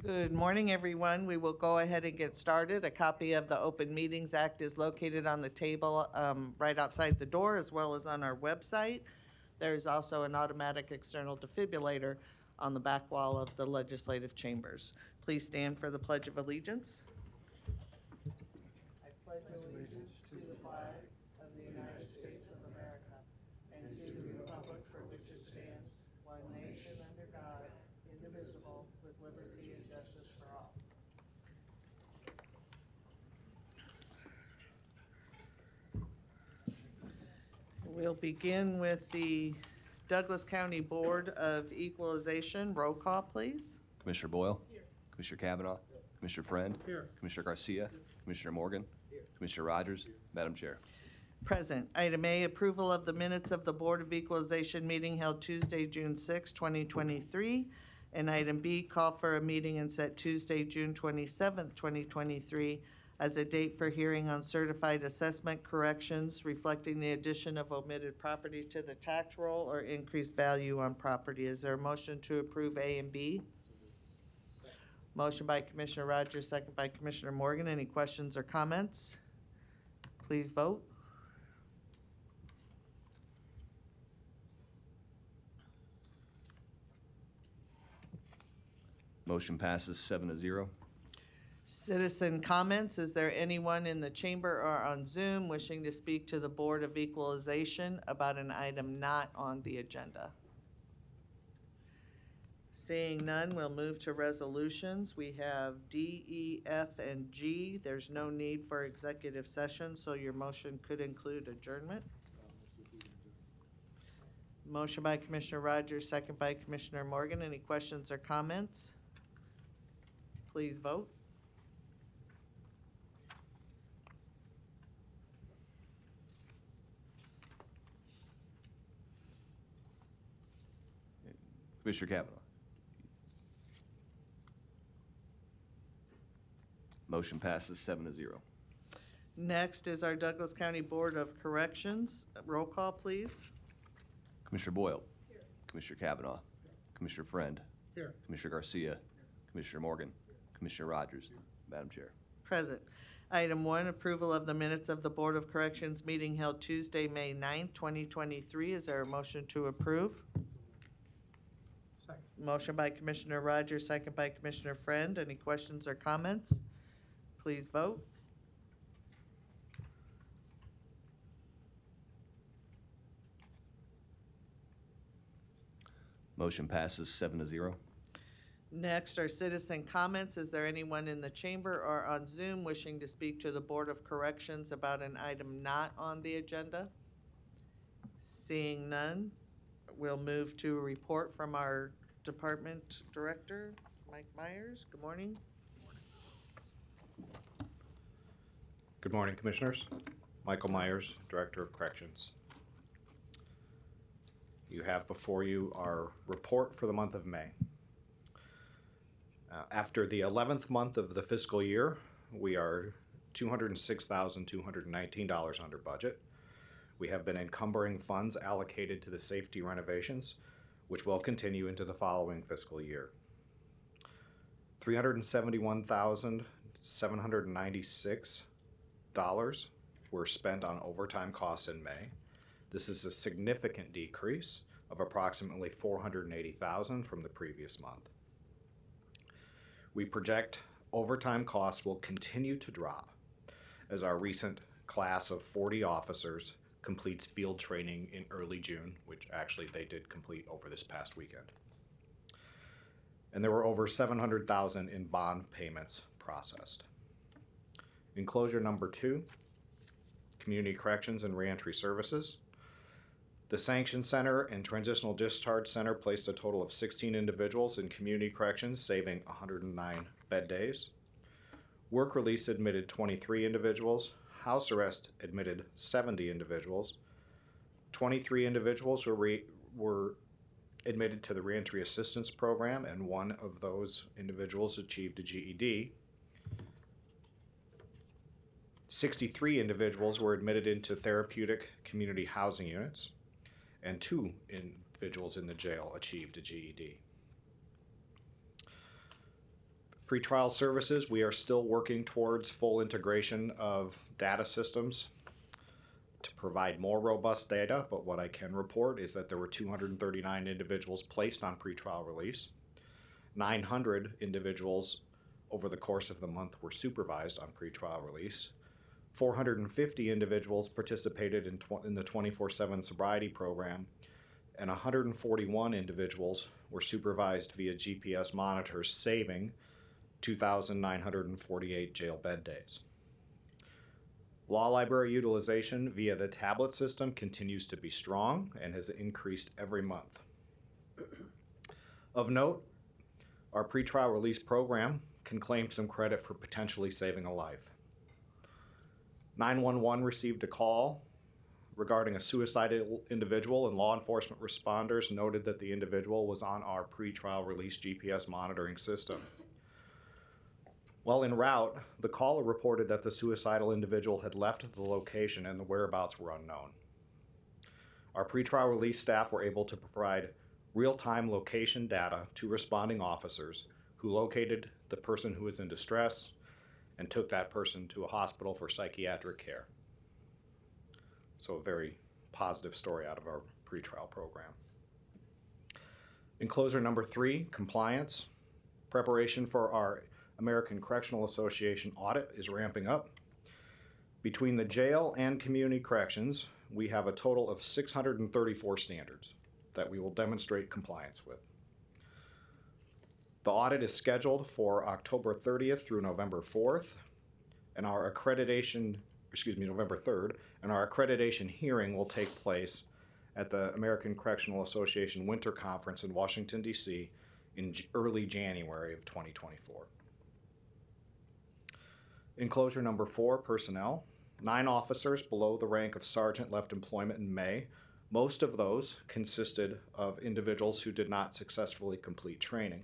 Good morning, everyone. We will go ahead and get started. A copy of the Open Meetings Act is located on the table right outside the door, as well as on our website. There's also an automatic external defibrillator on the back wall of the legislative chambers. Please stand for the Pledge of Allegiance. I pledge allegiance to the flag of the United States of America and to the republic for which it stands, one nation under God, indivisible, with liberty and justice for all. We'll begin with the Douglas County Board of Equalization. Roll call, please. Commissioner Boyle? Here. Commissioner Kavanaugh? Here. Commissioner Friend? Here. Commissioner Garcia? Here. Commissioner Morgan? Here. Commissioner Rogers? Here. Madam Chair. Present. Item A, approval of the minutes of the Board of Equalization meeting held Tuesday, June 6, 2023. And item B, call for a meeting and set Tuesday, June 27, 2023 as a date for hearing on certified assessment corrections reflecting the addition of omitted property to the tax roll or increased value on property. Is there a motion to approve A and B? Second. Motion by Commissioner Rogers, second by Commissioner Morgan. Any questions or comments? Please vote. Motion passes 7-0. Citizen comments. Is there anyone in the chamber or on Zoom wishing to speak to the Board of Equalization about an item not on the agenda? Seeing none, we'll move to resolutions. We have D, E, F, and G. There's no need for executive session, so your motion could include adjournment. Motion by Commissioner Rogers, second by Commissioner Morgan. Any questions or comments? Please vote. Commissioner Kavanaugh? Motion passes 7-0. Next is our Douglas County Board of Corrections. Roll call, please. Commissioner Boyle? Here. Commissioner Kavanaugh? Here. Commissioner Friend? Here. Commissioner Garcia? Here. Commissioner Morgan? Here. Commissioner Rogers? Here. Madam Chair. Present. Item 1, approval of the minutes of the Board of Corrections meeting held Tuesday, May 9th, 2023. Is there a motion to approve? Second. Motion by Commissioner Rogers, second by Commissioner Friend. Any questions or comments? Please vote. Motion passes 7-0. Next are citizen comments. Is there anyone in the chamber or on Zoom wishing to speak to the Board of Corrections about an item not on the agenda? Seeing none, we'll move to a report from our Department Director, Mike Myers. Good morning. Good morning, Commissioners. Michael Myers, Director of Corrections. You have before you our report for the month of May. After the 11th month of the fiscal year, we are $206,219 under budget. We have been encumbering funds allocated to the safety renovations, which will continue into the following fiscal year. $371,796 were spent on overtime costs in May. This is a significant decrease of approximately $480,000 from the previous month. We project overtime costs will continue to drop as our recent class of 40 officers completes field training in early June, which actually they did complete over this past weekend. And there were over $700,000 in bond payments processed. Enclosure number 2, Community Corrections and Reentry Services. The Sanction Center and Transitional Discharge Center placed a total of 16 individuals in community corrections, saving 109 bed days. Work release admitted 23 individuals. House arrest admitted 70 individuals. 23 individuals were admitted to the Reentry Assistance Program, and one of those individuals achieved a GED. 63 individuals were admitted into therapeutic community housing units, and 2 individuals in the jail achieved a GED. Pretrial services, we are still working towards full integration of data systems to provide more robust data, but what I can report is that there were 239 individuals placed on pretrial release. 900 individuals over the course of the month were supervised on pretrial release. 450 individuals participated in the 24/7 sobriety program, and 141 individuals were supervised via GPS monitors, saving 2,948 jail bed days. Law library utilization via the tablet system continues to be strong and has increased every month. Of note, our pretrial release program can claim some credit for potentially saving a life. 911 received a call regarding a suicidal individual, and law enforcement responders noted that the individual was on our pretrial release GPS monitoring system. While en route, the caller reported that the suicidal individual had left the location and the whereabouts were unknown. Our pretrial release staff were able to provide real-time location data to responding officers who located the person who was in distress and took that person to a hospital for psychiatric care. So a very positive story out of our pretrial program. Enclosure number 3, compliance. Preparation for our American Correctional Association audit is ramping up. Between the jail and community corrections, we have a total of 634 standards that we will demonstrate compliance with. The audit is scheduled for October 30th through November 4th, and our November 3rd, and our accreditation hearing will take place at the American Correctional Association Winter Conference in Washington, D.C. in early January of 2024. Enclosure number 4, personnel. 9 officers below the rank of sergeant left employment in May. Most of those consisted of individuals who did not successfully complete training.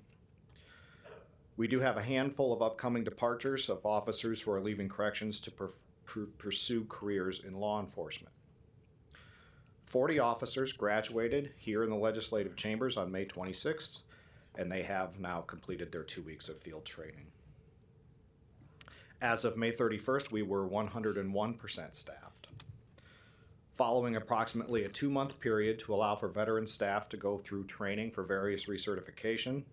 We do have a handful of upcoming departures of officers who are leaving corrections to pursue careers in law enforcement. 40 officers graduated here in the legislative chambers on May 26th, and they have now completed their 2 weeks of field training. As of May 31st, we were 101% staffed. Following approximately a 2-month period to allow for veteran staff to go through training for various recertification,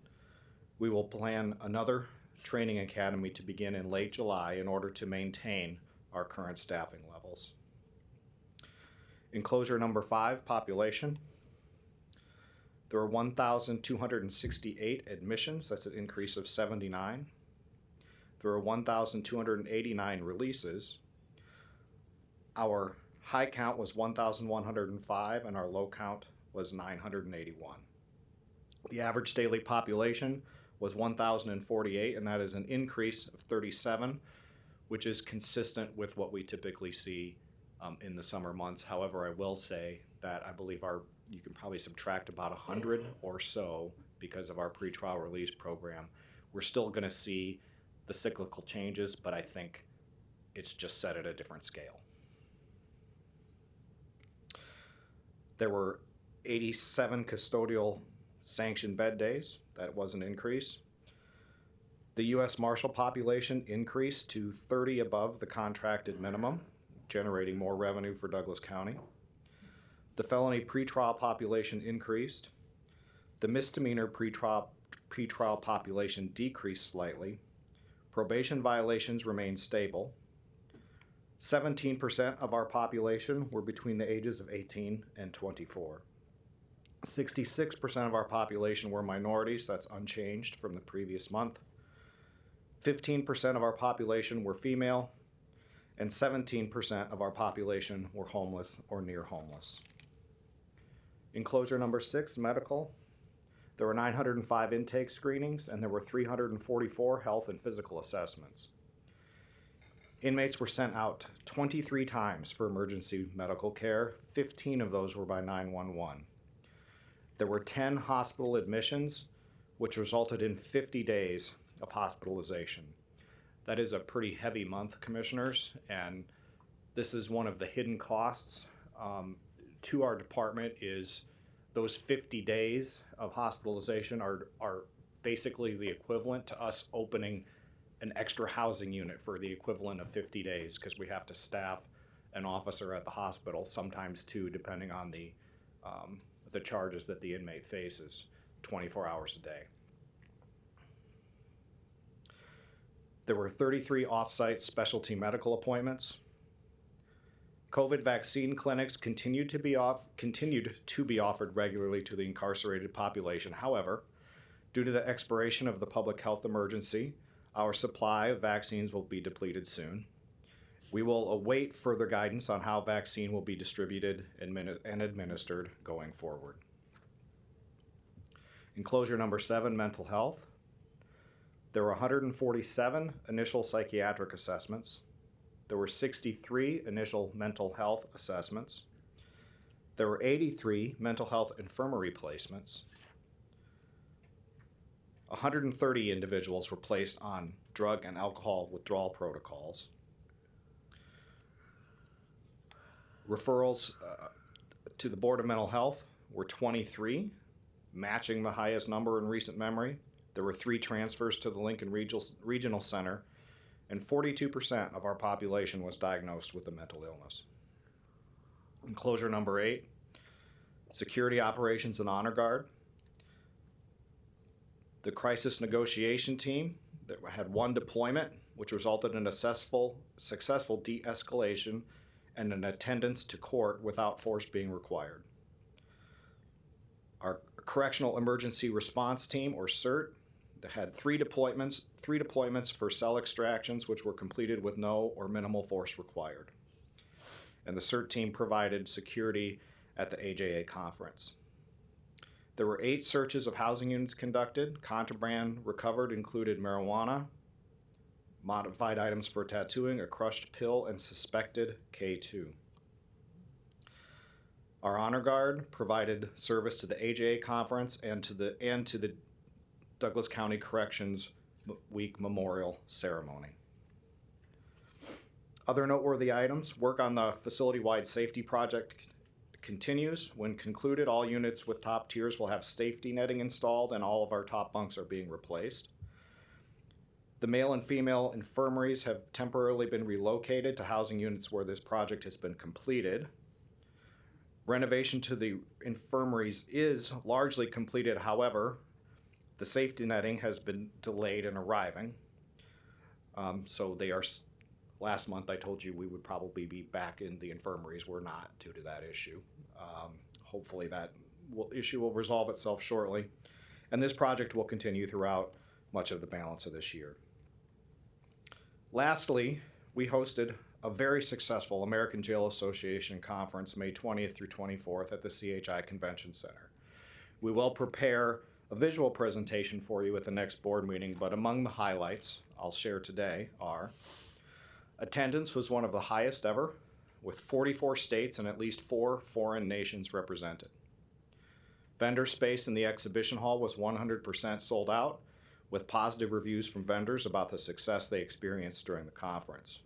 we will plan another training academy to begin in late July in order to maintain our current staffing levels. Enclosure number 5, population. There are 1,268 admissions, that's an increase of 79. There are 1,289 releases. Our high count was 1,105 and our low count was 981. The average daily population was 1,048, and that is an increase of 37, which is consistent with what we typically see in the summer months. However, I will say that I believe you can probably subtract about 100 or so because of our pretrial release program. We're still going to see the cyclical changes, but I think it's just set at a different scale. There were 87 custodial sanctioned bed days. That was an increase. The U.S. Marshal population increased to 30 above the contracted minimum, generating more revenue for Douglas County. The felony pretrial population increased. The misdemeanor pretrial population decreased slightly. Probation violations remained stable. 17% of our population were between the ages of 18 and 24. 66% of our population were minorities, that's unchanged from the previous month. 15% of our population were female, and 17% of our population were homeless or near homeless. Enclosure number 6, medical. There were 905 intake screenings, and there were 344 health and physical assessments. Inmates were sent out 23 times for emergency medical care. 15 of those were by 911. There were 10 hospital admissions, which resulted in 50 days of hospitalization. That is a pretty heavy month, Commissioners, and this is one of the hidden costs to our department is those 50 days of hospitalization are basically the equivalent to us opening an extra housing unit for the equivalent of 50 days because we have to staff an officer at the hospital, sometimes two, depending on the charges that the inmate faces, 24 hours a day. There were 33 off-site specialty medical appointments. COVID vaccine clinics continued to be offered regularly to the incarcerated population. However, due to the expiration of the public health emergency, our supply of vaccines will be depleted soon. We will await further guidance on how vaccine will be distributed and administered going forward. Enclosure number 7, mental health. There were 147 initial psychiatric assessments. There were 63 initial mental health assessments. There were 83 mental health infirmary placements. 130 individuals were placed on drug and alcohol withdrawal protocols. Referrals to the Board of Mental Health were 23, matching the highest number in recent memory. There were 3 transfers to the Lincoln Regional Center, and 42% of our population was diagnosed with a mental illness. Enclosure number 8, security operations and honor guard. The crisis negotiation team that had 1 deployment, which resulted in a successful de-escalation and an attendance to court without force being required. Our correctional emergency response team, or CERT, that had 3 deployments for cell extractions, which were completed with no or minimal force required. And the CERT team provided security at the AJA conference. There were 8 searches of housing units conducted. Contraband recovered included marijuana, modified items for tattooing, a crushed pill, and suspected K2. Our honor guard provided service to the AJA conference and to the Douglas County Corrections Week Memorial Ceremony. Other noteworthy items: work on the facility-wide safety project continues. When concluded, all units with top tiers will have safety netting installed, and all of our top bunks are being replaced. The male and female infirmaries have temporarily been relocated to housing units where this project has been completed. Renovation to the infirmaries is largely completed. However, the safety netting has been delayed in arriving. So they are, last month I told you we would probably be back in the infirmaries. We're not, due to that issue. Hopefully that issue will resolve itself shortly. And this project will continue throughout much of the balance of this year. Lastly, we hosted a very successful American Jail Association conference May 20th through 24th at the CHI Convention Center. We will prepare a visual presentation for you at the next board meeting, but among the highlights I'll share today are: attendance was one of the highest ever, with 44 states and at least 4 foreign nations represented. Vendor space in the exhibition hall was 100% sold out, with positive reviews from vendors about the success they experienced during the conference.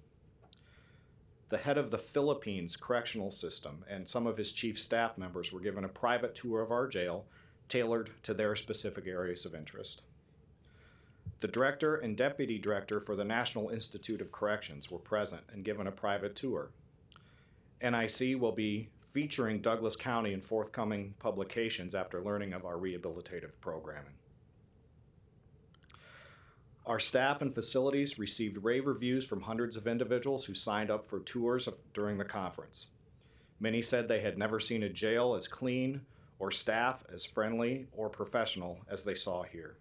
The head of the Philippines Correctional System and some of his chief staff members were given a private tour of our jail, tailored to their specific areas of interest. The director and deputy director for the National Institute of Corrections were present and given a private tour. NIC will be featuring Douglas County in forthcoming publications after learning of our rehabilitative programming. Our staff and facilities received rave reviews from hundreds of individuals who signed up for tours during the conference. Many said they had never seen a jail as clean or staff as friendly or professional as they saw here.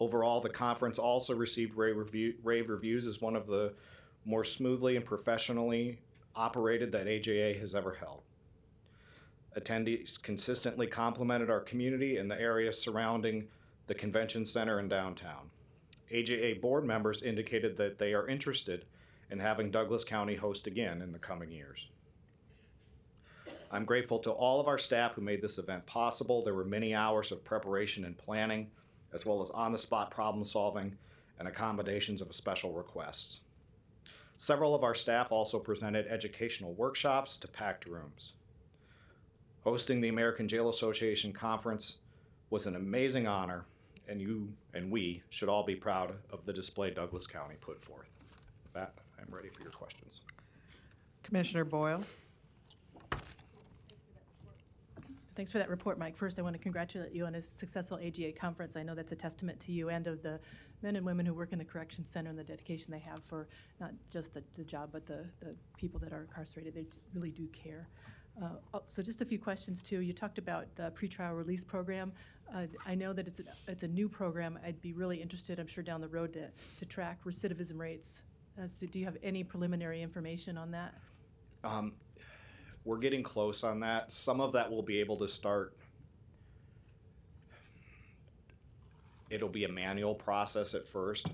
Overall, the conference also received rave reviews as one of the more smoothly and professionally operated that AJA has ever held. Attendees consistently complimented our community and the areas surrounding the convention center and downtown. AJA board members indicated that they are interested in having Douglas County host again in the coming years. I'm grateful to all of our staff who made this event possible. There were many hours of preparation and planning, as well as on-the-spot problem solving and accommodations of special requests. Several of our staff also presented educational workshops to packed rooms. Hosting the American Jail Association conference was an amazing honor, and you and we should all be proud of the display Douglas County put forth. With that, I'm ready for your questions. Commissioner Boyle? Thanks for that report, Mike. First, I want to congratulate you on a successful AGA conference. I know that's a testament to you and of the men and women who work in the correction center and the dedication they have for not just the job, but the people that are incarcerated. They really do care. So just a few questions, too. You talked about the pretrial release program. I know that it's a new program. I'd be really interested, I'm sure, down the road to track recidivism rates. So do you have any preliminary information on that? We're getting close on that. Some of that will be able to start. It'll be a manual process at first.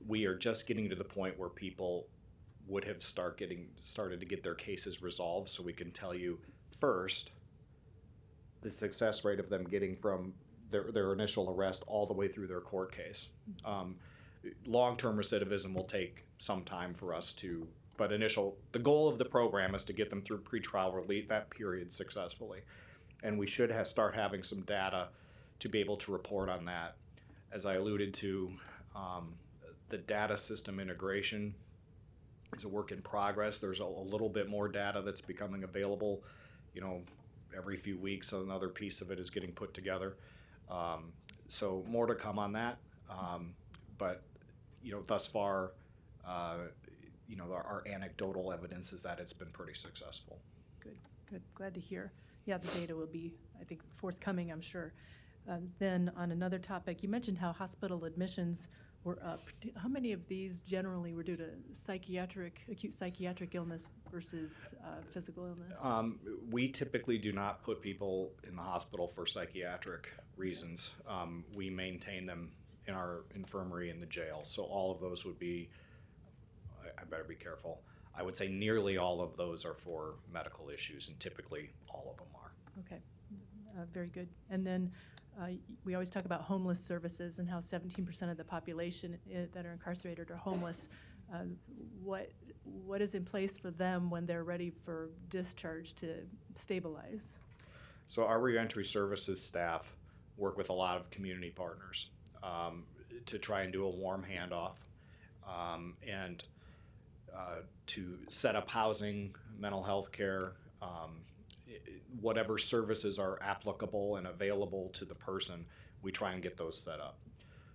We are just getting to the point where people would have started to get their cases resolved, so we can tell you first the success rate of them getting from their initial arrest all the way through their court case. Long-term recidivism will take some time for us to. But the goal of the program is to get them through pretrial release, that period, successfully. And we should start having some data to be able to report on that. As I alluded to, the data system integration is a work in progress. There's a little bit more data that's becoming available. Every few weeks another piece of it is getting put together. So more to come on that. But thus far, our anecdotal evidence is that it's been pretty successful. Good. Glad to hear. Yeah, the data will be, I think, forthcoming, I'm sure. Then on another topic, you mentioned how hospital admissions were up. How many of these generally were due to acute psychiatric illness versus physical illness? We typically do not put people in the hospital for psychiatric reasons. We maintain them in our infirmary in the jail. So all of those would be, I better be careful. I would say nearly all of those are for medical issues, and typically all of them are. Okay, very good. And then we always talk about homeless services and how 17% of the population that are incarcerated are homeless. What is in place for them when they're ready for discharge to stabilize? So our reentry services staff work with a lot of community partners to try and do a warm handoff and to set up housing, mental health care, whatever services are applicable and available to the person, we try and get those set up.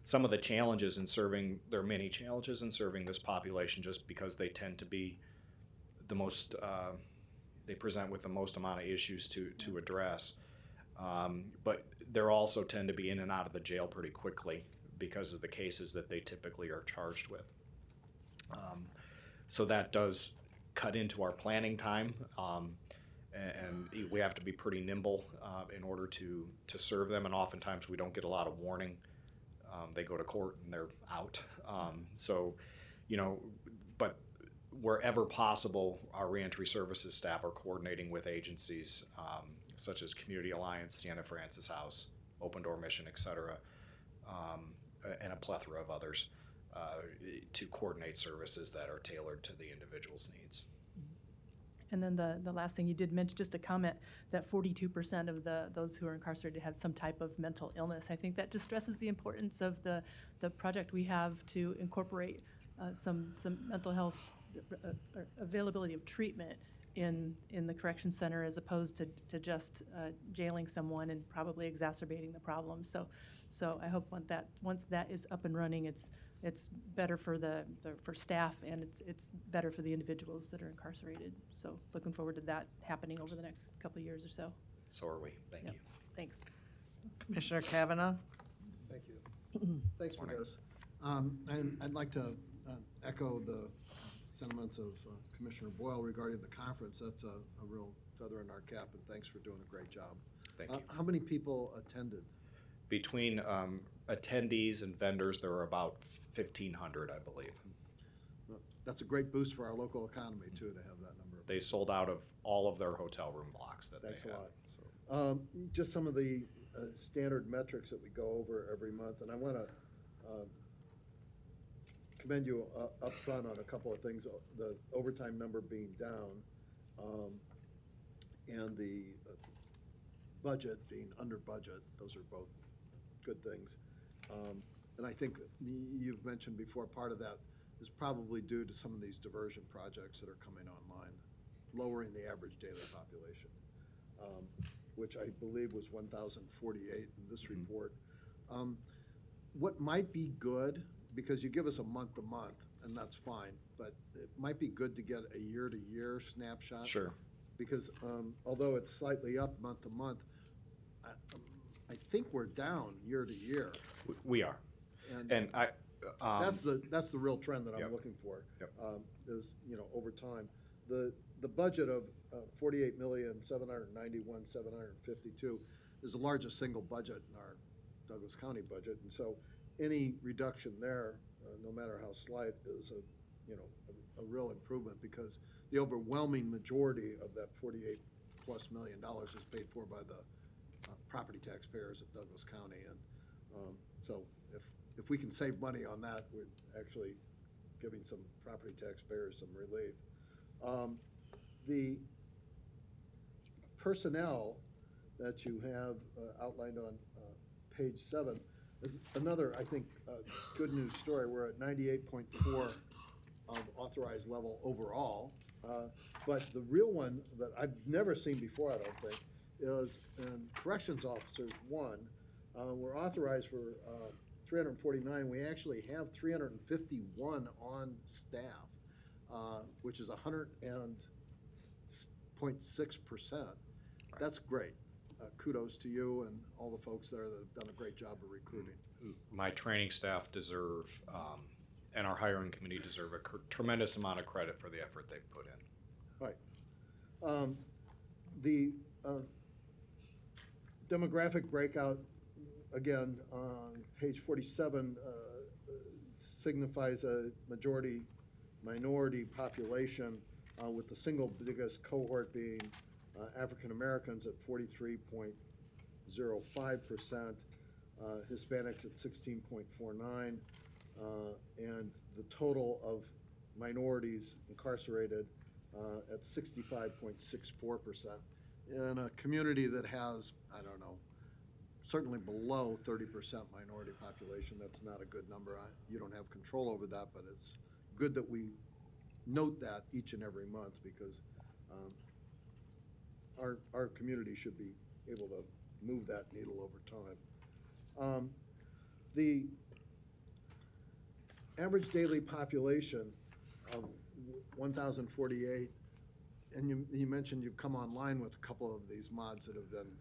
Some of the challenges in serving, there are many challenges in serving this population just because they tend to be the most, they present with the most amount of issues to address. But they also tend to be in and out of the jail pretty quickly because of the cases that they typically are charged with. So that does cut into our planning time, and we have to be pretty nimble in order to serve them, and oftentimes we don't get a lot of warning. They go to court and they're out. But wherever possible, our reentry services staff are coordinating with agencies such as Community Alliance, Sienna Francis House, Open Door Mission, et cetera, and a plethora of others to coordinate services that are tailored to the individual's needs. And then the last thing you did mention, just a comment, that 42% of those who are incarcerated have some type of mental illness. I think that just stresses the importance of the project we have to incorporate some mental health availability of treatment in the correction center, as opposed to just jailing someone and probably exacerbating the problem. So I hope once that is up and running, it's better for for staff, and it's better for the individuals that are incarcerated. So looking forward to that happening over the next couple of years or so. So are we. Thank you. Thanks. Commissioner Kavanaugh? Thank you. Thanks for this. And I'd like to echo the sentiments of Commissioner Boyle regarding the conference. That's a real feather in our cap, and thanks for doing a great job. Thank you. How many people attended? Between attendees and vendors, there were about 1,500, I believe. That's a great boost for our local economy, too, to have that number. They sold out of all of their hotel room blocks that Thanks they had. a lot. Just some of the standard metrics that we go over every month, and I want to commend you up front on a couple of things. The overtime number being down, and the budget being under budget. Those are both good things. And I think you've mentioned before, part of that is probably due to some of these diversion projects that are coming online, lowering the average daily population, which I believe was 1,048 in this report. What might be good, because you give us a month-to-month, and that's fine, but it might be good to get a year-to-year snapshot. Sure. Because although it's slightly up month-to-month, I think we're down year-to-year. We are. And I, That's the real trend that I'm Yep. looking for. Yep. Is, over time. The budget of $48,791,752 is the largest single budget in our Douglas County budget, and so any reduction there, no matter how slight, is a real improvement, because the overwhelming majority of that $48+ million is paid for by the property taxpayers of Douglas County, and so if we can save money on that, we're actually giving some property taxpayers some relief. The personnel that you have outlined on page 7 is another, I think, good news story. We're at 98.4 of authorized level overall, but the real one that I've never seen before, I don't think, is in corrections officers 1. We're authorized for 349. We actually have 351 on staff, which is 100.6%. That's great. Kudos to you and all the folks there that have done a great job of recruiting. My training staff deserve, and our hiring committee deserve a tremendous amount of credit for the effort they've put in. Right. The demographic breakout, again, on page 47, signifies a minority population, with the single biggest cohort being African Americans at 43.05%, Hispanics at 16.49%, and the total of minorities incarcerated at 65.64%. In a community that has, I don't know, certainly below 30% minority population, that's not a good number. You don't have control over that, but it's good that we note that each and every month, because our community should be able to move that needle over time. The average daily population of 1,048, and you mentioned you've come online with a couple of these mods that have been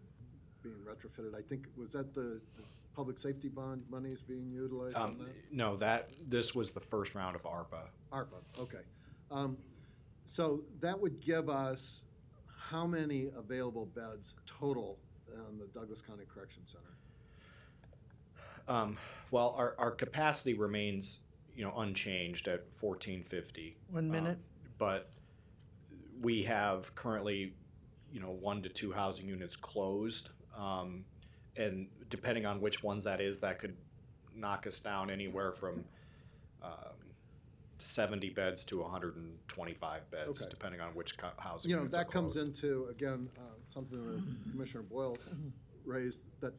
being retrofitted. I think, was that the public safety bond monies being utilized on that? No, this was the first round of ARPA. ARPA, okay. So that would give us how many available beds total in the Douglas County Correction Center? Well, our capacity remains, unchanged at 1,450. 1 minute. But we have currently, 1 to 2 housing units closed, and depending on which ones that is, that could knock us down anywhere from 70 beds to 125 beds, Okay. depending on which housing units That are comes closed. into, again, something that Commissioner Boyle raised, that,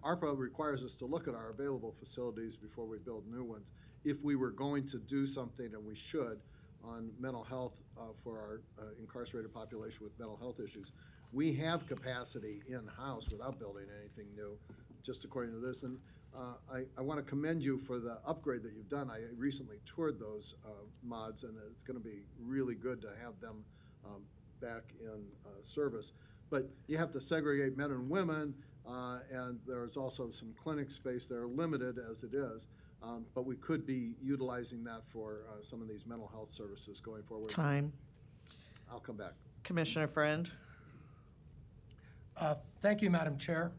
ARPA requires us to look at our available facilities before we build new ones. If we were going to do something, and we should, on mental health for our incarcerated population with mental health issues, we have capacity in-house without building anything new, just according to this. And I want to commend you for the upgrade that you've done. I recently toured those mods, and it's going to be really good to have them back in service. But you have to segregate men and women, and there's also some clinic space that are limited as it is. But we could be utilizing that for some of these mental health services going forward. Time. I'll come back. Commissioner Friend? Thank you, Madam Chair.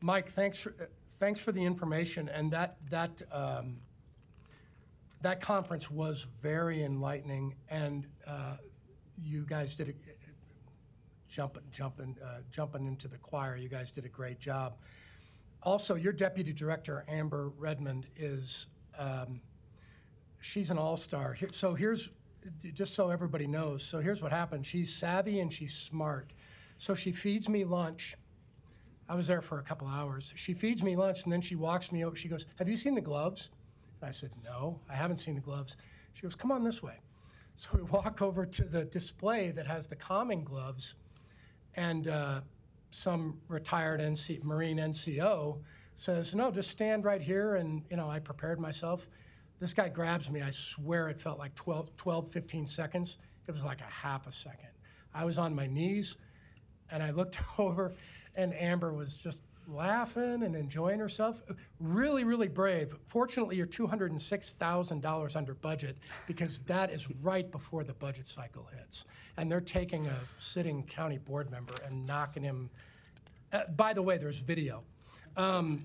Mike, thanks for the information, and that conference was very enlightening, and you guys did jumping into the choir. You guys did a great job. Also, your Deputy Director, Amber Redmond, she's an all-star. So here's, just so everybody knows, so here's what happened. She's savvy and she's smart. So she feeds me lunch I was there for a couple hours. She feeds me lunch, and then she walks me over. She goes, "Have you seen the gloves?" And I said, "No, I haven't seen the gloves." She goes, "Come on this way." So we walk over to the display that has the calming gloves, and some retired Marine NCO says, "No, just stand right here." And, I prepared myself. This guy grabs me. I swear it felt like 12, 15 seconds. It was like a half a second. I was on my knees, and I looked over, and Amber was just laughing and enjoying herself. Really, really brave. Fortunately, you're $206,000 under budget, because that is right before the budget cycle hits. And they're taking a sitting county board member and knocking him. By the way, there's video. The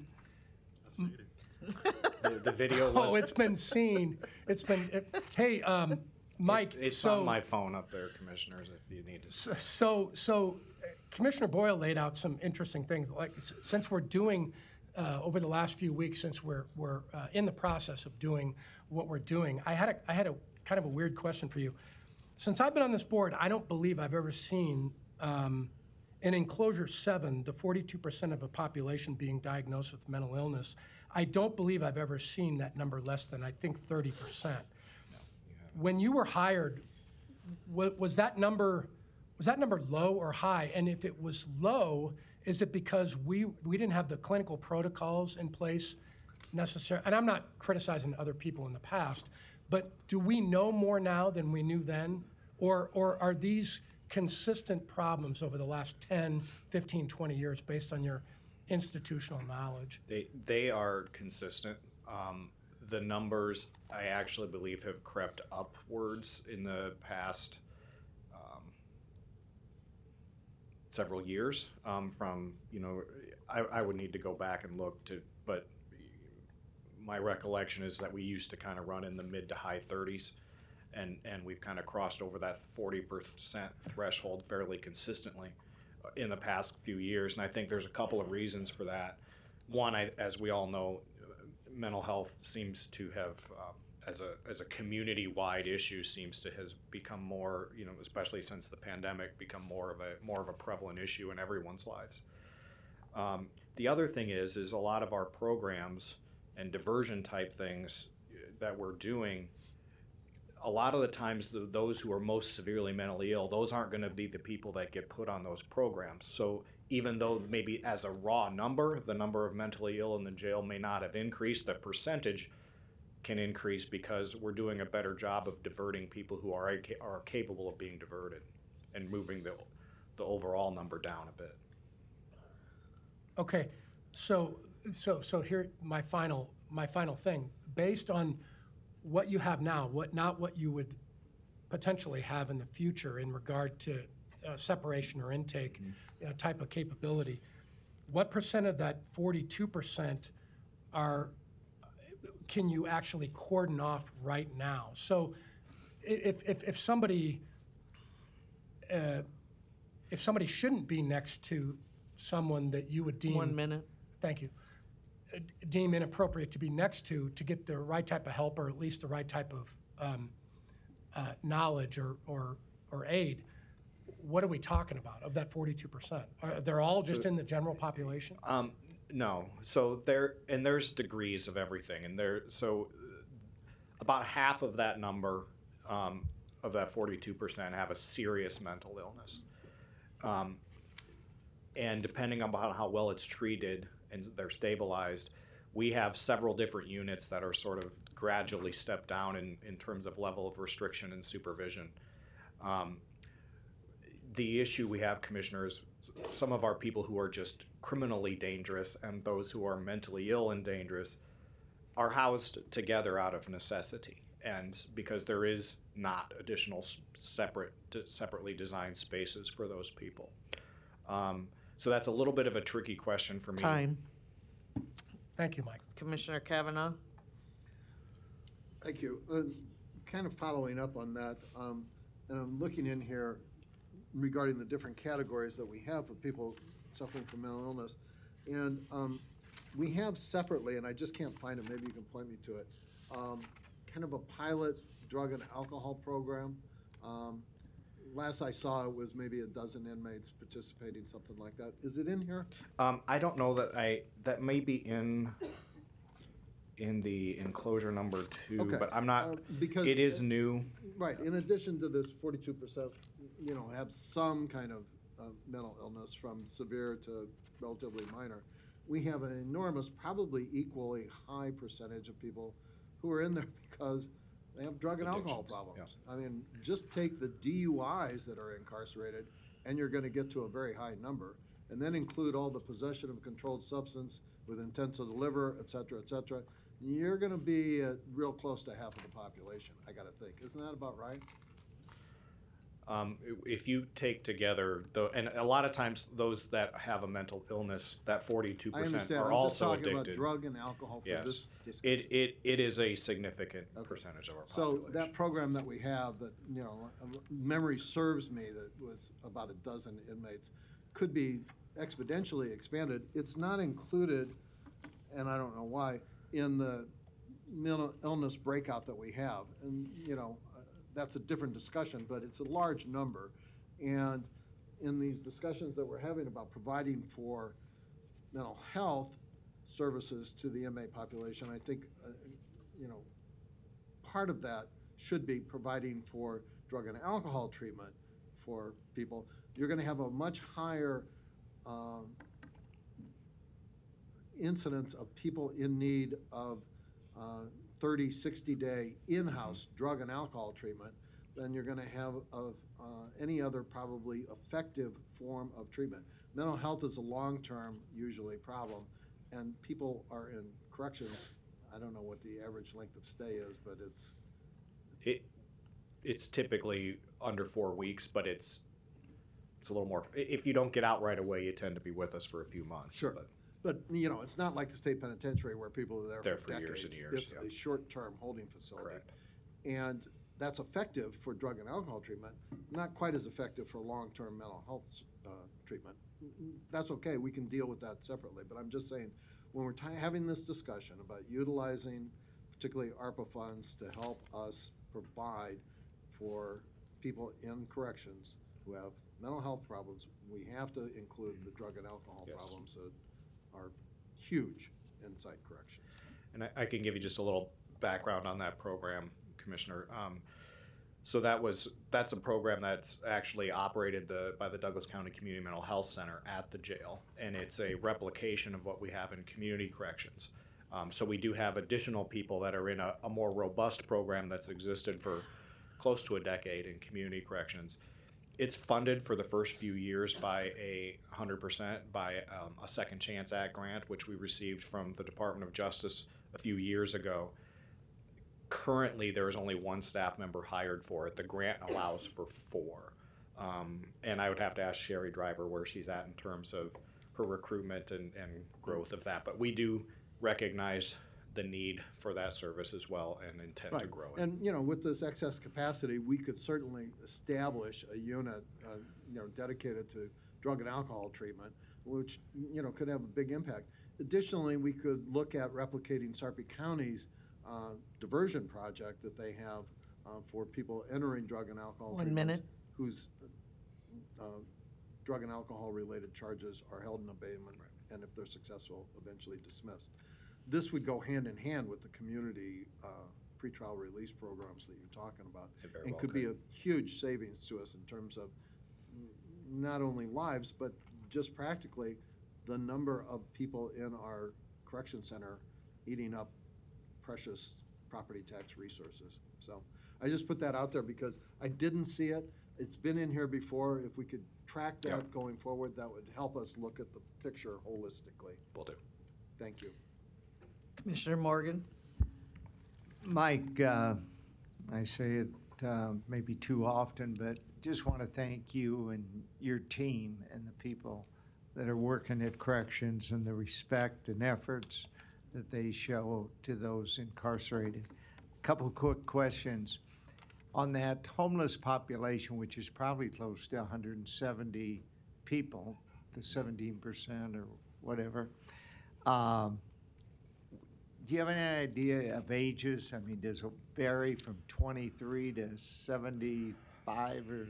video was. Oh, it's been seen. Hey, Mike. It's on my phone up there, commissioners, if you need to. So Commissioner Boyle laid out some interesting things. Like, since we're doing, over the last few weeks, since we're in the process of doing what we're doing, I had a kind of a weird question for you. Since I've been on this board, I don't believe I've ever seen in Enclosure 7, the 42% of the population being diagnosed with mental illness. I don't believe I've ever seen that number less than, I think, 30%. When you were hired, was that number low or high? And if it was low, is it because we didn't have the clinical protocols in place necessary? And I'm not criticizing other people in the past, but do we know more now than we knew then? Or are these consistent problems over the last 10, 15, 20 years based on your institutional knowledge? They are consistent. The numbers, I actually believe, have crept upwards in the past several years. From, I would need to go back and look but my recollection is that we used to kind of run in the mid to high 30s, and we've kind of crossed over that 40% threshold fairly consistently in the past few years. And I think there's a couple of reasons for that. One, as we all know, mental health seems to have, as a community-wide issue, has become more, especially since the pandemic, become more of a prevalent issue in everyone's lives. The other thing is a lot of our programs and diversion type things that we're doing, a lot of the times those who are most severely mentally ill, those aren't going to be the people that get put on those programs. So even though maybe as a raw number, the number of mentally ill in the jail may not have increased, the percentage can increase because we're doing a better job of diverting people who are capable of being diverted and moving the overall number down a bit. Okay, so here, my final thing. Based on what you have now, not what you would potentially have in the future in regard to separation or intake type of capability, what percent of that 42% can you actually cordon off right now? So if somebody shouldn't be next to someone that you would deem 1 minute. Thank you. Deem inappropriate to be next to get the right type of help, or at least the right type of knowledge or aid, what are we talking about of that 42%? They're all just in the general population? No. So there's degrees of everything, and about half of that number, of that 42%, have a serious mental illness. And depending on how well it's treated and they're stabilized, we have several different units that are sort of gradually stepped down in terms of level of restriction and supervision. The issue we have, commissioners, some of our people who are just criminally dangerous and those who are mentally ill and dangerous are housed together out of necessity, and because there is not additional separately designed spaces for those people. So that's a little bit of a tricky question for me. Time. Thank you, Mike. Commissioner Kavanaugh? Thank you. Kind of following up on that, and I'm looking in here regarding the different categories that we have for people suffering from mental illness. And we have separately, and I just can't find it, maybe you can point me to it, kind of a pilot drug and alcohol program last I saw, it was maybe a dozen inmates participating, something like that. Is it in here? I don't know that may be in the enclosure number 2, Okay, but I'm not, because it is new. Right, in addition to this 42%, have some kind of mental illness from severe to relatively minor, we have an enormous, probably equally high percentage of people who are in there because they have drug and alcohol Addictions, problems. I mean, just take the DUIs that are incarcerated, and you're gonna get to a very high number, and then include all the possession of a controlled substance with intent to deliver, et cetera, you're gonna be real close to half of the population, I gotta think. Isn't that about right? If you take together, and a lot of times those that have a mental illness, that 42% I understand. are I'm just also talking about addicted. drug and alcohol for Yes. this discussion. It is a significant Okay. percentage of our So population. that program that we have that, memory serves me, that was about a dozen inmates, could be exponentially expanded. It's not included, and I don't know why, in the mental illness breakout that we have. And, that's a different discussion, but it's a large number. And in these discussions that we're having about providing for mental health services to the inmate population, I think, part of that should be providing for drug and alcohol treatment for people. You're going to have a much higher incidence of people in need of 30, 60-day in-house drug and alcohol treatment than you're going to have of any other probably effective form of treatment. Mental health is a long-term, usually, problem, and people are in corrections. I don't know what the average length of stay is, but It's typically under 4 weeks, but it's a little more. If you don't get out right away, you tend to be with us for a few months. Sure. But, it's not like the state penitentiary where people are there for years decades. and years, It's yeah. a short-term holding facility. Correct. And that's effective for drug and alcohol treatment, not quite as effective for long-term mental health treatment. That's okay, we can deal with that separately, but I'm just saying, when we're having this discussion about utilizing particularly ARPA funds to help us provide for people in corrections who have mental health problems, we have to include the drug and alcohol Yes. problems that are huge inside corrections. And I can give you just a little background on that program, Commissioner. So that's a program that's actually operated by the Douglas County Community Mental Health Center at the jail, and it's a replication of what we have in community corrections. So we do have additional people that are in a more robust program that's existed for close to a decade in community corrections. It's funded for the first few years by 100% by a Second Chance Act grant, which we received from the Department of Justice a few years ago. Currently, there is only one staff member hired for it. The grant allows for 4. And I would have to ask Sherry Driver where she's at in terms of her recruitment and growth of that. But we do recognize the need for that service as well and intend to grow it. And, with this excess capacity, we could certainly establish a unit, dedicated to drug and alcohol treatment, which, could have a big impact. Additionally, we could look at replicating Sarpy County's diversion project that they have for people entering drug and alcohol 1 treatments minute. whose drug and alcohol-related charges are held in abatement, and if they're successful, eventually dismissed. This would go hand in hand with the community pretrial release programs that you're talking about, and could be a huge savings to us in terms of not only lives, but just practically the number of people in our correction center eating up precious property tax resources. So I just put that out there because I didn't see it. It's been in here before. If we could track that going forward, that would help us look at the picture holistically. Will do. Thank you. Commissioner Morgan? Mike, I say it maybe too often, but just want to thank you and your team and the people that are working at corrections and the respect and efforts that they show to those incarcerated. Couple quick questions. On that homeless population, which is probably close to 170 people, the 17% or whatever, do you have any idea of ages? I mean, does it vary from 23 to 75 or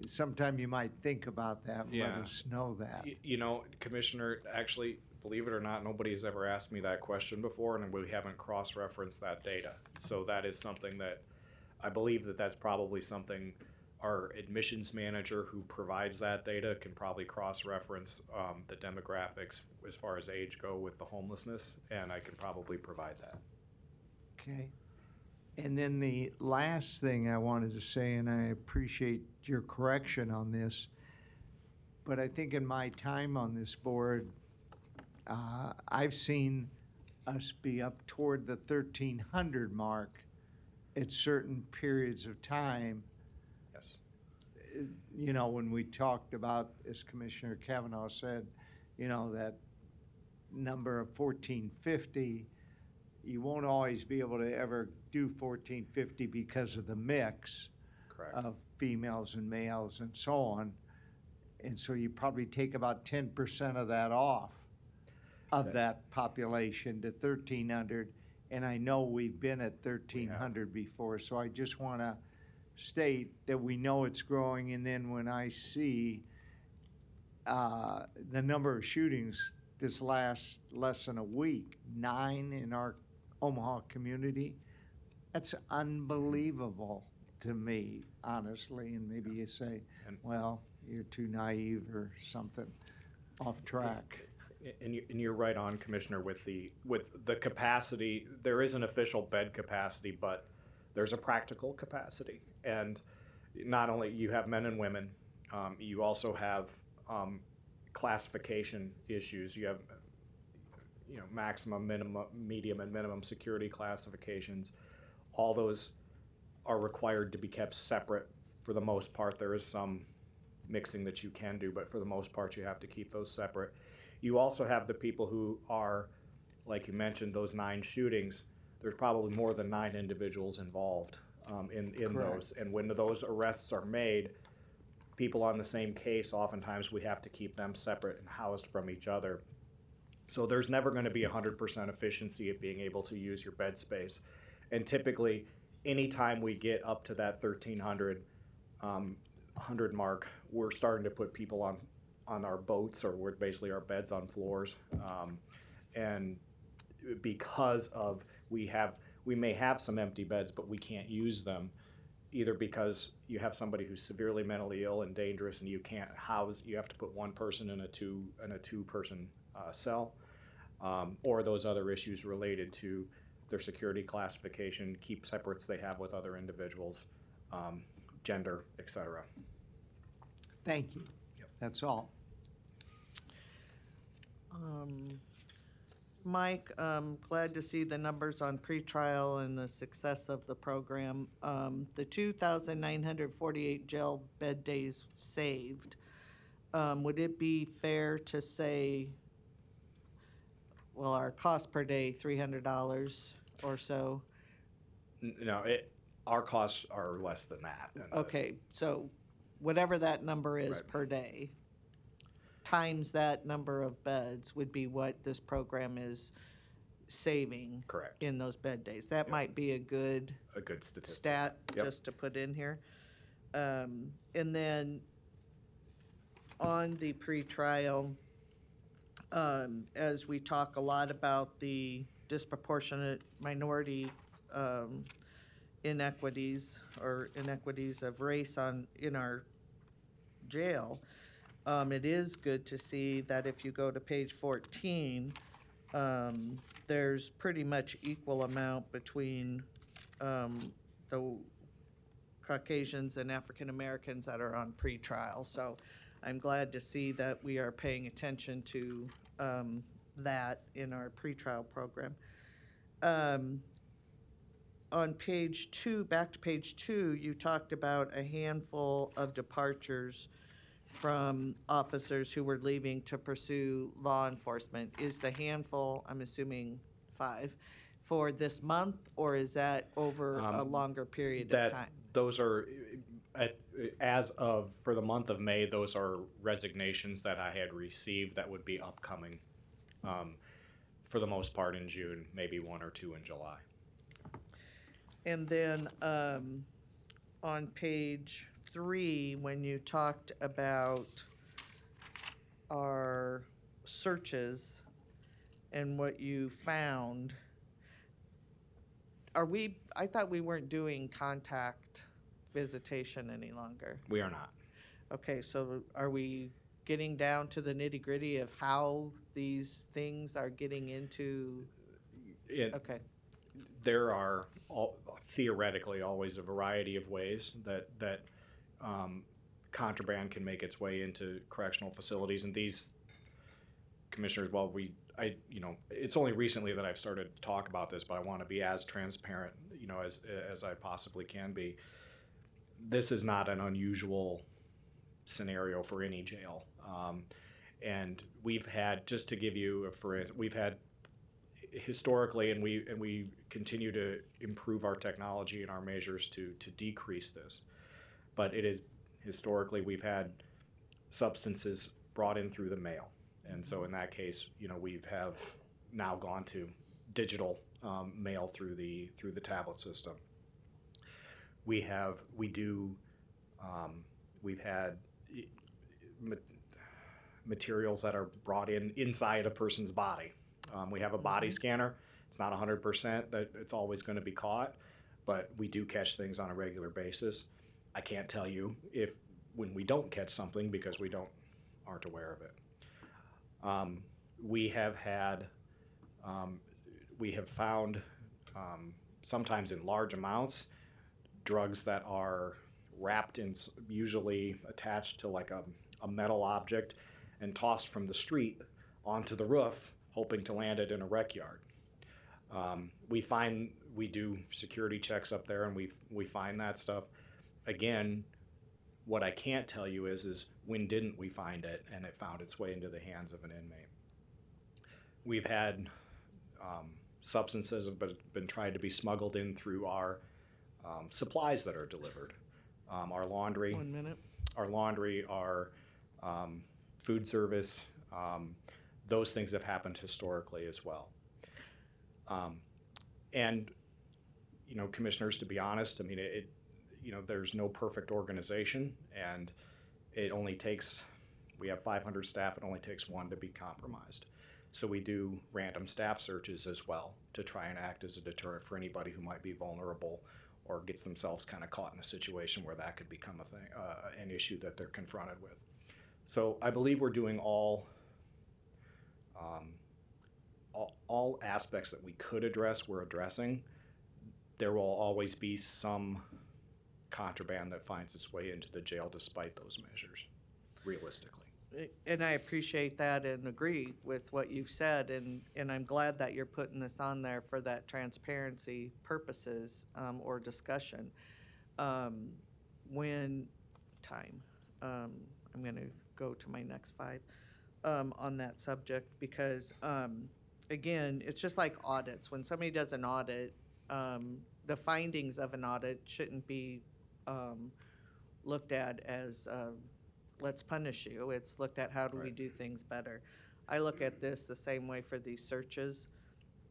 sometime you might think about that and let Yeah. us know that. You know, Commissioner, actually, believe it or not, nobody has ever asked me that question before, and we haven't cross-referenced that data. So that is something that, I believe that that's probably something our admissions manager who provides that data can probably cross-reference the demographics as far as age go with the homelessness, and I can probably provide that. Okay. And then the last thing I wanted to say, and I appreciate your correction on this, but I think in my time on this board, I've seen us be up toward the 1,300 mark at certain periods of time. Yes. You know, when we talked about, as Commissioner Kavanaugh said, you know, that number of 1,450, you won't always be able to ever do 1,450 because of the mix Correct. of females and males and so on. And so you probably take about 10% of that off of that population to 1,300. And I know we've been at 1,300 before, so I just want to state that we know it's growing. And then when I see the number of shootings this last less than a week, 9 in our Omaha community, that's unbelievable to me, honestly. And maybe you say, well, you're too naive or something, off track. And you're right on, Commissioner, with the capacity. There is an official bed capacity, but there's a practical capacity. And not only you have men and women, you also have classification issues. You have maximum, minimum, medium, and minimum security classifications. All those are required to be kept separate for the most part. There is some mixing that you can do, but for the most part, you have to keep those separate. You also have the people who are, like you mentioned, those 9 shootings. There's probably more than 9 individuals involved in those. And when those arrests are made, people on the same case, oftentimes we have to keep them separate and housed from each other. So there's never going to be 100% efficiency of being able to use your bed space. And typically, anytime we get up to that 1,300 mark, we're starting to put people on our boats, or we're basically our beds on floors. And because of we may have some empty beds, but we can't use them, either because you have somebody who's severely mentally ill and dangerous, and you can't house. You have to put one person in a two-person cell, or those other issues related to their security classification, keep separates they have with other individuals, gender, etc. Thank you. Yep. That's all. Mike, glad to see the numbers on pretrial and the success of the program. The 2,948 jail bed days saved. Would it be fair to say, well, our cost per day, $300 or so? No, our costs are less than that. And, Okay, so whatever that number is Right. per day, times that number of beds would be what this program is saving correct. in those bed days. That Yep. might be a good A good statistic. stat Yep. just to put in here. And then on the pretrial, as we talk a lot about the disproportionate minority inequities or inequities of race in our jail, it is good to see that if you go to page 14, there's pretty much equal amount between the Caucasians and African Americans that are on pretrial. So I'm glad to see that we are paying attention to that in our pretrial program. On page 2, back to page 2, you talked about a handful of departures from officers who were leaving to pursue law enforcement. Is the handful, I'm assuming 5, for this month, or is that over a longer period of time? Those are, for the month of May, those are resignations that I had received that would be upcoming, for the most part in June, maybe 1 or 2 in July. And then on page 3, when you talked about our searches and what you found, I thought we weren't doing contact visitation any longer. We are not. Okay, so are we getting down to the nitty-gritty of how these things are getting into? Okay, There are theoretically always a variety of ways that contraband can make its way into correctional facilities, and these commissioners, it's only recently that I've started to talk about this, but I want to be as transparent, as I possibly can be. This is not an unusual scenario for any jail, and we've had, just to give you we've had historically, and we continue to improve our technology and our measures to decrease this. But it is historically we've had substances brought in through the mail, and so in that case, we have now gone to digital mail through the tablet system. We've had materials that are brought in inside a person's body. We have a body scanner. It's not 100% that it's always going to be caught, but we do catch things on a regular basis. I can't tell you when we don't catch something because aren't aware of it. We have found sometimes in large amounts drugs that are wrapped in, usually attached to like a metal object and tossed from the street onto the roof, hoping to land it in a rec yard. We do security checks up there, and we find that stuff. Again, what I can't tell you is when didn't we find it and it found its way into the hands of an inmate. We've had substances have been tried to be smuggled in through our supplies that are delivered. Our laundry. 1 minute. Our laundry, our food service, those things have happened historically as well. And, commissioners, to be honest, I mean, there's no perfect organization, and we have 500 staff, it only takes one to be compromised. So we do random staff searches as well to try and act as a deterrent for anybody who might be vulnerable or gets themselves kind of caught in a situation where that could become an issue that they're confronted with. So I believe we're doing all aspects that we could address, we're addressing. There will always be some contraband that finds its way into the jail despite those measures, realistically. And I appreciate that and agree with what you've said, and I'm glad that you're putting this on there for that transparency purposes or discussion. I'm going to go to my next 5 on that subject because, again, it's just like audits. When somebody does an audit, the findings of an audit shouldn't be looked at as let's punish you. It's looked at how do we do things better. I look at this the same way for these searches,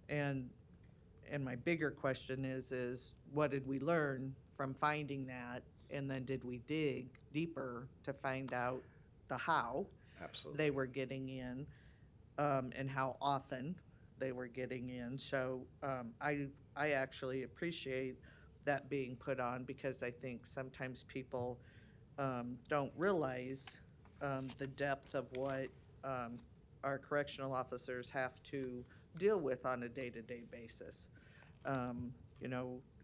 and my bigger question is what did we learn from finding that, and then did we dig deeper to find out the how Absolutely. they were getting in and how often they were getting in. So I actually appreciate that being put on because I think sometimes people don't realize the depth of what our correctional officers have to deal with on a day-to-day basis.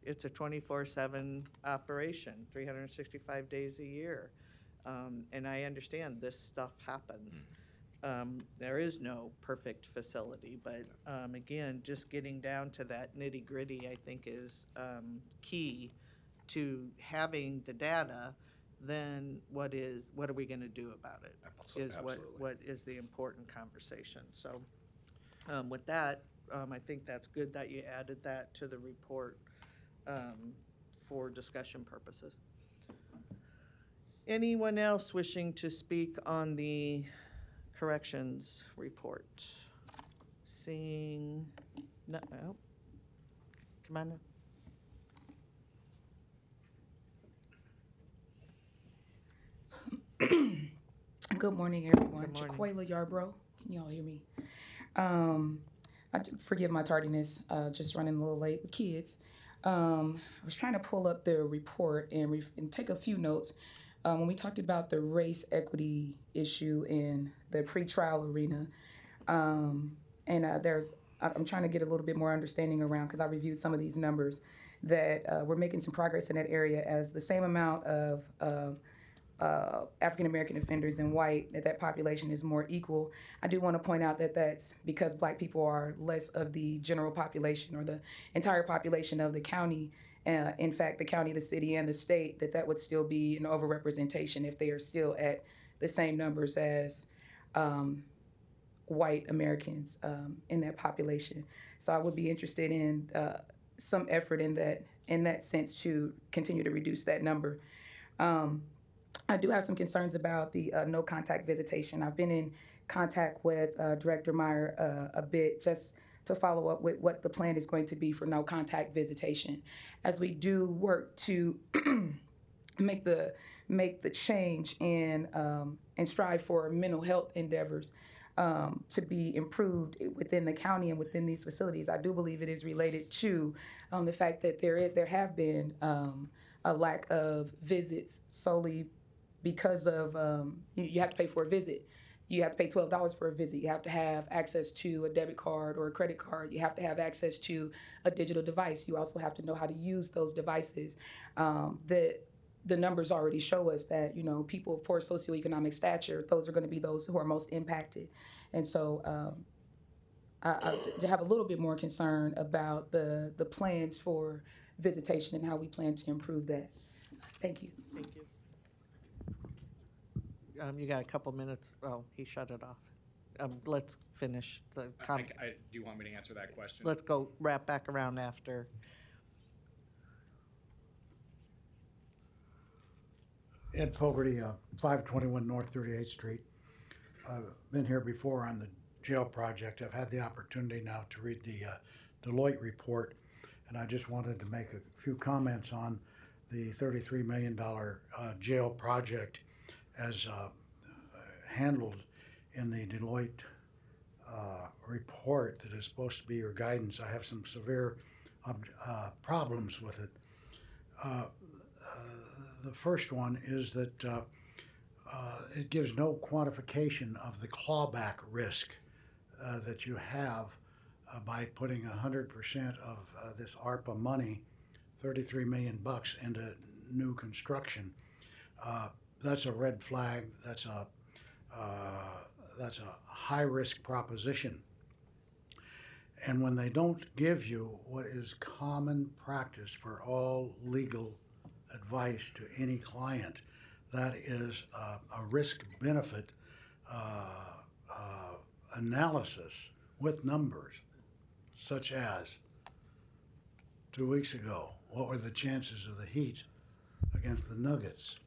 It's a 24/7 operation, 365 days a year. And I understand this stuff happens. There is no perfect facility, but again, just getting down to that nitty-gritty, I think, is key to having the data. Then what are we going to do about it? Absolutely. What is the important conversation. So with that, I think that's good that you added that to the report for discussion purposes. Anyone else wishing to speak on the corrections report? Seeing no, oh. Come on now. Good morning, everyone. Good morning. Jaquela Yarbrough. Can y'all hear me? Forgive my tardiness, just running a little late with kids. I was trying to pull up the report and take a few notes. When we talked about the race equity issue in the pretrial arena, I'm trying to get a little bit more understanding around, because I reviewed some of these numbers, that we're making some progress in that area, as the same amount of African American offenders and white, that population is more equal. I do want to point out that that's because Black people are less of the general population or the entire population of the county. In fact, the county, the city, and the state, that would still be an overrepresentation if they are still at the same numbers as white Americans in that population. So I would be interested in some effort in that sense to continue to reduce that number. I do have some concerns about the no contact visitation. I've been in contact with Director Meyer a bit, just to follow up with what the plan is going to be for no contact visitation, as we do work to make the change and strive for mental health endeavors to be improved within the county and within these facilities. I do believe it is related to the fact that there have been a lack of visits solely because of you have to pay for a visit. You have to pay $12 for a visit. You have to have access to a debit card or a credit card. You have to have access to a digital device. You also have to know how to use those devices. The numbers already show us that, people of poor socioeconomic stature, those are going to be those who are most impacted. And so I have a little bit more concern about the plans for visitation and how we plan to improve that. Thank you. Thank you. You got a couple minutes. Oh, he shut it off. Let's finish the Do you want me to answer that question? Let's go wrap back around after. Ed Fogarty, 521 North 38th Street. I've been here before on the jail project. I've had the opportunity now to read the Deloitte report, and I just wanted to make a few comments on the $33 million jail project as handled in the Deloitte report that is supposed to be your guidance. I have some severe problems with it. The first one is that it gives no quantification of the clawback risk that you have by putting 100% of this ARPA money, $33 million into new construction. That's a red flag. That's a high risk proposition. And when they don't give you what is common practice for all legal advice to any client, that is a risk-benefit analysis with numbers, such as 2 weeks ago, what were the chances of the Heat against the Nuggets?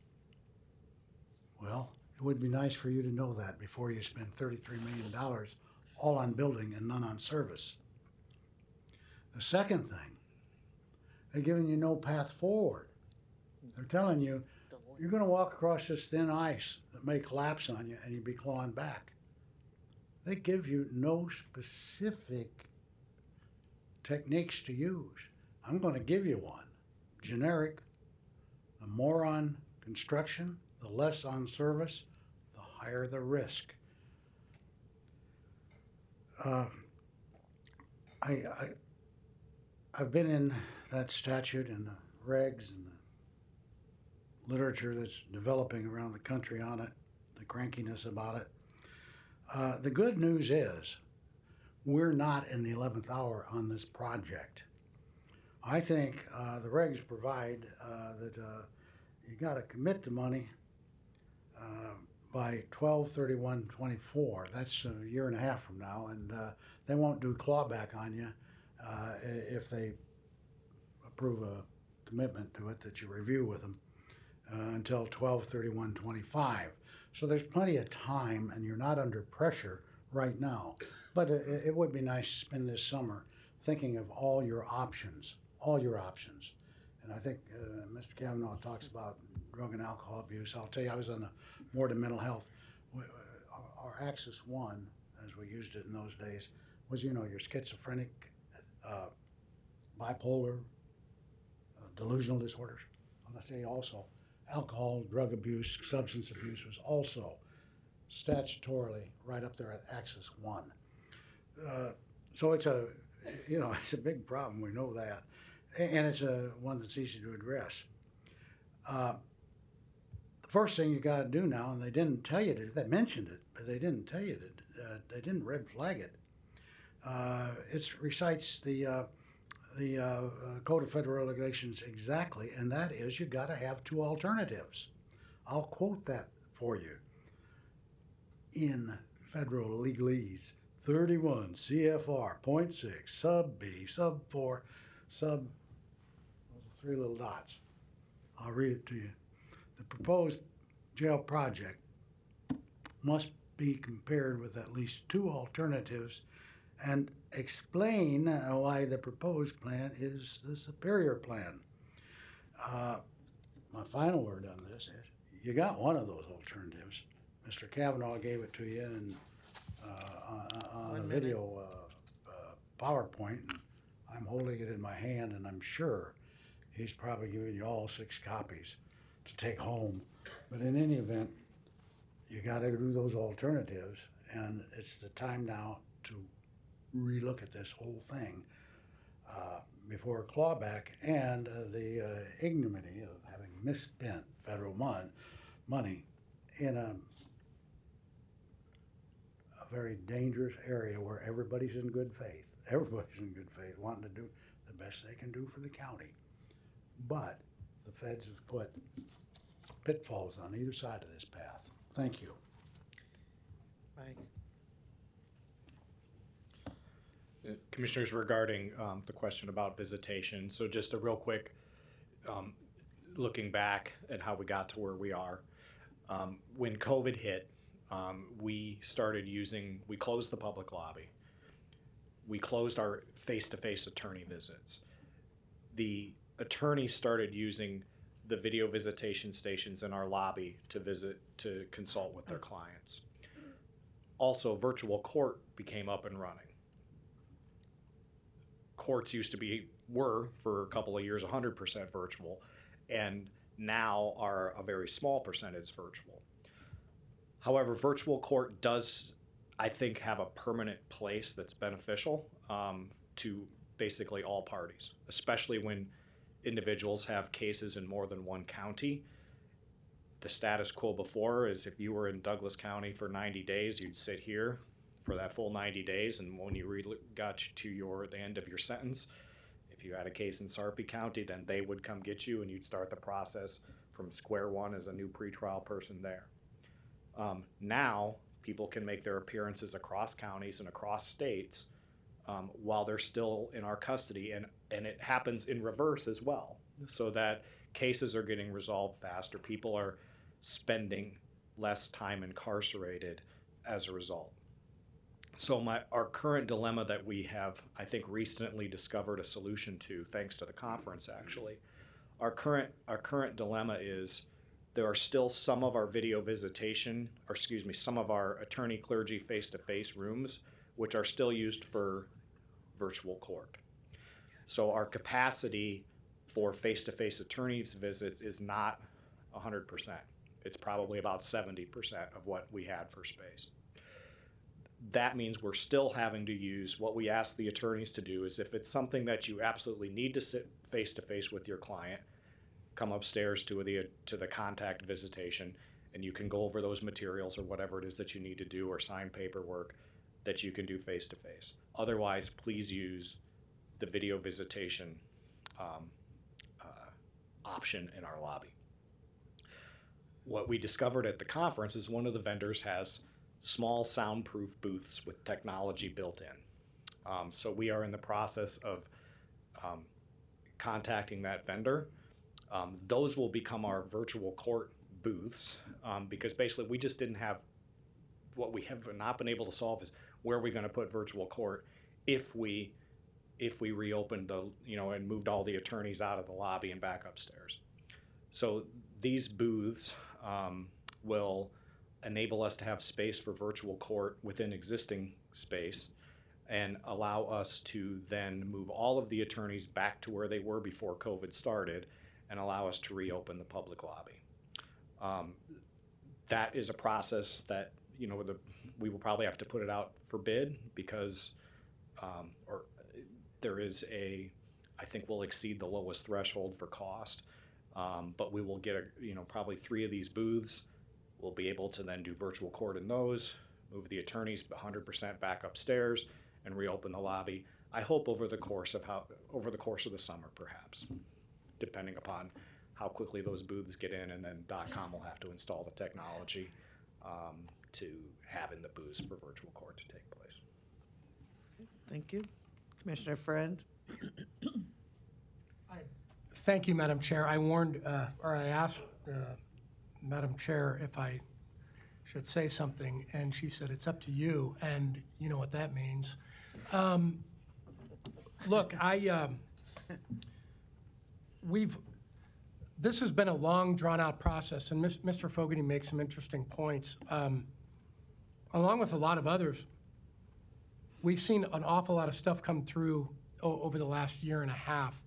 Well, it would be nice for you to know that before you spend $33 million all on building and none on service. The second thing, they're giving you no path forward. They're telling you, you're going to walk across this thin ice that may collapse on you and you'll be clawing back. They give you no specific techniques to use. I'm going to give you one. Generic. The more on construction, the less on service, the higher the risk. I've been in that statute and the regs and the literature that's developing around the country on it, the crankiness about it. The good news is we're not in the 11th hour on this project. I think the regs provide that you got to commit the money by 12/31/24. That's a year and a half from now, and they won't do clawback on you if they approve a commitment to it that you review with them until 12/31/25. So there's plenty of time, and you're not under pressure right now. But it would be nice to spend this summer thinking of all your options. And I think Mr. Kavanaugh talks about drug and alcohol abuse. I'll tell you, I was on the board of mental health. Our Axis One, as we used it in those days, was, you know, your schizophrenic, bipolar, delusional disorders. I'm going to say also alcohol, drug abuse, substance abuse was also statutorily right up there at Axis One. So it's a, you know, it's a big problem. We know that, and it's a one that's easy to address. The first thing you got to do now, and they didn't tell you to, they mentioned it, but they didn't tell you that they didn't red flag it. It recites the Code of Federal Regulations exactly, and that is you got to have two alternatives. I'll quote that for you. In federal legalese, 31 CFR .6 sub B sub 4 sub, those are three little dots. I'll read it to you. The proposed jail project must be compared with at least two alternatives and explain why the proposed plan is the superior plan. My final word on this is you got one of those alternatives. Mr. Kavanaugh gave it to you in, on 1 a minute. video PowerPoint. And I'm holding it in my hand, and I'm sure he's probably giving you all 6 copies to take home. But in any event, you got to do those alternatives, and it's the time now to relook at this whole thing before clawback and the ignominy of having misspent federal money in a very dangerous area where everybody's in good faith. Everybody's in good faith, wanting to do the best they can do for the county. But the feds have put pitfalls on either side of this path. Thank you. Mike? Commissioners, regarding the question about visitation, so just a real quick looking back at how we got to where we are. When COVID hit, we closed the public lobby. We closed our face-to-face attorney visits. The attorneys started using the video visitation stations in our lobby to consult with their clients. Also, virtual court became up and running. Courts were for a couple of years 100% virtual, and now are a very small percentage virtual. However, virtual court does, I think, have a permanent place that's beneficial to basically all parties, especially when individuals have cases in more than one county. The status quo before is if you were in Douglas County for 90 days, you'd sit here for that full 90 days, and when you got to the end of your sentence, if you had a case in Sarpy County, then they would come get you and you'd start the process from square one as a new pretrial person there. Now, people can make their appearances across counties and across states while they're still in our custody, and it happens in reverse as well, so that cases are getting resolved faster. People are spending less time incarcerated as a result. So our current dilemma that we have, I think, recently discovered a solution to, thanks to the conference actually, our current dilemma is there are still some of our video visitation, or excuse me, some of our attorney clergy face-to-face rooms, which are still used for virtual court. So our capacity for face-to-face attorneys visits is not 100%. It's probably about 70% of what we had for space. That means we're still having to use what we ask the attorneys to do is if it's something that you absolutely need to sit face-to-face with your client, come upstairs to the contact visitation, and you can go over those materials or whatever it is that you need to do or sign paperwork that you can do face-to-face. Otherwise, please use the video visitation option in our lobby. What we discovered at the conference is one of the vendors has small soundproof booths with technology built in. So we are in the process of contacting that vendor. Those will become our virtual court booths because basically we just didn't have, what we have not been able to solve is where are we going to put virtual court if we reopened and moved all the attorneys out of the lobby and back upstairs. So These booths will enable us to have space for virtual court within existing space and allow us to then move all of the attorneys back to where they were before COVID started and allow us to reopen the public lobby. That is a process that, we will probably have to put it out for bid because, or there is I think we'll exceed the lowest threshold for cost. But we will get probably 3 of these booths. We'll be able to then do virtual court in those, move the attorneys 100% back upstairs, and reopen the lobby. I hope over the course of the summer, perhaps, depending upon how quickly those booths get in, and then .com will have to install the technology to have in the booths for virtual court to take place. Thank you. Commissioner Friend? Thank you, Madam Chair. I asked Madam Chair if I should say something, and she said, it's up to you, and you know what that means. Look, this has been a long, drawn-out process, and Mr. Fogarty makes some interesting points. Along with a lot of others, we've seen an awful lot of stuff come through over the last year and a half.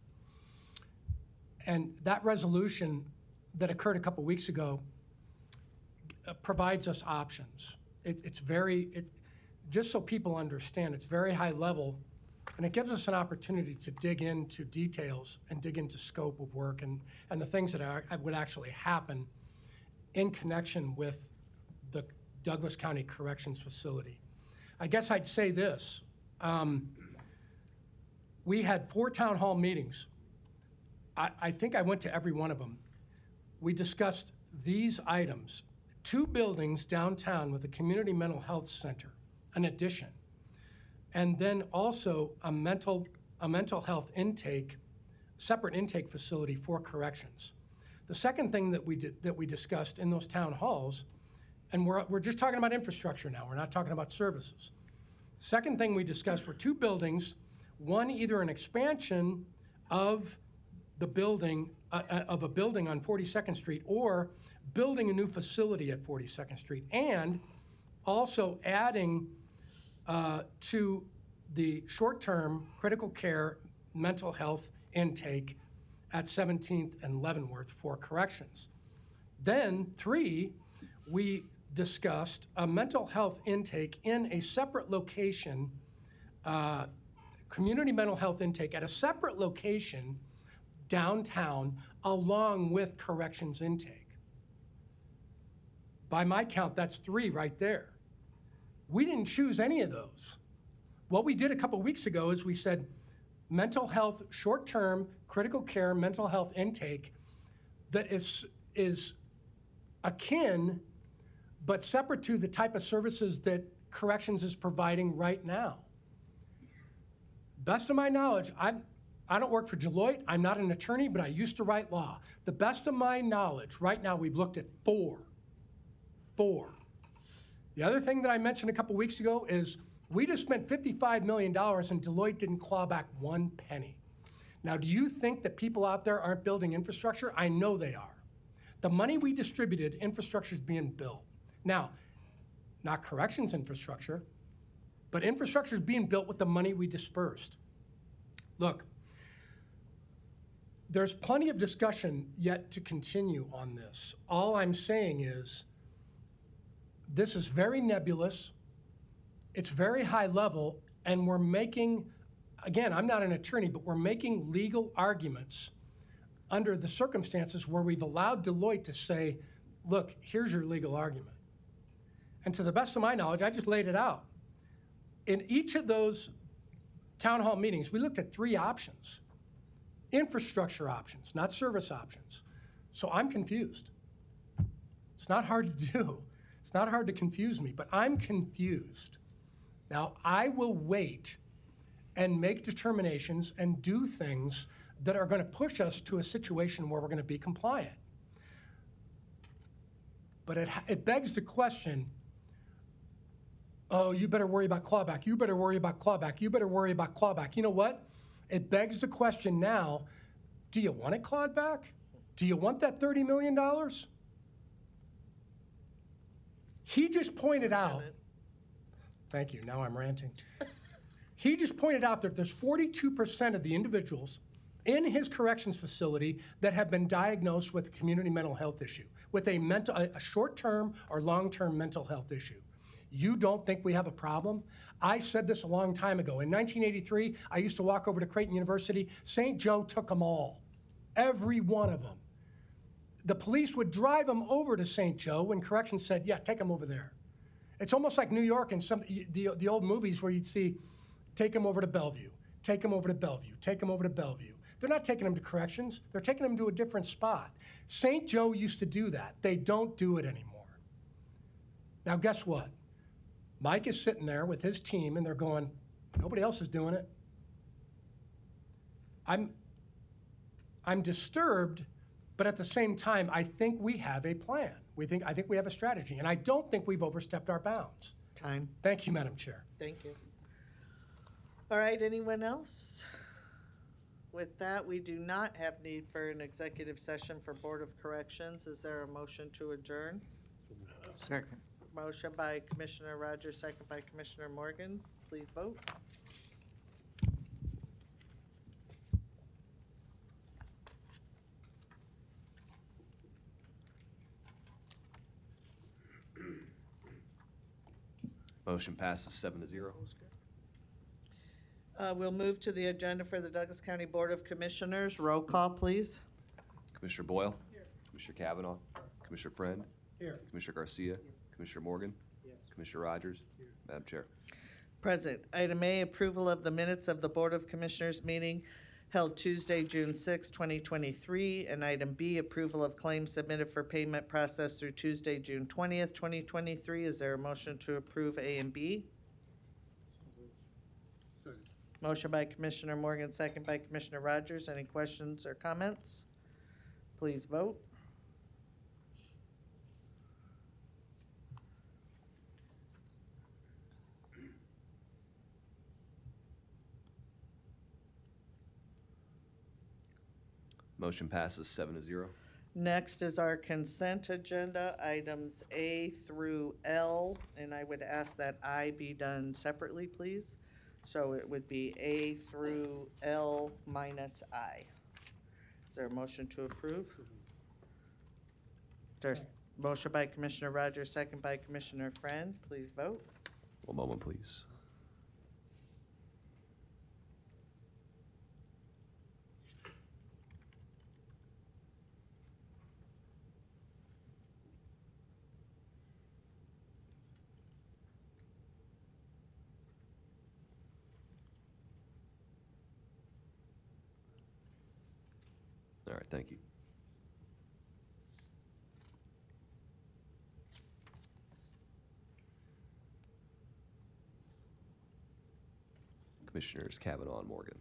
And that resolution that occurred a couple weeks ago provides us options. Just so people understand, it's very high level, and it gives us an opportunity to dig into details and dig into scope of work and the things that would actually happen in connection with the Douglas County Corrections Facility. I guess I'd say this. We had 4 town hall meetings. I think I went to every one of them. We discussed these items: 2 buildings downtown with a community mental health center, an addition, and then also a mental health intake, separate intake facility for corrections. The second thing that we discussed in those town halls, and we're just talking about infrastructure now, we're not talking about services. Second thing we discussed were 2 buildings, one either an expansion of the building, of a building on 42nd Street, or building a new facility at 42nd Street, and also adding to the short-term critical care mental health intake at 17th and Leavenworth for corrections. Then 3, we discussed a mental health intake in a separate location, community mental health intake at a separate location downtown along with corrections intake. By my count, that's 3 right there. We didn't choose any of those. What we did a couple weeks ago is we said mental health, short-term, critical care, mental health intake that is akin but separate to the type of services that corrections is providing right now. Best of my knowledge, I don't work for Deloitte, I'm not an attorney, but I used to write law. The best of my knowledge, right now we've looked at 4. The other thing that I mentioned a couple weeks ago is we just spent $55 million and Deloitte didn't claw back 1 penny. Now, do you think that people out there aren't building infrastructure? I know they are. The money we distributed, infrastructure is being built. Now, not corrections infrastructure, but infrastructure is being built with the money we dispersed. Look, there's plenty of discussion yet to continue on this. All I'm saying is this is very nebulous, it's very high level, and we're making, again, I'm not an attorney, but we're making legal arguments under the circumstances where we've allowed Deloitte to say, look, here's your legal argument. And to the best of my knowledge, I just laid it out. In each of those town hall meetings, we looked at 3 options. Infrastructure options, not service options. So I'm confused. It's not hard to do. It's not hard to confuse me, but I'm confused. Now, I will wait and make determinations and do things that are going to push us to a situation where we're going to be compliant. But it begs the question, oh, you better worry about clawback. You better worry about clawback. You better worry about clawback. You know what? It begs the question now, do you want it clawed back? Do you want that $30 million? He just pointed out, thank you, now I'm ranting. He just pointed out that there's 42% of the individuals in his corrections facility that have been diagnosed with a community mental health issue, with a short-term or long-term mental health issue. You don't think we have a problem? I said this a long time ago. In 1983, I used to walk over to Creighton University. St. Joe took them all, every one of them. The police would drive them over to St. Joe when corrections said, yeah, take them over there. It's almost like New York and the old movies where you'd see, take them over to Bellevue, take them over to Bellevue, take them over to Bellevue. They're not taking them to corrections. They're taking them to a different spot. St. Joe used to do that. They don't do it anymore. Now, guess what? Mike is sitting there with his team, and they're going, nobody else is doing it. I'm disturbed, but at the same time, I think we have a plan. I think we have a strategy, and I don't think we've overstepped our bounds. Time. Thank you, Madam Chair. Thank you. All right, anyone else? With that, we do not have need for an executive session for Board of Corrections. Is there a motion to adjourn? Second. Motion by Commissioner Rogers, second by Commissioner Morgan. Please vote. Motion passes 7-0. We'll move to the agenda for the Douglas County Board of Commissioners. Roll call, please. Commissioner Boyle? Here. Commissioner Kavanaugh? Commissioner Friend? Here. Commissioner Garcia? Commissioner Morgan? Yes. Commissioner Rogers? Here. Madam Chair. Present. Item A, approval of the minutes of the Board of Commissioners meeting held Tuesday, June 6, 2023. And item B, approval of claims submitted for payment processed through Tuesday, June 20th, 2023. Is there a motion to approve A and B? Motion by Commissioner Morgan, second by Commissioner Rogers. Any questions or comments? Please vote. Motion passes 7-0. Next is our consent agenda, items A through L, and I would ask that I be done separately, please. So it would be A through L minus I. Is there a motion to approve? There's motion by Commissioner Rogers, second by Commissioner Friend. Please vote. One moment, please. All right, thank you. Commissioners Kavanaugh and Morgan.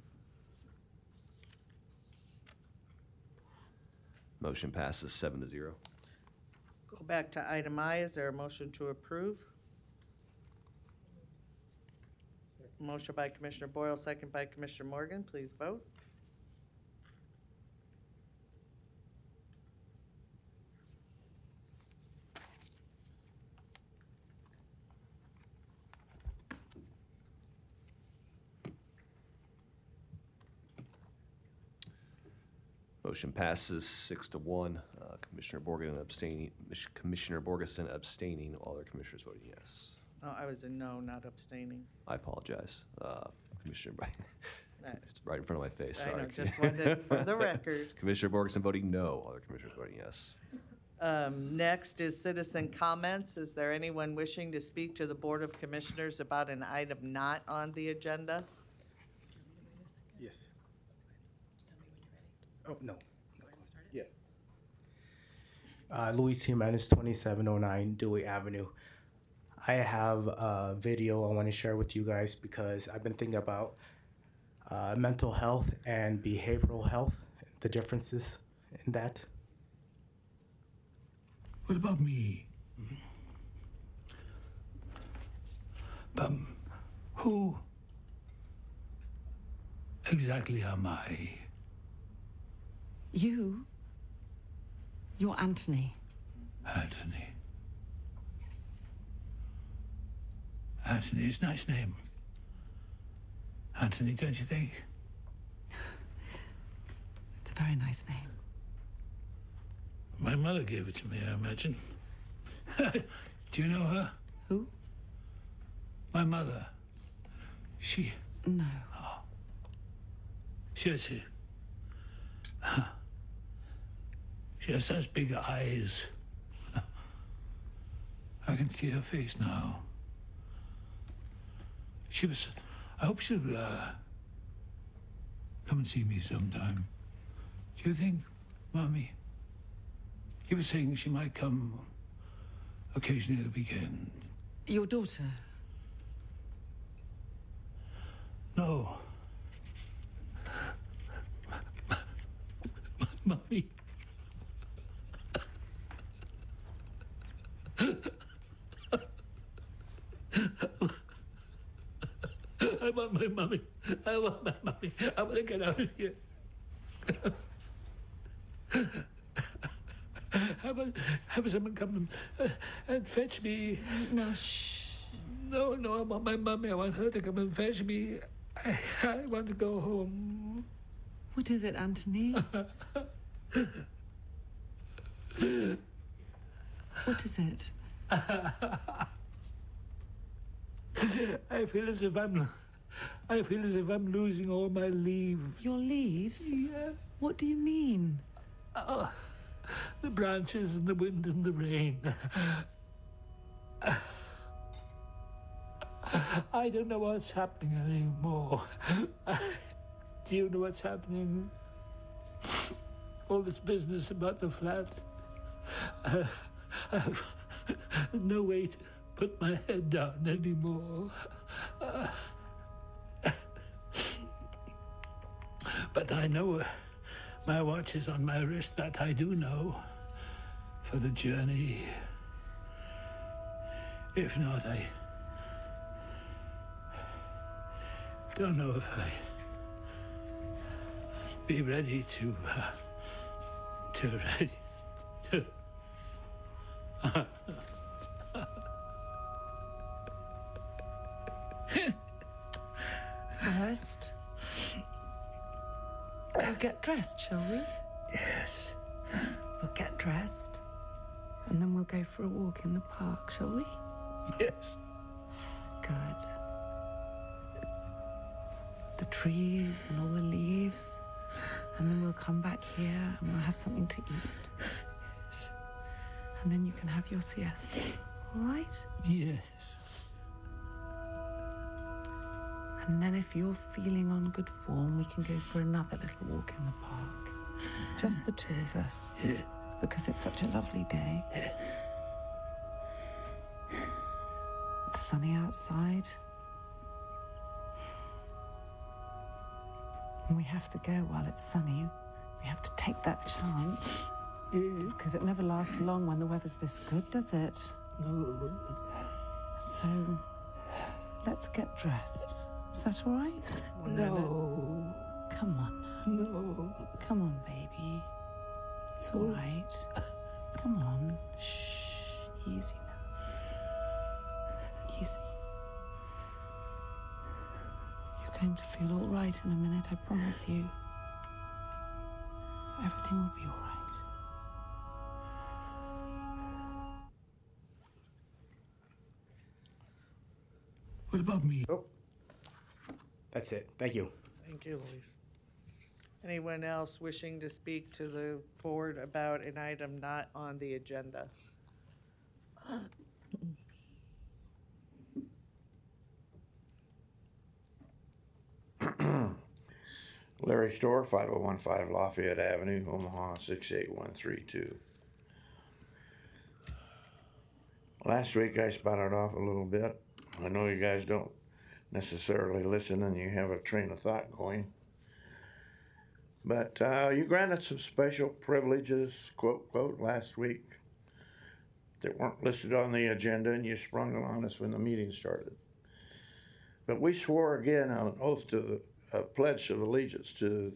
Motion passes 7-0. Go back to item I. Is there a motion to approve? Motion by Commissioner Boyle, second by Commissioner Morgan. Please vote. Motion passes 6-1. Commissioner Borgeson abstaining. Commissioner Borgeson abstaining. All other commissioners voting yes. Oh, I was a no, not abstaining. I apologize, Commissioner Bryan. Right. It's right in front of my face. I Sorry. know, just wanted for the record. Commissioner Borgeson voting no. Other commissioners voting yes. Next is citizen comments. Is there anyone wishing to speak to the Board of Commissioners about an item not on the agenda? Yes. Oh, no. Yeah. Luis Jimenez, 2709 Dewey Avenue. I have a video I want to share with you guys because I've been thinking about mental health and behavioral health, the differences in that. What about me? Who exactly am I? You You're Anthony. Anthony. Yes. Anthony is a nice name. Anthony, don't you think? It's a very nice name. My mother gave it to me, I imagine. Do you know her? Who? My mother. She... No. Oh. She has such big eyes. I can see her face now. I hope she'll come and see me sometime. Do you think, Mommy? He was saying she might come occasionally at the weekend. Your daughter? No. Mommy. I want my mommy. I want my mommy. I want to get out of here. Have someone come and fetch me. No, shh. No, I want my mommy. I want her to come and fetch me. I want to go home. What is it, Anthony? What is it? I feel as if I'm losing all my leaves. Your leaves? Yeah. What do you mean? The branches and the wind and the rain. I don't know what's happening anymore. Do you know what's happening? All this business about the flat. I have no way to put my head down anymore. But I know my watch is on my wrist, that I do know, for the journey. If not, I don't know if I be ready to First, we'll get dressed, shall we? Yes. We'll get dressed, and then we'll go for a walk in the park, shall we? Yes. Good. The trees and all the leaves, and then we'll come back here and we'll have something to eat. Yes. And then you can have your siesta, all right? Yes. And then if you're feeling on good form, we can go for another little walk in the park. Just the two of us. Yeah. Because it's such a lovely day. Yeah. It's sunny outside. And we have to go while it's sunny. We have to take that chance. Because it never lasts long when the weather's this good, does it? No. So, let's get dressed. Is that all right? No. Come on now. No. Come on, baby. It's all right. Come on. Shh. Easy now. Easy. You're going to feel all right in a minute, I promise you. Everything will be all right. What about me? Oh. That's it. Thank you. Thank you, Luis. Anyone else wishing to speak to the board about an item not on the agenda? Larry Store, 5015 Lafayette Avenue, Omaha 68132. Last week I spouted off a little bit. I know you guys don't necessarily listen and you have a train of thought going. But you granted some special privileges, quote, quote, last week that weren't listed on the agenda, and you sprung them on us when the meeting started. But we swore again on an oath to the pledge of allegiance to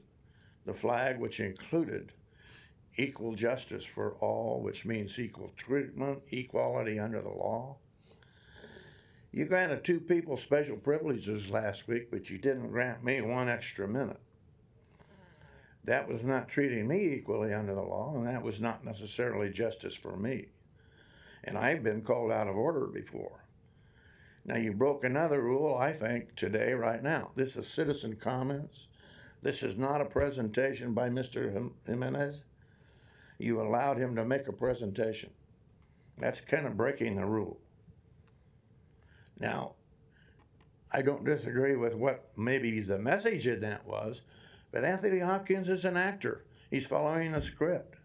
the flag, which included equal justice for all, which means equal treatment, equality under the law. You granted 2 people special privileges last week, but you didn't grant me 1 extra minute. That was not treating me equally under the law, and that was not necessarily justice for me. And I've been called out of order before. Now, you broke another rule, I think, today, right now. This is citizen comments. This is not a presentation by Mr. Jimenez. You allowed him to make a presentation. That's kind of breaking the rule. Now, I don't disagree with what maybe the message in that was, but Anthony Hopkins is an actor. He's following a script.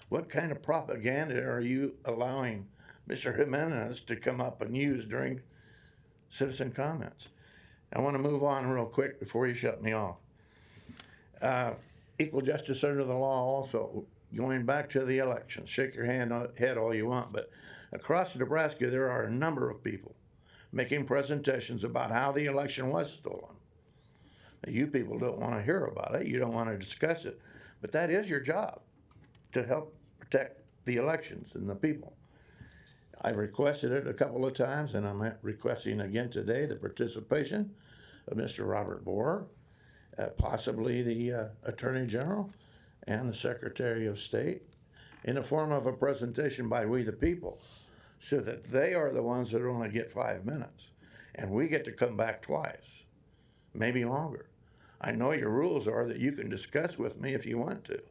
What kind of propaganda are you allowing Mr. Jimenez to come up and use during citizen comments? I want to move on real quick before you shut me off. Equal justice under the law also, going back to the elections. Shake your head all you want, but across Nebraska there are a number of people making presentations about how the election was stolen. Now, you people don't want to hear about it. You don't want to discuss it. But that is your job, to help protect the elections and the people. I've requested it a couple of times, and I'm requesting again today the participation of Mr. Robert Bohr, possibly the Attorney General and the Secretary of State, in the form of a presentation by we the people, so that they are the ones that only get 5 minutes, and we get to come back twice, maybe longer. I know your rules are that you can discuss with me if you want to.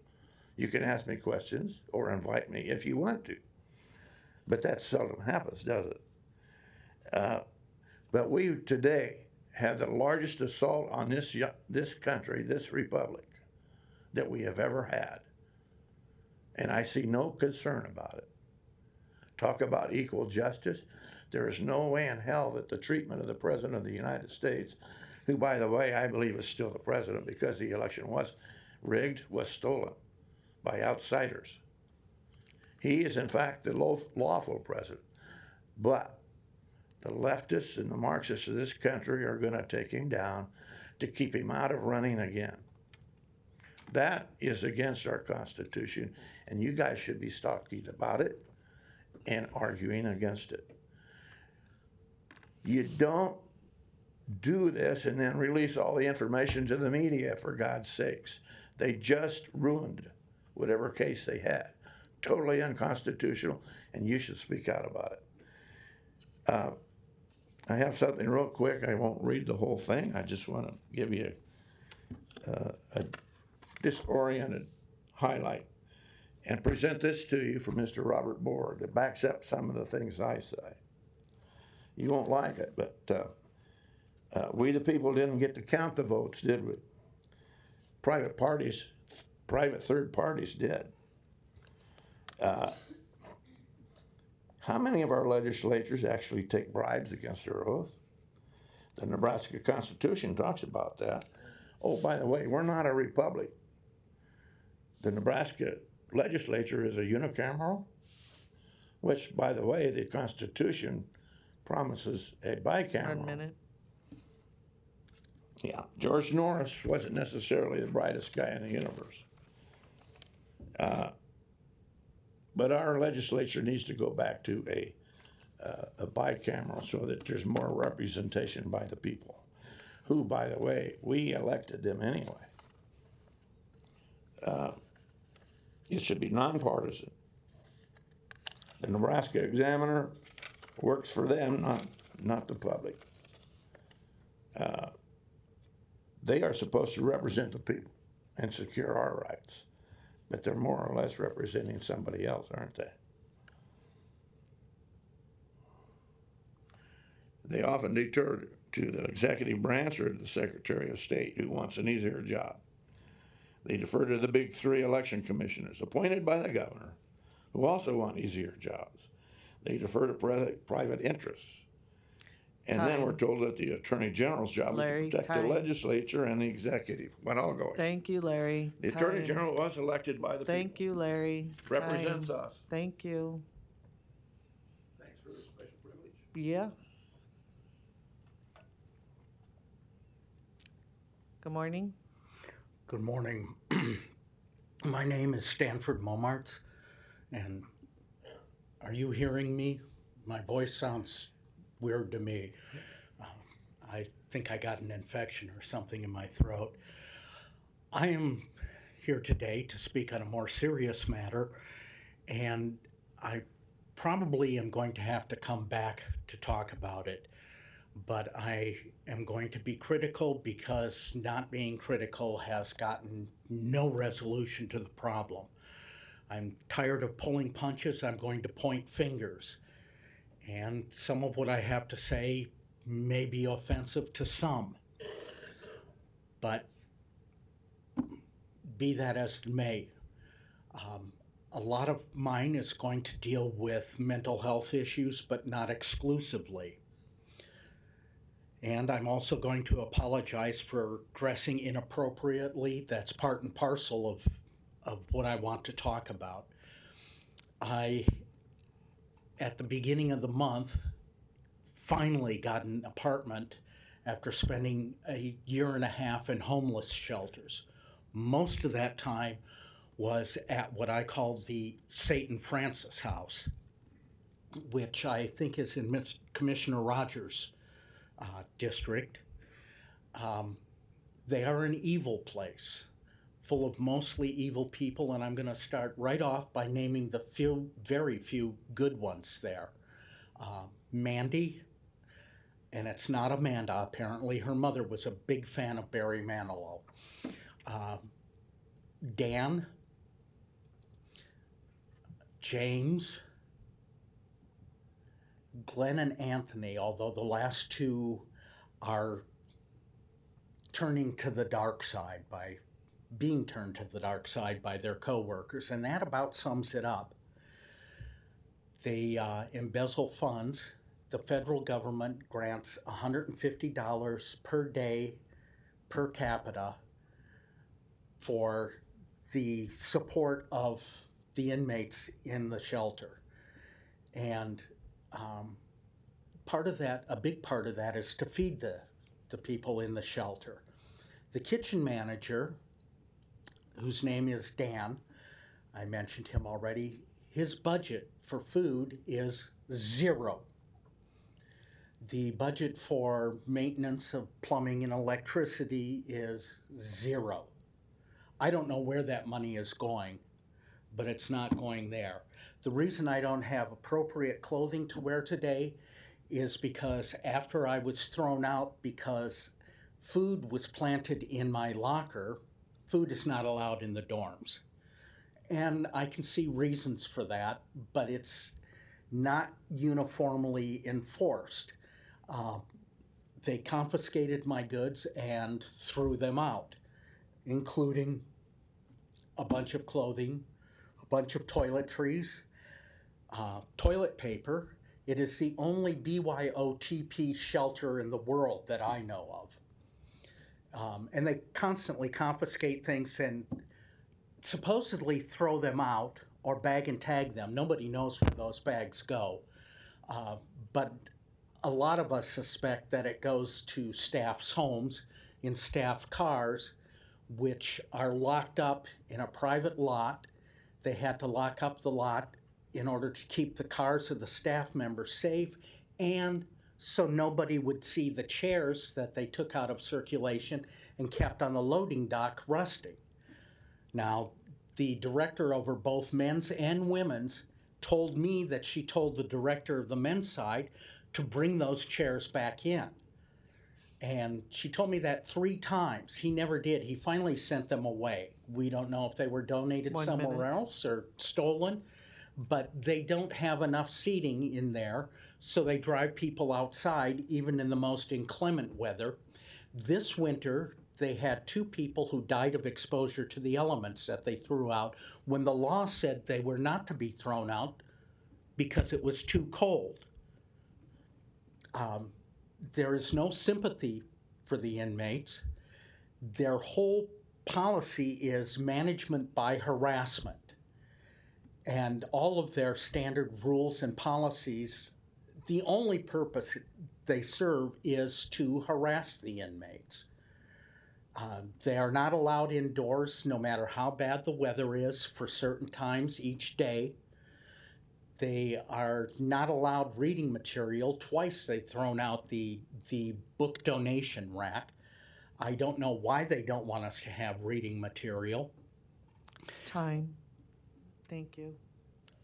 You can ask me questions or invite me if you want to. But that seldom happens, does it? But we today have the largest assault on this country, this republic, that we have ever had. And I see no concern about it. Talk about equal justice. There is no way in hell that the treatment of the President of the United States, who, by the way, I believe is still the President because the election was rigged, was stolen by outsiders. He is, in fact, the lawful President. But the leftists and the Marxists of this country are going to take him down to keep him out of running again. That is against our Constitution, and you guys should be talking about it and arguing against it. You don't do this and then release all the information to the media, for God's sakes. They just ruined whatever case they had. Totally unconstitutional, and you should speak out about it. I have something real quick. I won't read the whole thing. I just want to give you a disoriented highlight and present this to you from Mr. Robert Bohr that backs up some of the things I say. You won't like it, but we the people didn't get to count the votes, did we? Private third parties did. How many of our legislators actually take bribes against their oath? The Nebraska Constitution talks about that. Oh, by the way, we're not a republic. The Nebraska legislature is a unicameral, which, by the way, the Constitution promises a bicameral. 1 minute. Yeah, George Norris wasn't necessarily the brightest guy in the universe. But our legislature needs to go back to a bicameral so that there's more representation by the people, who, by the way, we elected them anyway. It should be nonpartisan. The Nebraska Examiner works for them, not the public. They are supposed to represent the people and secure our rights, but they're more or less representing somebody else, aren't they? They often defer to the executive branch or the Secretary of State, who wants an easier job. They defer to the big 3 election commissioners appointed by the governor, who also want easier jobs. They defer to private interests. And then we're told that the Attorney General's job Larry, is to protect the legislature and the executive. When all goes. Thank you, Larry. The Attorney General was elected by the people. Thank you, Larry. Represents us. Thank you. Thanks for the special privilege. Yeah. Good morning. Good morning. My name is Stanford Momarts, and are you hearing me? My voice sounds weird to me. I think I got an infection or something in my throat. I am here today to speak on a more serious matter, and I probably am going to have to come back to talk about it. But I am going to be critical because not being critical has gotten no resolution to the problem. I'm tired of pulling punches. I'm going to point fingers. And some of what I have to say may be offensive to some. But be that as it may, a lot of mine is going to deal with mental health issues, but not exclusively. And I'm also going to apologize for dressing inappropriately. That's part and parcel of what I want to talk about. At the beginning of the month, finally got an apartment after spending a year and a half in homeless shelters. Most of that time was at what I call the St. Francis House, which I think is in Commissioner Rogers' district. They are an evil place, full of mostly evil people, and I'm going to start right off by naming the very few good ones there. Mandy, and it's not Amanda, apparently. Her mother was a big fan of Barry Manilow. Dan, James, Glenn and Anthony, although the last two are turning to the dark side being turned to the dark side by their coworkers, and that about sums it up. They embezzle funds. The federal government grants $150 per day per capita for the support of the inmates in the shelter. And a big part of that is to feed the people in the shelter. The kitchen manager, whose name is Dan, I mentioned him already, his budget for food is zero. The budget for maintenance of plumbing and electricity is zero. I don't know where that money is going, but it's not going there. The reason I don't have appropriate clothing to wear today is because after I was thrown out because food was planted in my locker, food is not allowed in the dorms. And I can see reasons for that, but it's not uniformly enforced. They confiscated my goods and threw them out, including a bunch of clothing, a bunch of toiletries, toilet paper. It is the only BYOTP shelter in the world that I know of. And they constantly confiscate things and supposedly throw them out or bag and tag them. Nobody knows where those bags go. But a lot of us suspect that it goes to staff's homes in staff cars, which are locked up in a private lot. They had to lock up the lot in order to keep the cars of the staff members safe and so nobody would see the chairs that they took out of circulation and kept on the loading dock rusting. Now, the director over both men's and women's told me that she told the director of the men's side to bring those chairs back in. And she told me that 3 times. He never did. He finally sent them away. We don't know if they were donated somewhere else or stolen, but they don't have enough seating in there, so they drive people outside even in the most inclement weather. This winter, they had 2 people who died of exposure to the elements that they threw out when the law said they were not to be thrown out because it was too cold. There is no sympathy for the inmates. Their whole policy is management by harassment. And all of their standard rules and policies, the only purpose they serve is to harass the inmates. They are not allowed indoors no matter how bad the weather is for certain times each day. They are not allowed reading material. Twice they've thrown out the book donation rack. I don't know why they don't want us to have reading material. Time. Thank you.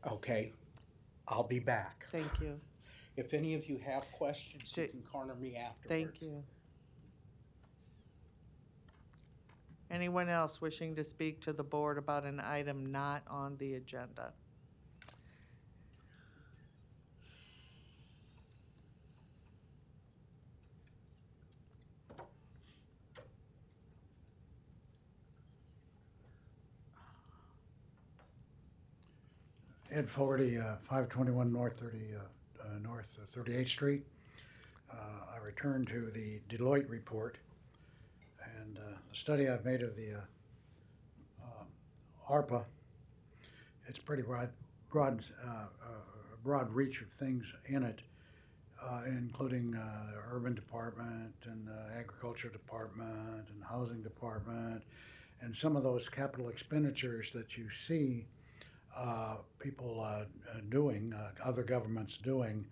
Okay, I'll be back. Thank you. If any of you have questions, you can corner me afterwards. Thank you. Anyone else wishing to speak to the board about an item not on the agenda? Ed Fogarty, 521 North 38th Street. I returned to the Deloitte report, and the study I've made of the ARPA. It's pretty broad reach of things in it, including the urban department and agriculture department and housing department, and some of those capital expenditures that you see people doing, other governments doing,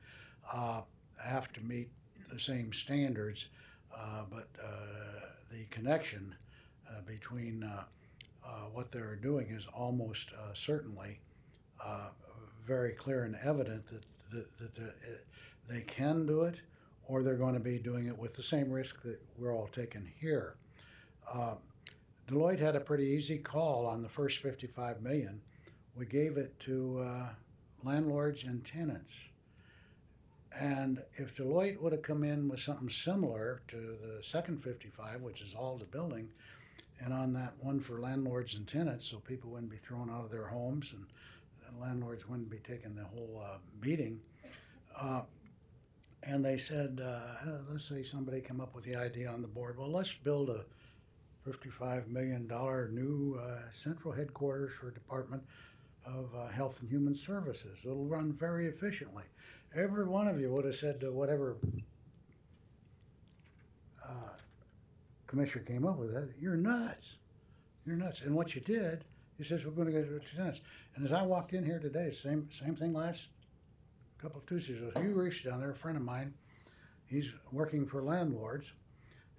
have to meet the same standards, but the connection between what they're doing is almost certainly very clear and evident that they can do it, or they're going to be doing it with the same risk that we're all taking here. Deloitte had a pretty easy call on the first 55 million. We gave it to landlords and tenants. And if Deloitte would have come in with something similar to the second 55, which is all the building, and on that one for landlords and tenants, so people wouldn't be thrown out of their homes and landlords wouldn't be taking the whole beating. And they said, let's say somebody come up with the idea on the board, well, let's build a $55 million new central headquarters for Department of Health and Human Services. It'll run very efficiently. Every one of you would have said to whatever commissioner came up with that, you're nuts. You're nuts. And what you did, you says, we're going to go to tenants. And as I walked in here today, same thing last couple of Tuesdays ago. Hugh Reese down there, a friend of mine, he's working for landlords,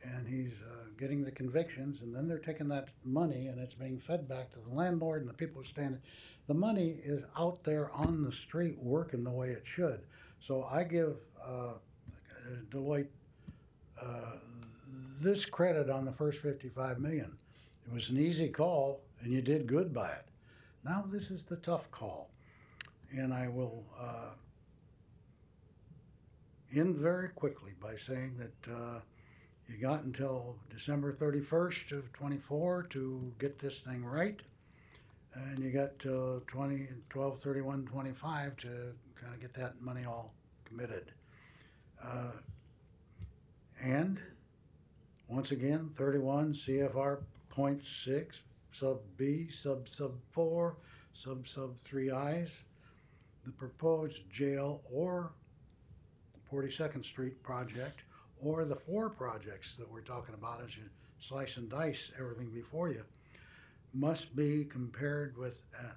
and he's getting the convictions, and then they're taking that money and it's being fed back to the landlord and the people who stand. The money is out there on the street working the way it should. So I give Deloitte this credit on the first 55 million. It was an easy call and you did good by it. Now this is the tough call. And I will end very quickly by saying that you got until December 31st of 24 to get this thing right. And you got till 12/31/25 to kind of get that money all committed. And once again, 31 CFR 0.6 sub B sub 4 sub 3I's, the proposed jail or 42nd Street project, or the 4 projects that we're talking about as you slice and dice everything before you, must be compared with at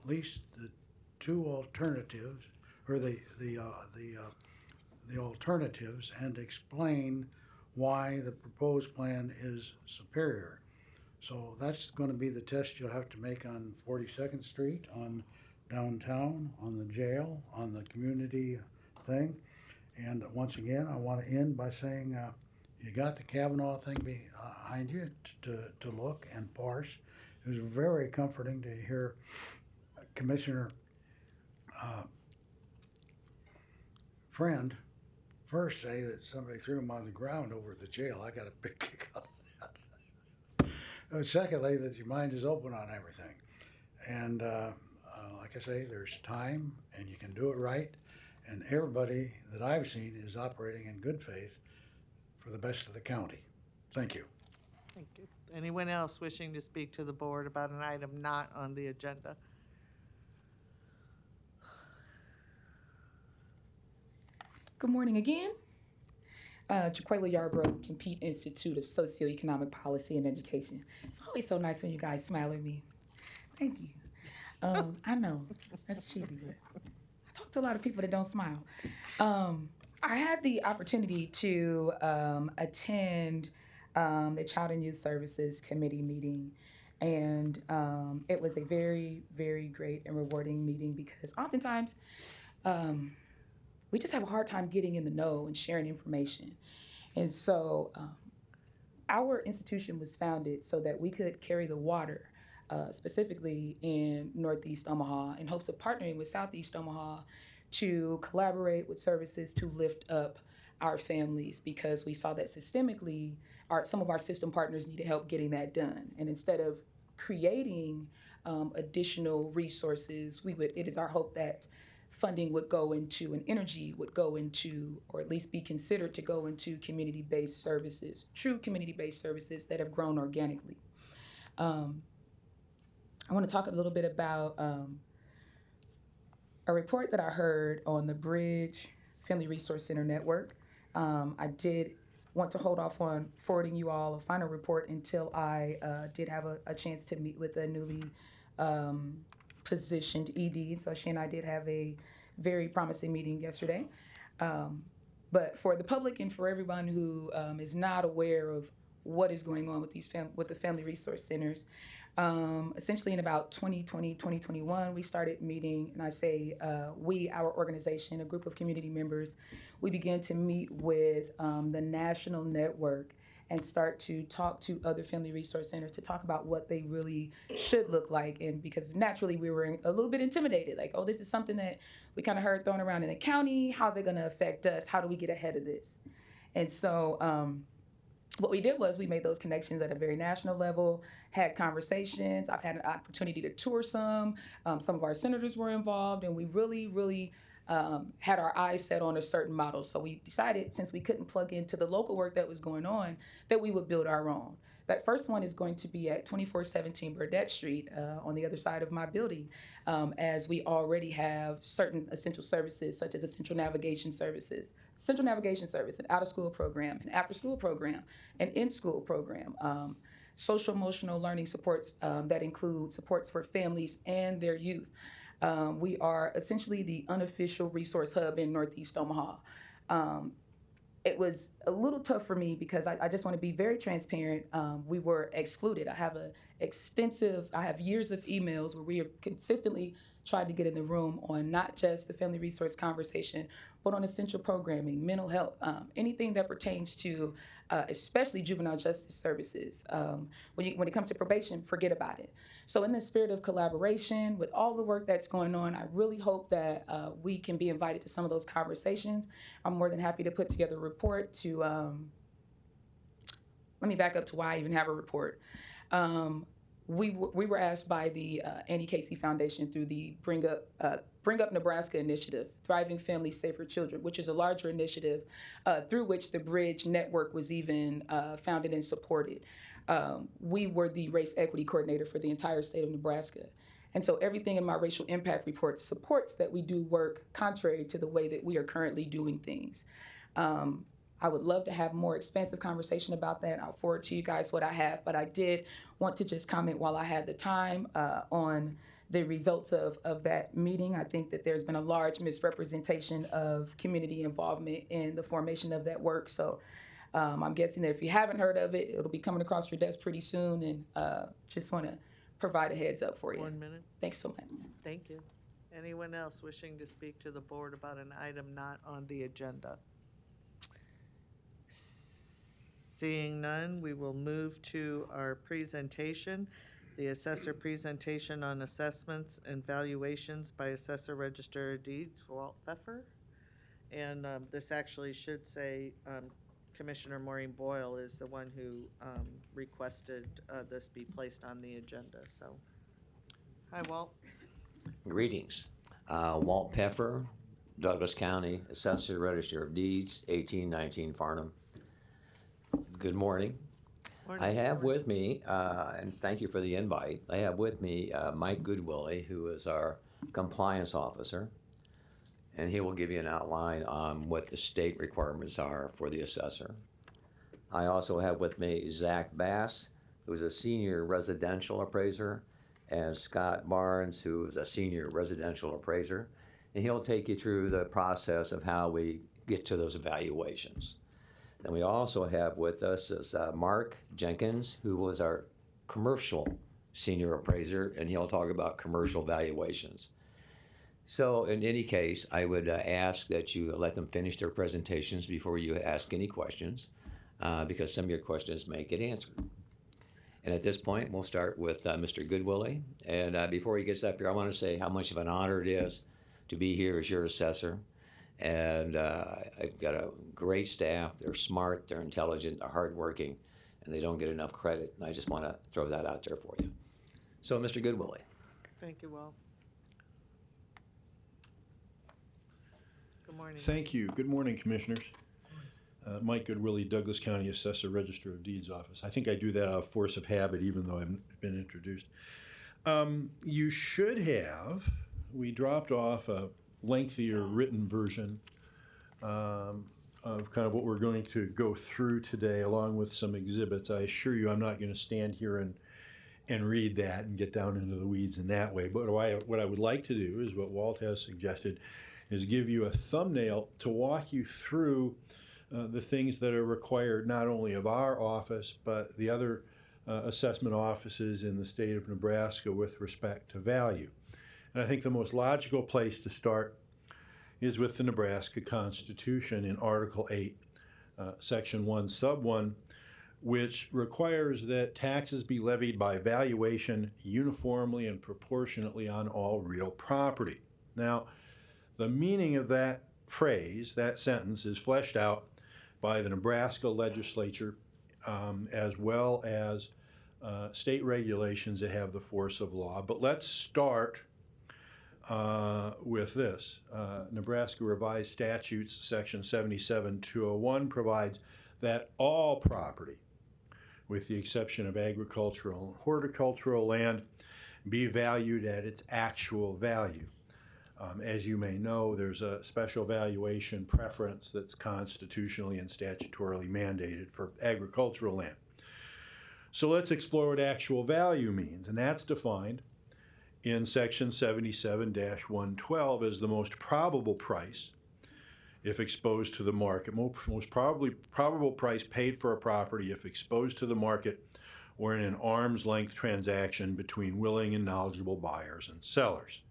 least the 2 alternatives, or the alternatives, and explain why the proposed plan is superior. So that's going to be the test you'll have to make on 42nd Street, on downtown, on the jail, on the community thing. And once again, I want to end by saying you got the Kavanaugh thing behind you to look and parse. It was very comforting to hear Commissioner Friend first say that somebody threw him on the ground over at the jail. I got a big kick out of that. Secondly, that your mind is open on everything. And like I say, there's time and you can do it right. And everybody that I've seen is operating in good faith for the best of the county. Thank you. Thank you. Anyone else wishing to speak to the board about an item not on the agenda? Good morning again. Jaquela Yarbrough, Compete Institute of Socioeconomic Policy and Education. It's always so nice when you guys smile at me. Thank you. I know, that's cheesy, but I talk to a lot of people that don't smile. I had the opportunity to attend the Child and Youth Services Committee meeting, and it was a very, very great and rewarding meeting because oftentimes we just have a hard time getting in the know and sharing information. And so our institution was founded so that we could carry the water, specifically in Northeast Omaha, in hopes of partnering with Southeast Omaha to collaborate with services to lift up our families, because we saw that systemically some of our system partners needed help getting that done. And instead of creating additional resources, it is our hope that funding would go into and energy would go into, or at least be considered to go into, community-based services, true community-based services that have grown organically. I want to talk a little bit about a report that I heard on the Bridge Family Resource Center Network. I did want to hold off on forwarding you all a final report until I did have a chance to meet with a newly positioned ED. So she and I did have a very promising meeting yesterday. But for the public and for everyone who is not aware of what is going on with with the Family Resource Centers, essentially in about 2020, 2021, we started meeting, and I say we, our organization, a group of community members, we began to meet with the national network and start to talk to other Family Resource Centers to talk about what they really should look like. And because naturally we were a little bit intimidated, like, oh, this is something that we kind of heard thrown around in the county. How's it going to affect us? How do we get ahead of this? And so what we did was we made those connections at a very national level, had conversations. I've had an opportunity to tour some. Some of our senators were involved, and we really had our eyes set on a certain model. So we decided, since we couldn't plug into the local work that was going on, that we would build our own. That first one is going to be at 2417 Burdette Street on the other side of my building, as we already have certain essential services such as essential navigation services, an out-of-school program, an after-school program, an in-school program, social emotional learning supports that include supports for families and their youth. We are essentially the unofficial resource hub in Northeast Omaha. It was a little tough for me because I just want to be very transparent. We were excluded. I have years of emails where we have consistently tried to get in the room on not just the family resource conversation, but on essential programming, mental health, anything that pertains to especially juvenile justice services. When it comes to probation, forget about it. So in the spirit of collaboration with all the work that's going on, I really hope that we can be invited to some of those conversations. I'm more than happy to put together a report to, let me back up to why I even have a report. We were asked by the Annie Casey Foundation through the Bring Up Nebraska initiative, Thriving Families, Safer Children, which is a larger initiative through which the Bridge Network was even founded and supported. We were the race equity coordinator for the entire state of Nebraska. And so everything in my racial impact report supports that we do work contrary to the way that we are currently doing things. I would love to have more expansive conversation about that. I'll forward to you guys what I have, but I did want to just comment while I had the time on the results of that meeting. I think that there's been a large misrepresentation of community involvement in the formation of that work. So I'm guessing that if you haven't heard of it, it'll be coming across your desk pretty soon, and just want to provide a heads up for you. 1 minute. Thanks so much. Thank you. Anyone else wishing to speak to the board about an item not on the agenda? Seeing none, we will move to our presentation, the assessor presentation on assessments and valuations by Assessor Register of Deeds, Walt Pfeffer. And this actually should say Commissioner Maureen Boyle is the one who requested this be placed on the agenda. So, hi, Walt. Greetings. Walt Pfeffer, Douglas County Assessor, Register of Deeds, 1819 Farnham. Good morning. Morning. I have with me, and thank you for the invite, I have with me Mike Goodwillie, who is our compliance officer, and he will give you an outline on what the state requirements are for the assessor. I also have with me Zach Bass, who's a senior residential appraiser, and Scott Barnes, who is a senior residential appraiser, and he'll take you through the process of how we get to those evaluations. Then we also have with us is Mark Jenkins, who was our commercial senior appraiser, and he'll talk about commercial valuations. So in any case, I would ask that you let them finish their presentations before you ask any questions, because some of your questions may get answered. And at this point, we'll start with Mr. Goodwillie. And before he gets up here, I want to say how much of an honor it is to be here as your assessor. And I've got a great staff. They're smart, they're intelligent, they're hardworking, and they don't get enough credit. And I just want to throw that out there for you. So, Mr. Goodwillie. Thank you, Will. Good morning. Thank you. Good morning, Commissioners. Mike Goodwillie, Douglas County Assessor, Register of Deeds Office. I think I do that out of force of habit, even though I've been introduced. You should have, we dropped off a lengthier written version of kind of what we're going to go through today, along with some exhibits. I assure you I'm not going to stand here and read that and get down into the weeds in that way. But what I would like to do is what Walt has suggested, is give you a thumbnail to walk you through the things that are required not only of our office, but the other assessment offices in the state of Nebraska with respect to value. And I think the most logical place to start is with the Nebraska Constitution in Article 8, Section 1, Sub 1, which requires that taxes be levied by valuation uniformly and proportionately on all real property. Now, the meaning of that phrase, that sentence, is fleshed out by the Nebraska legislature as well as state regulations that have the force of law. But let's start with this. Nebraska Revised Statutes, Section 77-201, provides that all property, with the exception of agricultural and horticultural land, be valued at its actual value. As you may know, there's a special valuation preference that's constitutionally and statutorily mandated for agricultural land. So let's explore what actual value means, and that's defined in Section 77-112 as the most probable price, if exposed to the market, most probable price paid for a property if exposed to the market or in an arm's length transaction between willing and knowledgeable buyers and sellers.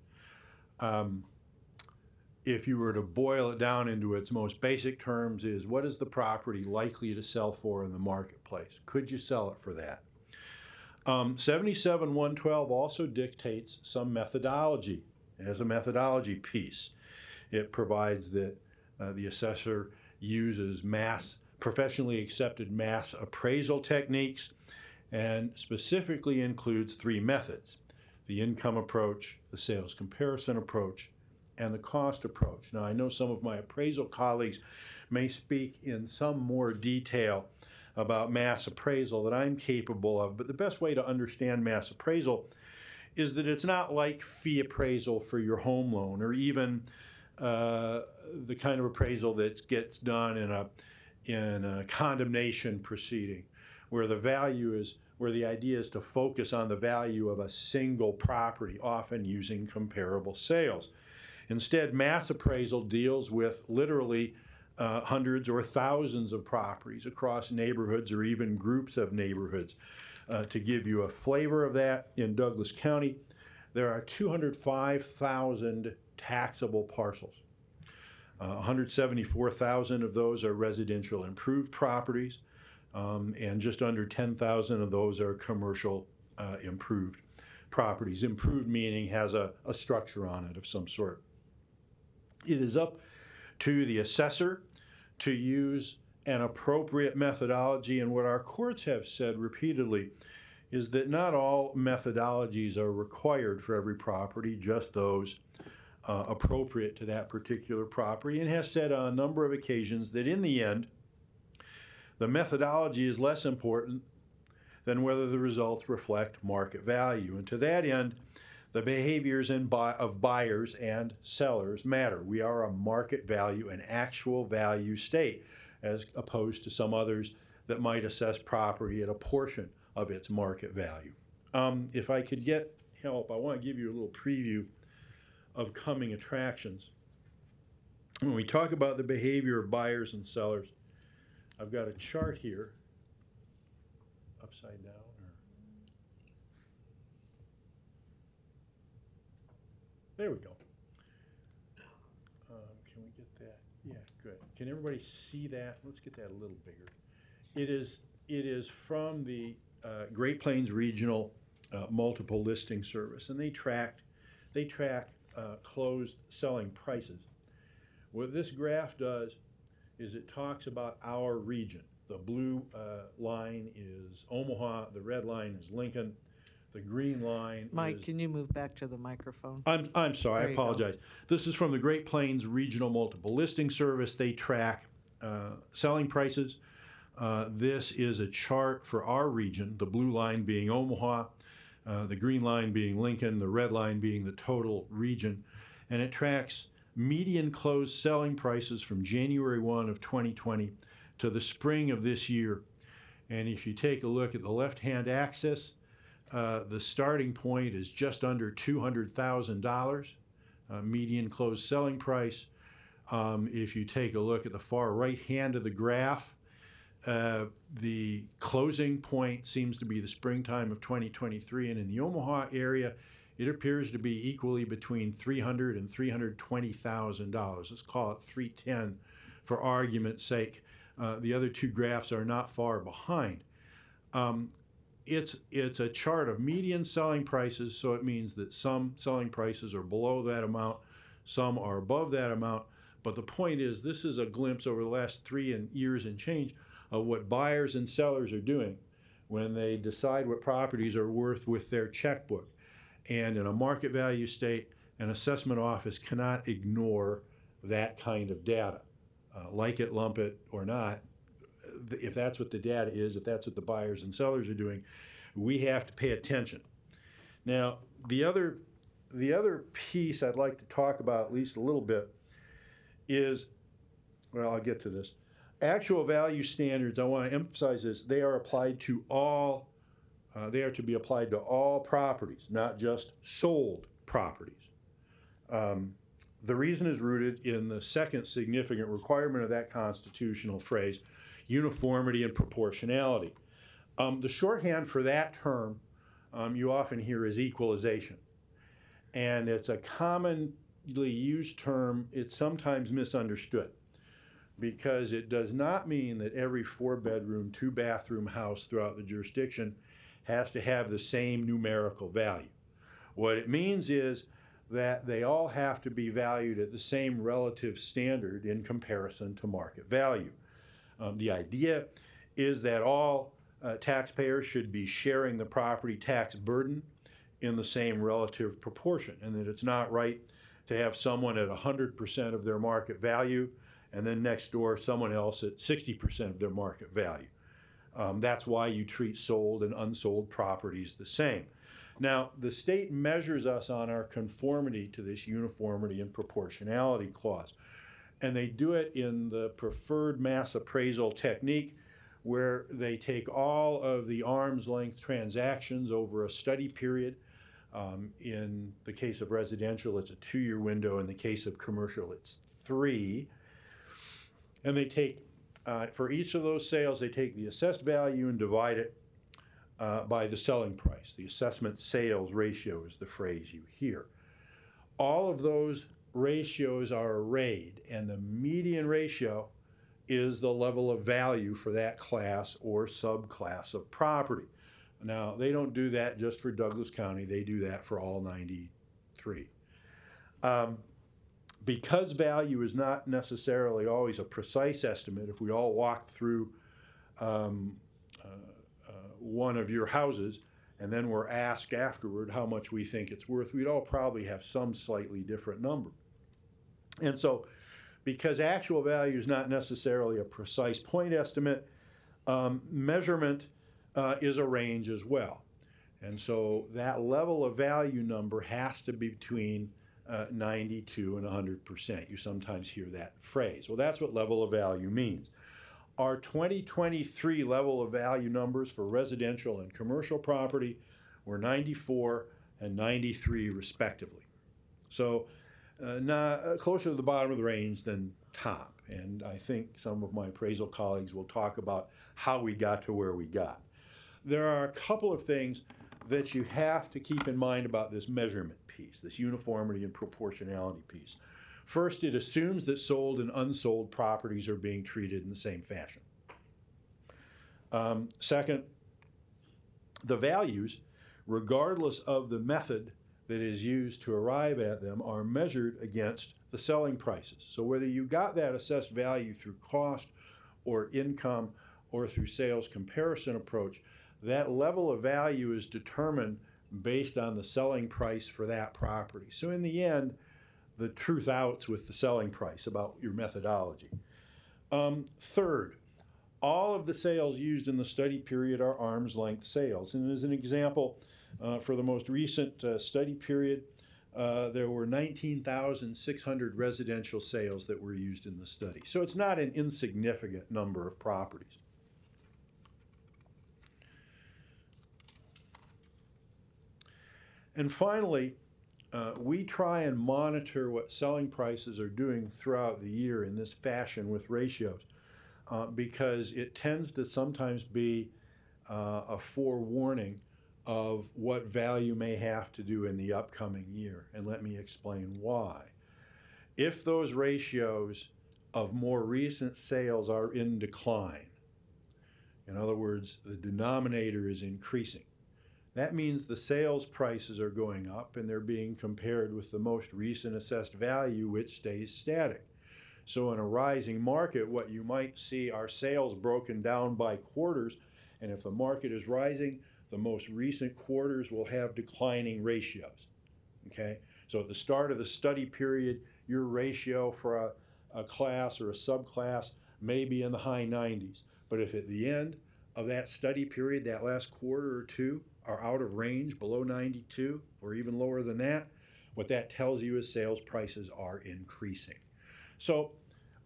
If you were to boil it down into its most basic terms, is what is the property likely to sell for in the marketplace? Could you sell it for that? 77-112 also dictates some methodology. It has a methodology piece. It provides that the assessor uses professionally accepted mass appraisal techniques, and specifically includes 3 methods: the income approach, the sales comparison approach, and the cost approach. Now, I know some of my appraisal colleagues may speak in some more detail about mass appraisal that I'm capable of, but the best way to understand mass appraisal is that it's not like fee appraisal for your home loan, or even the kind of appraisal that gets done in a condemnation proceeding, where the idea is to focus on the value of a single property, often using comparable sales. Instead, mass appraisal deals with literally hundreds or thousands of properties across neighborhoods or even groups of neighborhoods. To give you a flavor of that, in Douglas County, there are 205,000 taxable parcels. 174,000 of those are residential improved properties, and just under 10,000 of those are commercial improved properties. Improved meaning has a structure on it of some sort. It is up to the assessor to use an appropriate methodology, and what our courts have said repeatedly is that not all methodologies are required for every property, just those appropriate to that particular property, and have said on a number of occasions that in the end, the methodology is less important than whether the results reflect market value. And to that end, The behaviors of buyers and sellers matter. We are a market value and actual value state, as opposed to some others that might assess property at a portion of its market value. If I could get help, I want to give you a little preview of coming attractions. When we talk about the behavior of buyers and sellers, I've got a chart here, upside down. There we go. Can we get that? Yeah, good. Can everybody see that? Let's get that a little bigger. It is from the Great Plains Regional Multiple Listing Service, and they track closed selling prices. What this graph does is it talks about our region. The blue line is Omaha, the red line is Lincoln, the green line Mike, is... can you move back to the microphone? I'm sorry, There I you go. apologize. This is from the Great Plains Regional Multiple Listing Service. They track selling prices. This is a chart for our region, the blue line being Omaha, the green line being Lincoln, the red line being the total region. And it tracks median closed selling prices from January 1 of 2020 to the spring of this year. And if you take a look at the left-hand axis, the starting point is just under $200,000, median closed selling price. If you take a look at the far right hand of the graph, the closing point seems to be the springtime of 2023, and in the Omaha area, it appears to be equally between $300,000 and $320,000. Let's call it $310,000 for argument's sake. The other two graphs are not far behind. It's a chart of median selling prices, so it means that some selling prices are below that amount, some are above that amount. But the point is, this is a glimpse over the last 3 years and change of what buyers and sellers are doing when they decide what properties are worth with their checkbook. And in a market value state, an assessment office cannot ignore that kind of data. Like it, lump it, or not, if that's what the data is, if that's what the buyers and sellers are doing, we have to pay attention. Now, the other piece I'd like to talk about at least a little bit is, well, I'll get to this. Actual value standards, I want to emphasize this, they are applied to all, they are to be applied to all properties, not just sold properties. The reason is rooted in the second significant requirement of that constitutional phrase, uniformity and proportionality. The shorthand for that term you often hear is equalization. And it's a commonly used term. It's sometimes misunderstood because it does not mean that every 4-bedroom, 2-bathroom house throughout the jurisdiction has to have the same numerical value. What it means is that they all have to be valued at the same relative standard in comparison to market value. The idea is that all taxpayers should be sharing the property tax burden in the same relative proportion, and that it's not right to have someone at 100% of their market value and then next door someone else at 60% of their market value. That's why you treat sold and unsold properties the same. Now, the state measures us on our conformity to this uniformity and proportionality clause. And they do it in the preferred mass appraisal technique, where they take all of the arm's length transactions over a study period. In the case of residential, it's a 2-year window. In the case of commercial, it's 3. And they take, for each of those sales, they take the assessed value and divide it by the selling price. The assessment sales ratio is the phrase you hear. All of those ratios are arrayed, and the median ratio is the level of value for that class or subclass of property. Now, they don't do that just for Douglas County. They do that for all 93. Because value is not necessarily always a precise estimate, if we all walked through one of your houses and then were asked afterward how much we think it's worth, we'd all probably have some slightly different number. And so, because actual value is not necessarily a precise point estimate, measurement is a range as well. And so that level of value number has to be between 92 and 100%. You sometimes hear that phrase. Well, that's what level of value means. Our 2023 level of value numbers for residential and commercial property were 94 and 93 respectively. So closer to the bottom of the range than top. And I think some of my appraisal colleagues will talk about how we got to where we got. There are a couple of things that you have to keep in mind about this measurement piece, this uniformity and proportionality piece. First, it assumes that sold and unsold properties are being treated in the same fashion. Second, the values, regardless of the method that is used to arrive at them, are measured against the selling prices. So whether you got that assessed value through cost or income or through sales comparison approach, that level of value is determined based on the selling price for that property. So in the end, the truth outs with the selling price about your methodology. Third, all of the sales used in the study period are arm's length sales. And as an example, for the most recent study period, there were 19,600 residential sales that were used in the study. So it's not an insignificant number of properties. And finally, we try and monitor what selling prices are doing throughout the year in this fashion with ratios, because it tends to sometimes be a forewarning of what value may have to do in the upcoming year. And let me explain why. If those ratios of more recent sales are in decline, in other words, the denominator is increasing, that means the sales prices are going up and they're being compared with the most recent assessed value, which stays static. So in a rising market, what you might see are sales broken down by quarters, and if the market is rising, the most recent quarters will have declining ratios. Okay? So at the start of the study period, your ratio for a class or a subclass may be in the high 90s. But if at the end of that study period, that last quarter or two, are out of range, below 92, or even lower than that, what that tells you is sales prices are increasing. So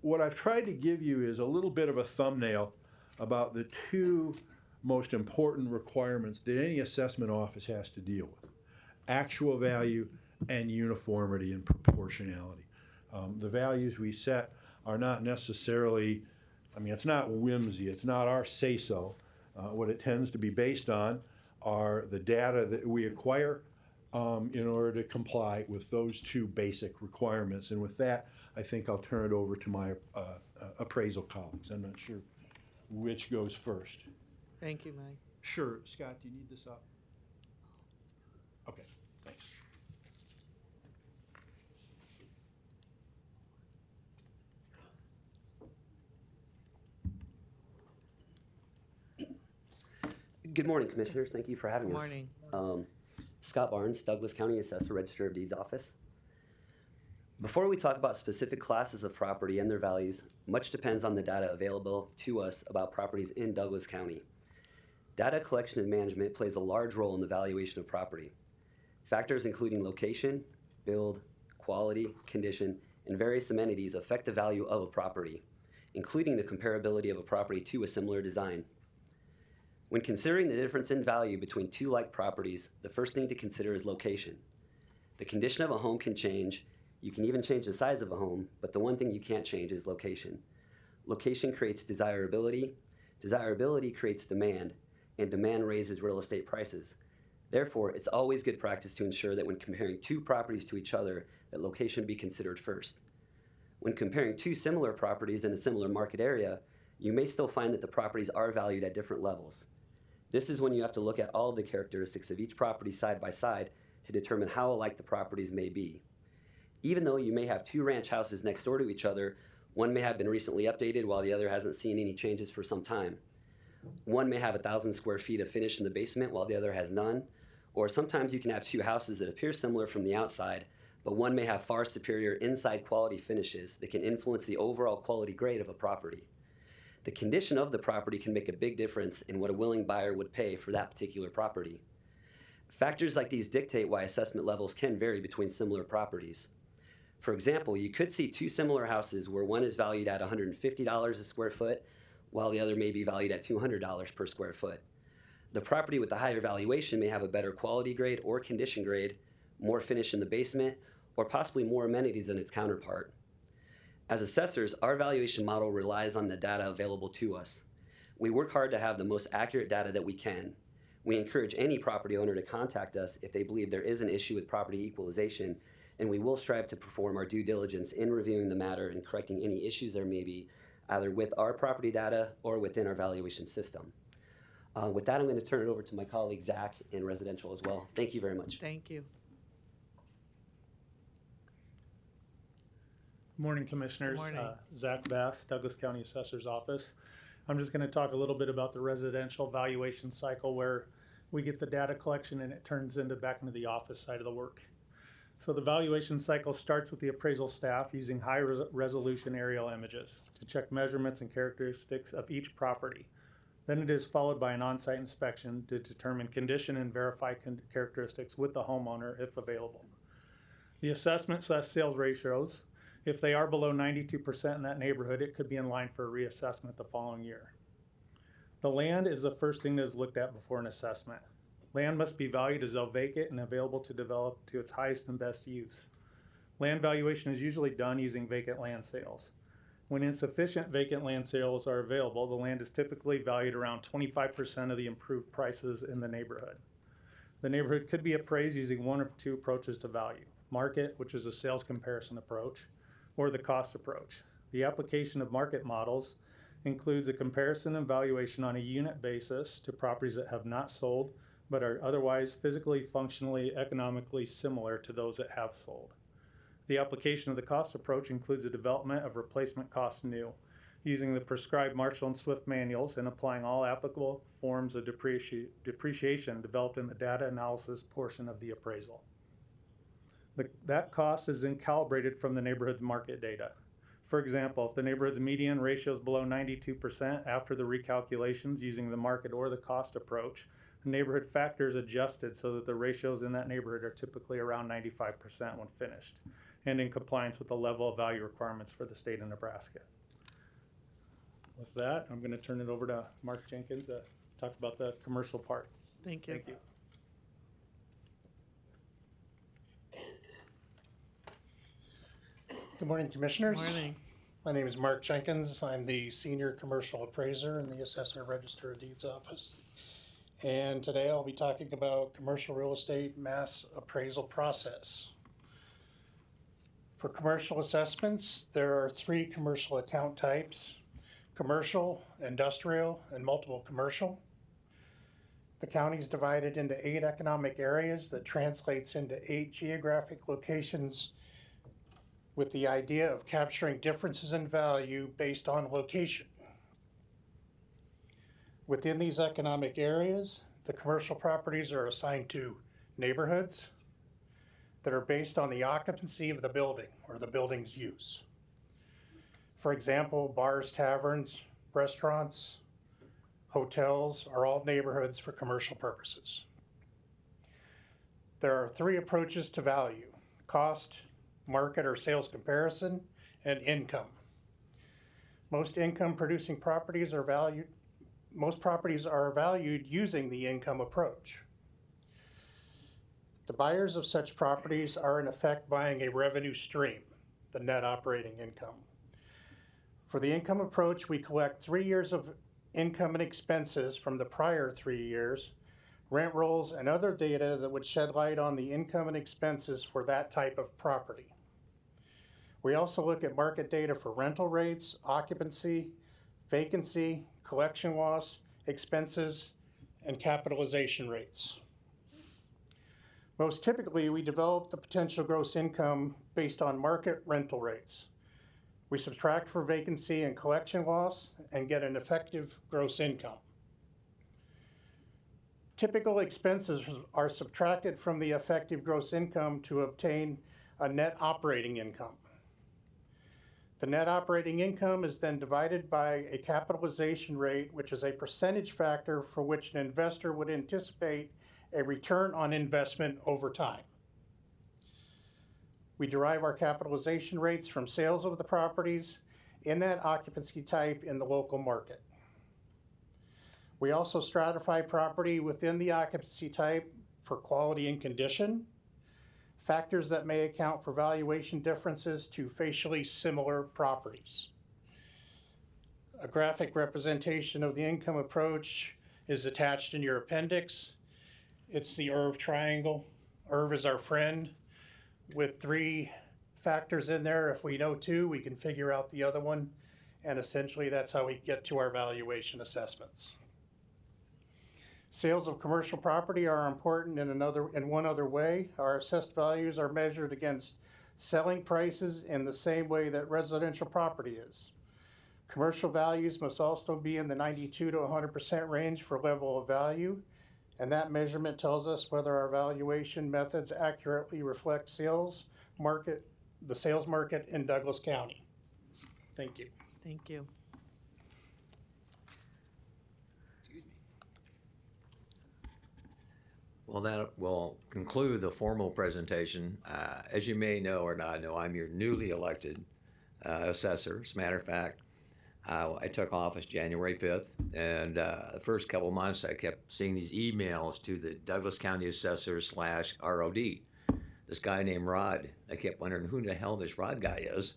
what I've tried to give you is a little bit of a thumbnail about the two most important requirements that any assessment office has to deal with: actual value and uniformity and proportionality. The values we set are not necessarily, it's not whimsy, it's not our say-so. What it tends to be based on are the data that we acquire in order to comply with those two basic requirements. And with that, I think I'll turn it over to my appraisal colleagues. I'm not sure which goes first. Thank you, Mike. Sure. Scott, do you need this up? Okay, thanks. Good morning, Commissioners. Thank you for having Good us. morning. Scott Barnes, Douglas County Assessor, Register of Deeds Office. Before we talk about specific classes of property and their values, much depends on the data available to us about properties in Douglas County. Data collection and management plays a large role in the valuation of property. Factors including location, build, quality, condition, and various amenities affect the value of a property, including the comparability of a property to a similar design. When considering the difference in value between two like properties, the first thing to consider is location. The condition of a home can change. You can even change the size of a home, but the one thing you can't change is location. Location creates desirability. Desirability creates demand, and demand raises real estate prices. Therefore, it's always good practice to ensure that when comparing two properties to each other, that location be considered first. When comparing two similar properties in a similar market area, you may still find that the properties are valued at different levels. This is when you have to look at all of the characteristics of each property side by side to determine how alike the properties may be. Even though you may have two ranch houses next door to each other, one may have been recently updated while the other hasn't seen any changes for some time. One may have 1,000 square feet of finish in the basement while the other has none, or sometimes you can have two houses that appear similar from the outside, but one may have far superior inside quality finishes that can influence the overall quality grade of a property. The condition of the property can make a big difference in what a willing buyer would pay for that particular property. Factors like these dictate why assessment levels can vary between similar properties. For example, you could see two similar houses where one is valued at $150 a square foot, while the other may be valued at $200 per square foot. The property with the higher valuation may have a better quality grade or condition grade, more finish in the basement, or possibly more amenities than its counterpart. As assessors, our valuation model relies on the data available to us. We work hard to have the most accurate data that we can. We encourage any property owner to contact us if they believe there is an issue with property equalization, and we will strive to perform our due diligence in reviewing the matter and correcting any issues there may be, either with our property data or within our valuation system. With that, I'm going to turn it over to my colleague Zach in residential as well. Thank you very much. Thank you. Good morning, Commissioners. Good morning. Zach Bass, Douglas County Assessor's Office. I'm just going to talk a little bit about the residential valuation cycle where we get the data collection and it turns back into the office side of the work. So the valuation cycle starts with the appraisal staff using high-resolution aerial images to check measurements and characteristics of each property. Then it is followed by an on-site inspection to determine condition and verify characteristics with the homeowner if available. The assessment/sales ratios, if they are below 92% in that neighborhood, it could be in line for a reassessment the following year. The land is the first thing that is looked at before an assessment. Land must be valued as though vacant and available to develop to its highest and best use. Land valuation is usually done using vacant land sales. When insufficient vacant land sales are available, the land is typically valued around 25% of the improved prices in the neighborhood. The neighborhood could be appraised using one of two approaches to value: market, which is a sales comparison approach, or the cost approach. The application of market models includes a comparison and valuation on a unit basis to properties that have not sold but are otherwise physically, functionally, economically similar to those that have sold. The application of the cost approach includes the development of replacement costs new, using the prescribed Marshall and Swift manuals and applying all applicable forms of depreciation developed in the data analysis portion of the appraisal. That cost is then calibrated from the neighborhood's market data. For example, if the neighborhood's median ratio is below 92% after the recalculations using the market or the cost approach, the neighborhood factor is adjusted so that the ratios in that neighborhood are typically around 95% when finished, and in compliance with the level of value requirements for the state of Nebraska. With that, I'm going to turn it over to Mark Jenkins to talk about the commercial part. Thank you. Thank you. Good morning, Commissioners. Good morning. My name is Mark Jenkins. I'm the Senior Commercial Appraiser in the Assessor Register of Deeds Office. And today I'll be talking about commercial real estate mass appraisal process. For commercial assessments, there are 3 commercial account types: commercial, industrial, and multiple commercial. The county is divided into 8 economic areas that translates into 8 geographic locations with the idea of capturing differences in value based on location. Within these economic areas, the commercial properties are assigned to neighborhoods that are based on the occupancy of the building or the building's use. For example, bars, taverns, restaurants, hotels are all neighborhoods for commercial purposes. There are 3 approaches to value: cost, market or sales comparison, and income. Most income-producing properties are valued using the income approach. The buyers of such properties are in effect buying a revenue stream, the net operating income. For the income approach, we collect 3 years of income and expenses from the prior 3 years, rent rolls, and other data that would shed light on the income and expenses for that type of property. We also look at market data for rental rates, occupancy, vacancy, collection loss, expenses, and capitalization rates. Most typically, we develop the potential gross income based on market rental rates. We subtract for vacancy and collection loss and get an effective gross income. Typical expenses are subtracted from the effective gross income to obtain a net operating income. The net operating income is then divided by a capitalization rate, which is a percentage factor for which an investor would anticipate a return on investment over time. We derive our capitalization rates from sales of the properties in that occupancy type in the local market. We also stratify property within the occupancy type for quality and condition, factors that may account for valuation differences to facially similar properties. A graphic representation of the income approach is attached in your appendix. It's the IRV triangle. IRV is our friend with 3 factors in there. If we know 2, we can figure out the other one. And essentially that's how we get to our valuation assessments. Sales of commercial property are important in one other way. Our assessed values are measured against selling prices in the same way that residential property is. Commercial values must also be in the 92 to 100% range for level of value, and that measurement tells us whether our valuation methods accurately reflect the sales market in Douglas County. Thank you. Thank you. Well, that will conclude the formal presentation. As you may know or not know, I'm your newly elected assessor. As a matter of fact, I took office January 5th, and the first couple months I kept seeing these emails to the Douglas County Assessor / ROD. This guy named Rod. I kept wondering who the hell this Rod guy is.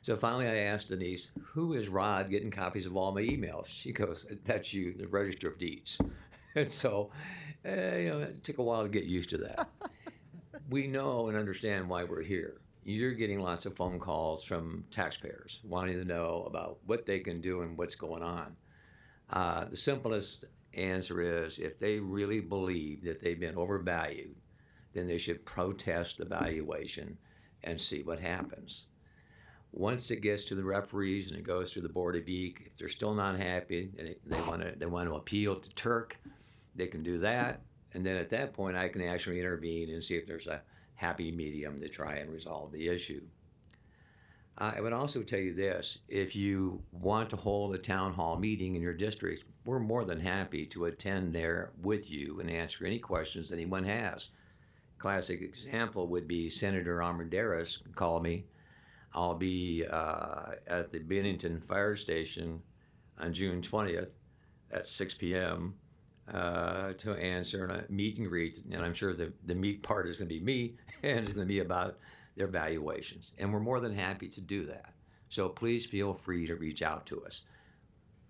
So finally I asked Denise, who is Rod getting copies of all my emails? She goes, that's you, the Register of Deeds. And so, it took a while to get used to that. We know and understand why we're here. You're getting lots of phone calls from taxpayers wanting to know about what they can do and what's going on. The simplest answer is if they really believe that they've been overvalued, then they should protest the valuation and see what happens. Once it gets to the referees and it goes through the Board of Eke, if they're still not happy and they want to appeal to Turk, they can do that. And then at that point, I can actually intervene and see if there's a happy medium to try and resolve the issue. I would also tell you this, if you want to hold a town hall meeting in your district, we're more than happy to attend there with you and answer any questions anyone has. Classic example would be Senator Armendariz call me. I'll be at the Bennington Fire Station on June 20th at 6 p.m. To answer a meet and greet, and I'm sure the meet part is going to be me, and it's going to be about their valuations. And we're more than happy to do that. So please feel free to reach out to us.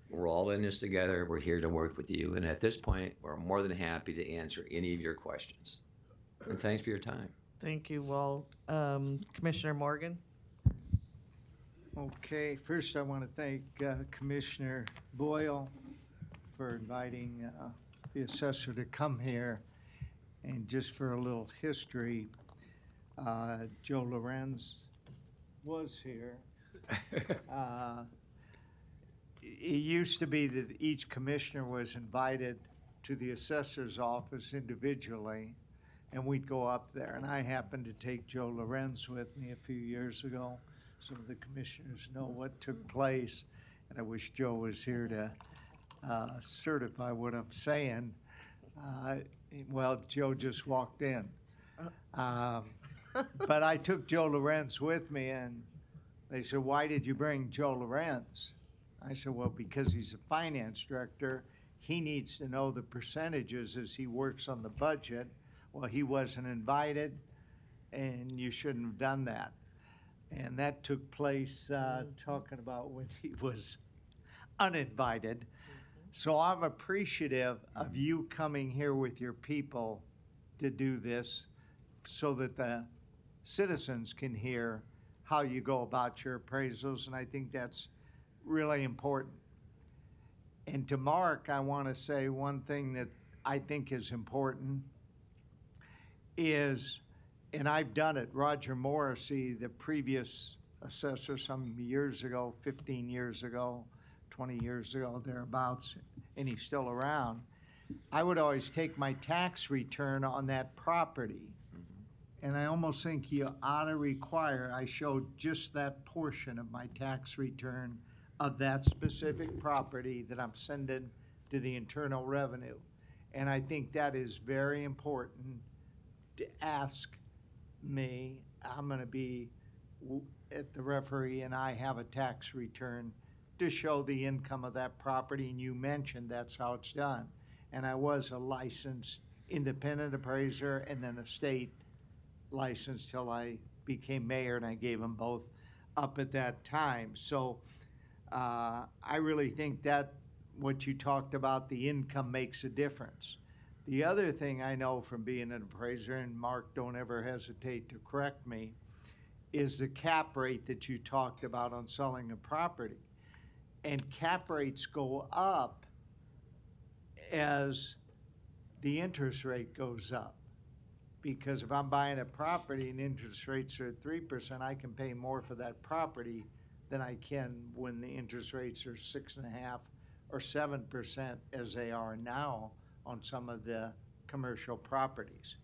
We're all in this together. We're here to work with you. And at this point, we're more than happy to answer any of your questions. And thanks for your time. Thank you, Walt. Commissioner Morgan? Okay, first I want to thank Commissioner Boyle for inviting the assessor to come here. And just for a little history, Joe Lorenz was here. It used to be that each commissioner was invited to the assessor's office individually, and we'd go up there. And I happened to take Joe Lorenz with me a few years ago. Some of the commissioners know what took place, and I wish Joe was here to certify what I'm saying. Well, Joe just walked in. But I took Joe Lorenz with me, and they said, why did you bring Joe Lorenz? I said, well, because he's a finance director. He needs to know the percentages as he works on the budget. Well, he wasn't invited, and you shouldn't have done that. And that took place talking about when he was uninvited. So I'm appreciative of you coming here with your people to do this so that the citizens can hear how you go about your appraisals, and I think that's really important. And to Mark, I want to say one thing that I think is important is, and I've done it, Roger Morrissey, the previous assessor some years ago, 15 years ago, 20 years ago, thereabouts, and he's still around, I would always take my tax return on that property. And I almost think you ought to require, I showed just that portion of my tax return of that specific property that I'm sending to the Internal Revenue. And I think that is very important to ask me. I'm going to be at the referee and I have a tax return to show the income of that property. And you mentioned that's how it's done. And I was a licensed independent appraiser and then a state license till I became mayor, and I gave them both up at that time. So I really think that what you talked about, the income makes a difference. The other thing I know from being an appraiser, and Mark, don't ever hesitate to correct me, is the cap rate that you talked about on selling a property. And cap rates go up as the interest rate goes up. Because if I'm buying a property and interest rates are at 3%, I can pay more for that property than I can when the interest rates are 6.5% or 7% as they are now on some of the commercial properties.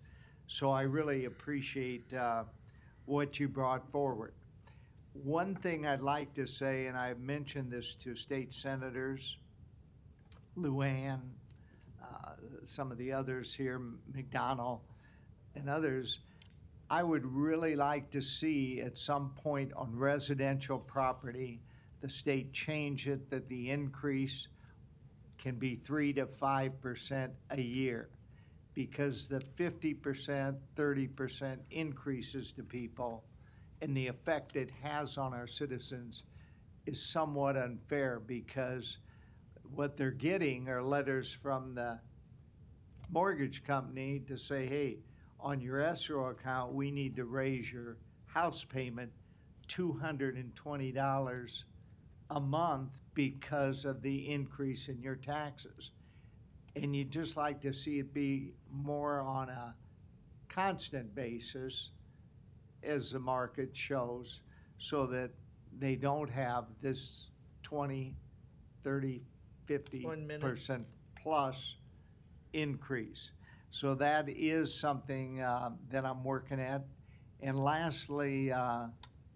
So I really appreciate what you brought forward. One thing I'd like to say, and I've mentioned this to state senators, Luann, some of the others here, McDonald, and others, I would really like to see at some point on residential property, the state change it that the increase can be 3 to 5% a year, because the 50%, 30% increases to people and the effect it has on our citizens is somewhat unfair, because what they're getting are letters from the mortgage company to say, hey, on your escrow account, we need to raise your house payment $220 a month because of the increase in your taxes. And you'd just like to see it be more on a constant basis as the market shows, so that they don't have this 20, 30, 50% plus increase. So that is something that I'm working at. And lastly,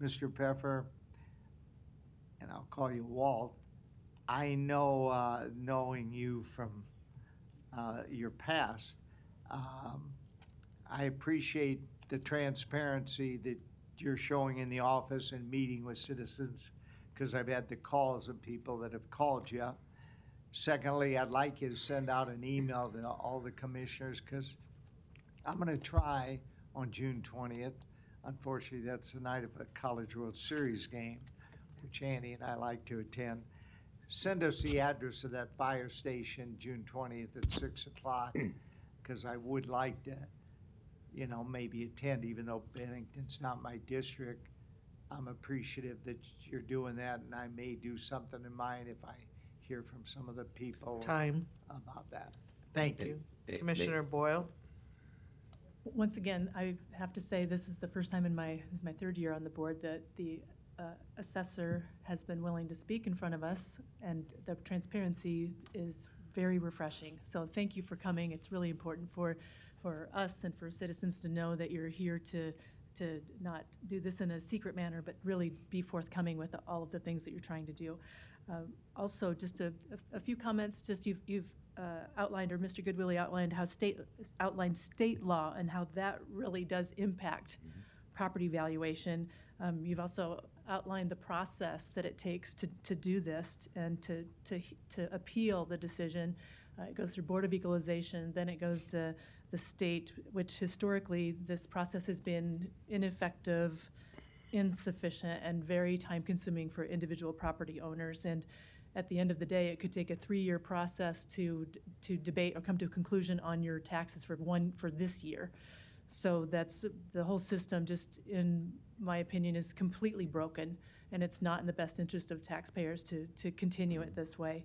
Mr. Pfeffer, and I'll call you Walt, I know, knowing you from your past, I appreciate the transparency that you're showing in the office and meeting with citizens, because I've had the calls of people that have called you. Secondly, I'd like you to send out an email to all the commissioners, because I'm going to try on June 20th. Unfortunately, that's the night of a College World Series game, which Andy and I like to attend. Send us the address of that fire station June 20th at 6 o'clock, because I would like to, you know, maybe attend, even though Bennington's not my district. I'm appreciative that you're doing that, and I may do something in mine if I hear from some of the people about that. Thank you. Commissioner Boyle? Once again, I have to say this is the first time this is my third year on the board that the assessor has been willing to speak in front of us, and the transparency is very refreshing. So thank you for coming. It's really important for us and for citizens to know that you're here to not do this in a secret manner, but really be forthcoming with all of the things that you're trying to do. Also, just a few comments. Just you've outlined, or Mr. Goodwillie outlined, how state law and how that really does impact property valuation. You've also outlined the process that it takes to do this and to appeal the decision. It goes through Board of Equalization, then it goes to the state, which historically this process has been ineffective, insufficient, and very time-consuming for individual property owners. And at the end of the day, it could take a 3-year process to debate or come to a conclusion on your taxes for this year. So that's the whole system, just in my opinion, is completely broken, and it's not in the best interest of taxpayers to continue it this way.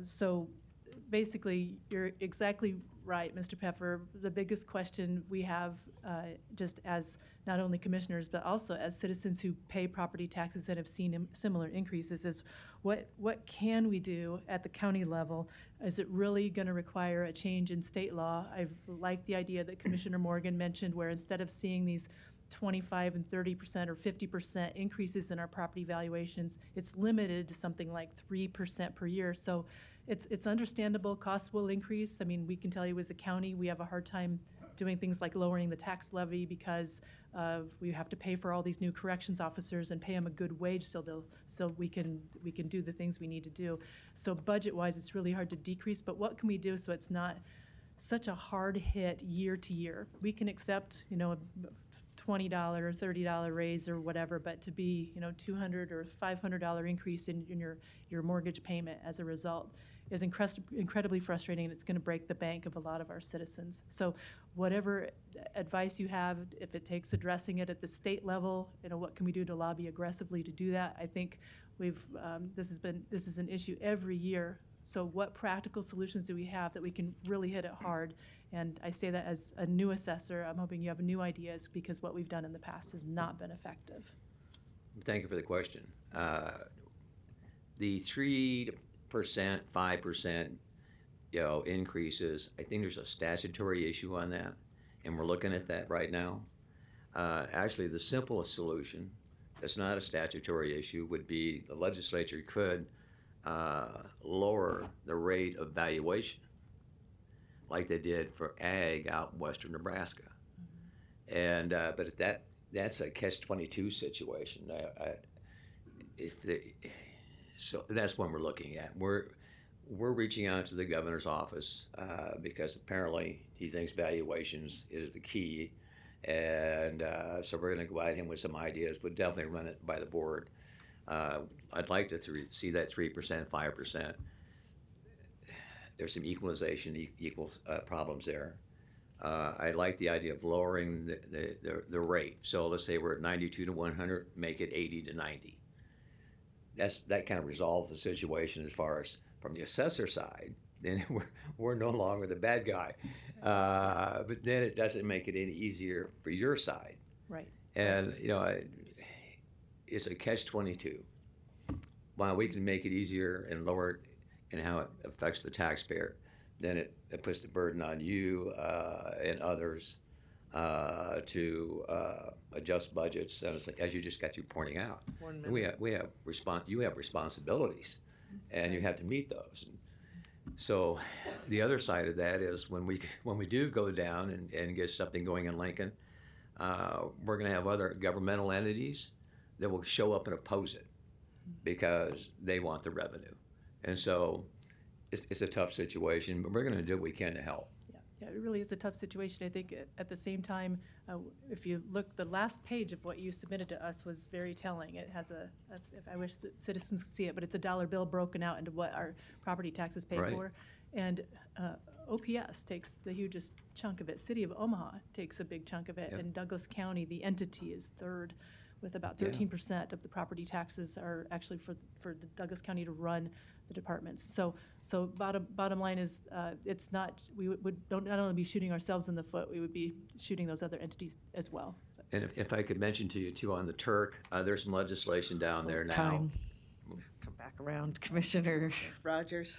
So basically, you're exactly right, Mr. Pfeffer. The biggest question we have, just as not only commissioners, but also as citizens who pay property taxes and have seen similar increases, is what can we do at the county level? Is it really going to require a change in state law? I've liked the idea that Commissioner Morgan mentioned, where instead of seeing these 25 and 30% or 50% increases in our property valuations. It's limited to something like 3% per year. So it's understandable. Costs will increase. I mean, we can tell you as a county, we have a hard time doing things like lowering the tax levy because we have to pay for all these new corrections officers and pay them a good wage so we can do the things we need to do. So budget-wise, it's really hard to decrease. But what can we do so it's not such a hard hit year to year? We can accept, you know, a $20 or $30 raise or whatever, but to be, you know, $200 or $500 increase in your mortgage payment as a result is incredibly frustrating, and it's going to break the bank of a lot of our citizens. So whatever advice you have, if it takes addressing it at the state level, you know, what can we do to lobby aggressively to do that? I think this is an issue every year. So what practical solutions do we have that we can really hit it hard? And I say that as a new assessor. I'm hoping you have new ideas because what we've done in the past has not been effective. Thank you for the question. The 3%, 5%, increases, I think there's a statutory issue on that, and we're looking at that right now. Actually, the simplest solution, that's not a statutory issue, would be the legislature could lower the rate of valuation like they did for ag out in western Nebraska. And but that's a catch-22 situation. So that's what we're looking at. We're reaching out to the governor's office because apparently he thinks valuations is the key, and so we're going to go at him with some ideas, but definitely run it by the board. I'd like to see that 3%, 5%. There's some equalization, problems there. I like the idea of lowering the rate. So let's say we're at 92 to 100, make it 80 to 90. That kind of resolves the situation as far as from the assessor side. Then we're no longer the bad guy, but then it doesn't make it any easier for your side. Right. And it's a catch-22. While we can make it easier and lower it and how it affects the taxpayer, then it puts the burden on you and others to adjust budgets. And as you just got through pointing out, you have responsibilities, and you have to meet those. So the other side of that is when we do go down and get something going in Lincoln, we're going to have other governmental entities that will show up and oppose it because they want the revenue. And so it's a tough situation, but we're going to do what we can to help. Yeah, it really is a tough situation. I think at the same time, if you look, the last page of what you submitted to us was very telling. It has I wish the citizens could see it, but it's a dollar bill broken out into what our property taxes pay for. And OPS takes the hugest chunk of it. City of Omaha takes a big chunk of it. And Douglas County, the entity, is third, with about 13% of the property taxes are actually for the Douglas County to run the departments. So bottom line is, it's not, we would not only be shooting ourselves in the foot, we would be shooting those other entities as well. And if I could mention to you too, on the Turk, there's some legislation down there now. Time. Come back around, Commissioner Rogers.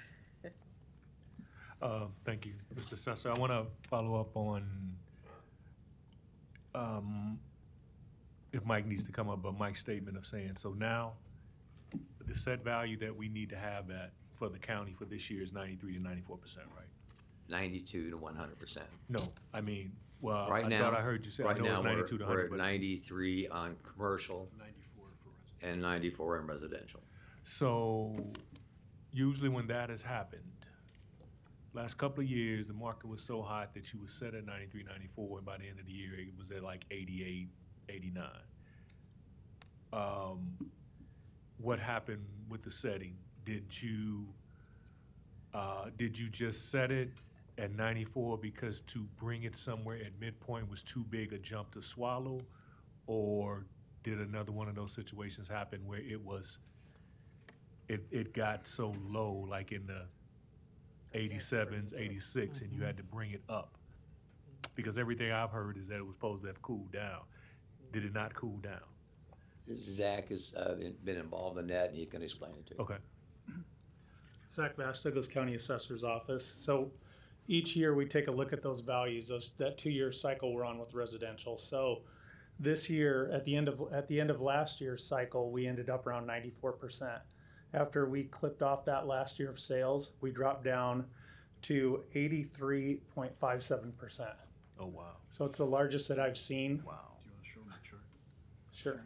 Thank you, Mr. Assessor. I want to follow up on if Mike needs to come up, but Mike's statement of saying, so now the set value that we need to have for the county for this year is 93 to 94%, right? 92 to 100%. No, I mean, well, right I now, thought I heard you say right I know now it's 92 to 100. we're at 93 on commercial, 94 for residential, and 94 in residential. So usually when that has happened, last couple of years, the market was so hot that you was set at 93, 94, and by the end of the year, it was at like 88, 89. What happened with the setting? Did you just set it at 94 because to bring it somewhere at midpoint was too big a jump to swallow, or did another one of those situations happen where it got so low, like in the 87s, 86, and you had to bring it up? Because everything I've heard is that it was supposed to have cooled down. Did it not cool down? Zach has been involved in that, and he can explain it to you. Okay. Zach Bass, Douglas County Assessor's Office. So each year we take a look at those values, that 2-year cycle we're on with residential. So This year, at the end of last year's cycle, we ended up around 94%. After we clipped off that last year of sales, we dropped down to 83.57%. Oh, wow. So it's the largest that I've seen. Wow. Do you want to show them the chart? Sure.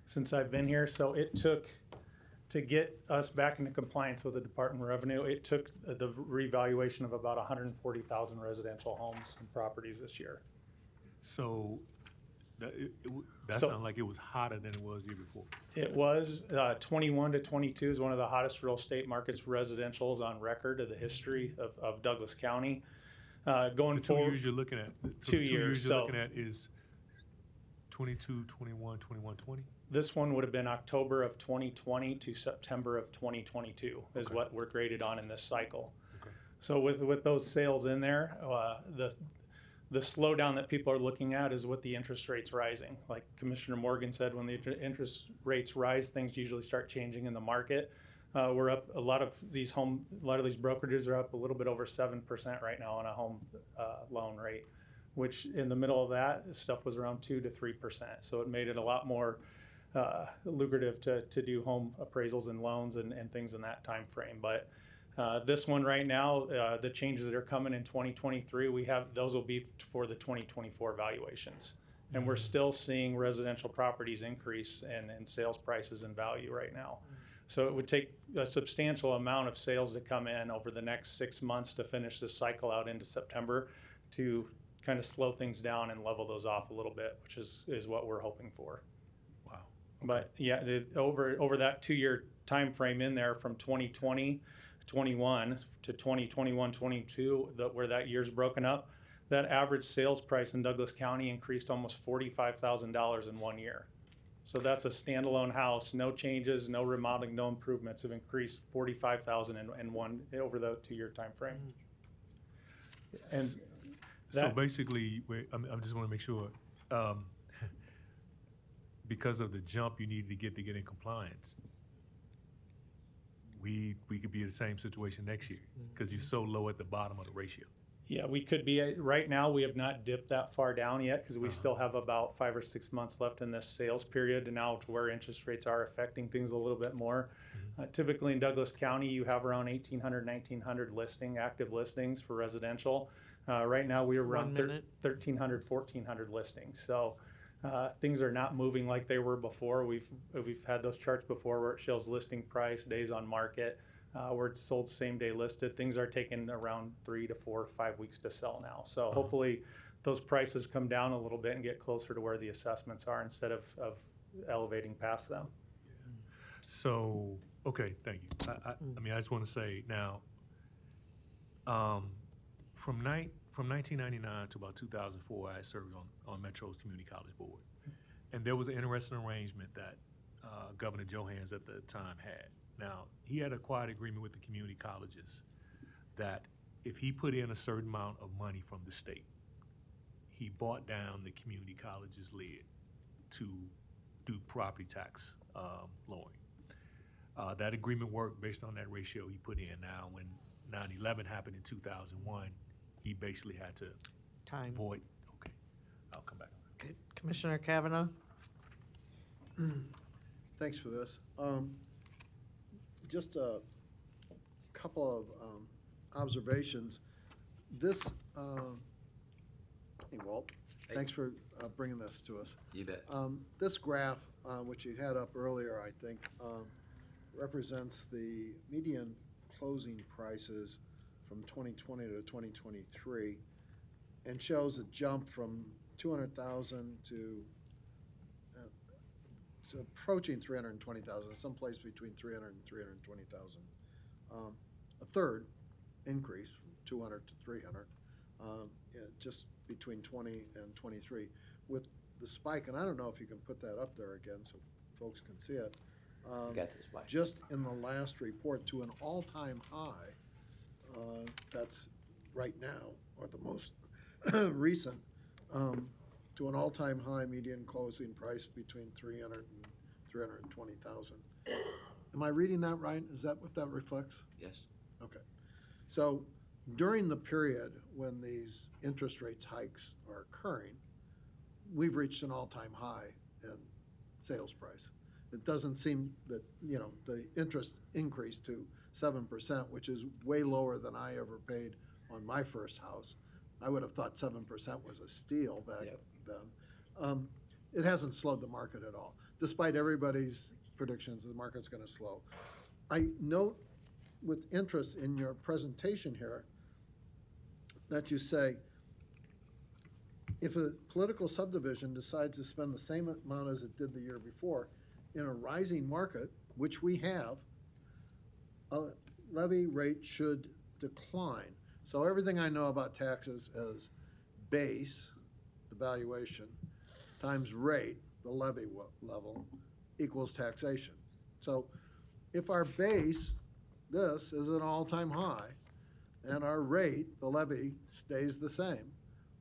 Since I've been here, so it took, to get us back into compliance with the Department of Revenue, it took the revaluation of about 140,000 residential homes and properties this year. So that So- sounded like it was hotter than it was the year before. It was 21 to 22 is one of the hottest real estate markets for residentials on record of the history of Douglas County. Going The 2 forward, years you're looking at, so 2 the 2 years, years you're so- looking at is 22, 21, 21, 20? This one would have been October of 2020 to September of 2022 is Okay. what we're graded on in this cycle. Okay. So with those sales in there, the slowdown that people are looking at is with the interest rates rising. Like Commissioner Morgan said, when the interest rates rise, things usually start changing in the market. We're up a lot of these brokerages are up a little bit over 7% right now on a home loan rate, which in the middle of that stuff was around 2 to 3%. So it made it a lot more lucrative to do home appraisals and loans and things in that time frame. But this one right now, the changes that are coming in 2023, those will be for the 2024 valuations. And we're still seeing residential properties increase in sales prices and value right now. So it would take a substantial amount of sales to come in over the next 6 months to finish this cycle out into September to kind of slow things down and level those off a little bit, which is what we're hoping for. Wow. But yeah, over that 2-year time frame in there from 2020, 21 to 2021, 22, where that year's broken up, that average sales price in Douglas County increased almost $45,000 in 1 year. So that's a standalone house, no changes, no remodeling, no improvements, have increased $45,000 over the 2-year time frame. And So that, basically, I just want to make sure, because of the jump you needed to get in compliance, we could be in the same situation next year because you're so low at the bottom of the ratio. yeah, we could be, right now, we have not dipped that far down yet because we still have about 5 or 6 months left in this sales period and now to where interest rates are affecting things a little bit more. Typically in Douglas County, you have around 1,800, 1,900 active listings for residential. Right now, we are around 1,300, 1,400 listings. So things are not moving like they were before. We've had those charts before where it shows listing price, days on market, where it's sold same day listed. Things are taking around 3 to 4 or 5 weeks to sell now. So hopefully those prices come down a little bit and get closer to where the assessments are instead of elevating past them. So, okay, thank you. I mean, I just want to say now, from 1999 to about 2004, I served on Metro's Community College Board. And there was an interesting arrangement that Governor Johans at the time had. Now, he had a quiet agreement with the community colleges that if he put in a certain amount of money from the state, he bought down the community college's lid to do property tax lowering. That agreement worked based on that ratio he put in. Now, when 9/11 happened in 2001, he basically had to void. Okay, I'll come back. Okay. Commissioner Kavanaugh? Thanks for this. Just a couple of observations. This, hey Walt, thanks for bringing this to us. You bet. This graph, which you had up earlier, I think, represents the median closing prices from 2020 to 2023 and shows a jump from 200,000 to approaching 320,000, someplace between 300 and 320,000. A third increase, 200 to 300, just between 20 and 23. With the spike, and I don't know if you can put that up there again so folks can see it. Got the spike. Just in the last report to an all-time high, that's right now, or the most recent, to an all-time high median closing price between 300 and 320,000. Am I reading that right? Is that what that reflects? Yes. Okay. So during the period when these interest rates hikes are occurring, we've reached an all-time high in sales price. It doesn't seem that, the interest increased to 7%, which is way lower than I ever paid on my first house. I would have thought 7% was a steal back then. It hasn't slowed the market at all. Despite everybody's predictions, the market's going to slow. I note with interest in your presentation here that you say, if a political subdivision decides to spend the same amount as it did the year before, in a rising market, which we have, a levy rate should decline. So everything I know about taxes is base, the valuation, times rate, the levy level, equals taxation. So if our base, this, is an all-time high, and our rate, the levy, stays the same,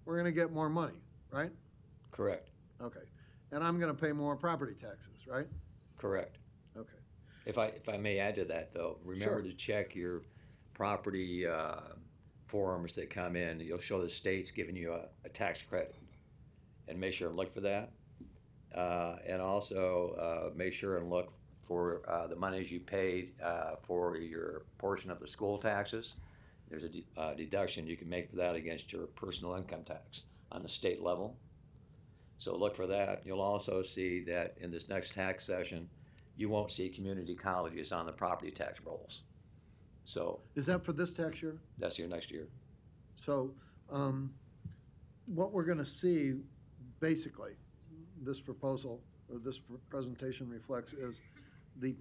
we're going to get more money, right? Correct. Okay. And I'm going to pay more property taxes, right? Correct. Okay. If I may add to that, though, remember to check your property forms that come in. You'll show the state's giving you a tax credit, and make sure and look for that. And also make sure and look for the monies you paid for your portion of the school taxes. There's a deduction you can make for that against your personal income tax on the state level. So look for that. You'll also see that in this next tax session, you won't see community colleges on the property tax rolls. So is that for this tax year? That's your next year. So what we're going to see, basically, this proposal or this presentation reflects is the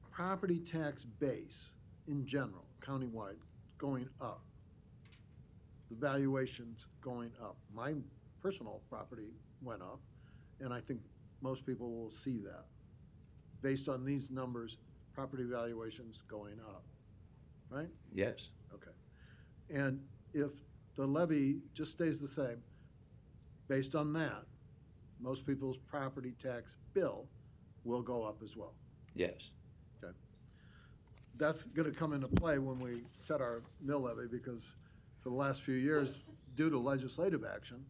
property tax base in general, countywide, going up. The valuations going up. My personal property went up, and I think most people will see that. Based on these numbers, property valuations going up, right? Yes. Okay. And if the levy just stays the same, based on that, most people's property tax bill will go up as well. Yes. Okay. That's going to come into play when we set our mill levy, because for the last few years, due to legislative action,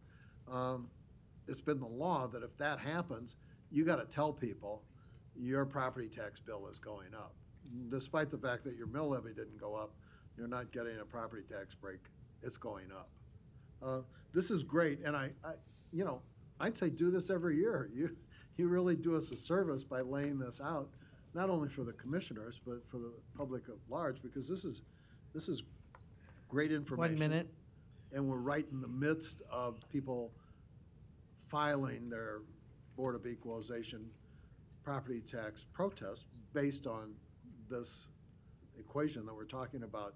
it's been the law that if that happens, you got to tell people your property tax bill is going up. Despite the fact that your mill levy didn't go up, you're not getting a property tax break. It's going up. This is great, and I'd say do this every year. You really do us a service by laying this out, not only for the commissioners, but for the public at large, because this is great information. 1 minute. And we're right in the midst of people filing their Board of Equalization property tax protest based on this equation that we're talking about,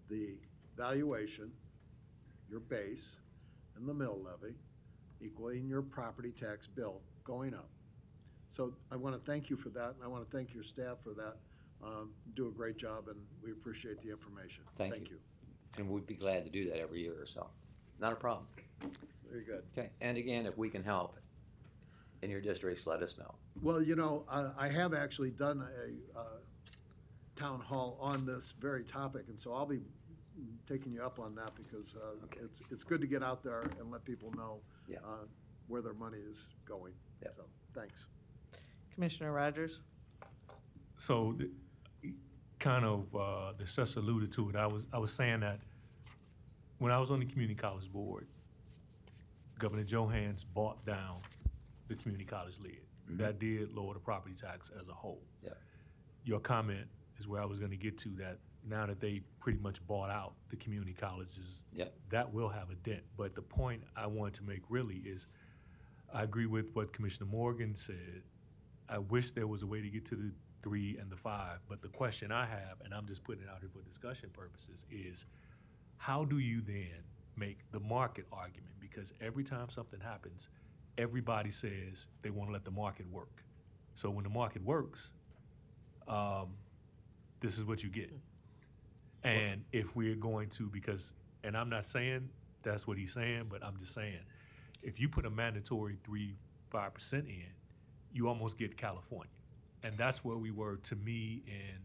the valuation, your base, and the mill levy equaling your property tax bill going up. So I want to thank you for that, and I want to thank your staff for that. Do a great job, and we appreciate the information. Thank you. And we'd be glad to do that every year or so. Not a problem. Very good. Okay. And again, if we can help in your districts, let us know. Well, I have actually done a town hall on this very topic, and so I'll be taking you up on that, because it's good to get out there and let people know where their money is going. So thanks. Commissioner Rogers? So, the assessor alluded to it. I was saying that when I was on the community college board, Governor Johans bought down the community college lid. That did lower the property tax as a whole. Yeah. Your comment is where I was going to get to, that now that they pretty much bought out the community colleges, that will have a dent. But the point I wanted to make really is, I agree with what Commissioner Morgan said. I wish there was a way to get to the 3 and the 5, but the question I have, and I'm just putting it out here for discussion purposes, is how do you then make the market argument? Because every time something happens, everybody says they want to let the market work. So when the market works, this is what you get. And if we're going to, and I'm not saying that's what he's saying, but I'm just saying, if you put a mandatory 5% in, you almost get California. And that's where we were, to me, in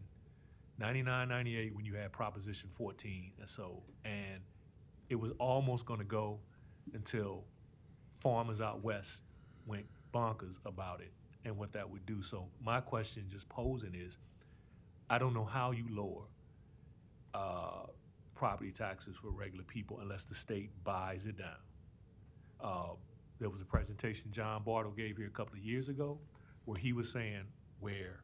99, 98, when you had Proposition 14 and so, and it was almost going to go until farmers out west went bonkers about it and what that would do. So my question just posing is, I don't know how you lower property taxes for regular people unless the state buys it down. There was a presentation John Bartle gave here a couple of years ago where he was saying where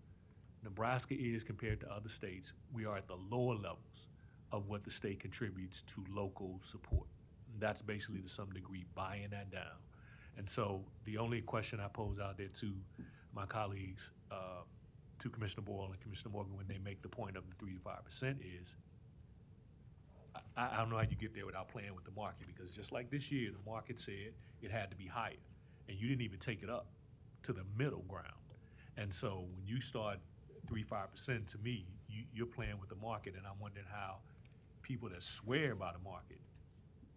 Nebraska is compared to other states, we are at the lower levels of what the state contributes to local support. And that's basically to some degree buying that down. And so the only question I pose out there to my colleagues, to Commissioner Boyle and Commissioner Morgan, when they make the point of the 3 to 5% is, I don't know how you get there without playing with the market, because just like this year, the market said it had to be higher, and you didn't even take it up to the middle ground. And so when you start 3-5%, to me, you're playing with the market, and I'm wondering how people that swear by the market,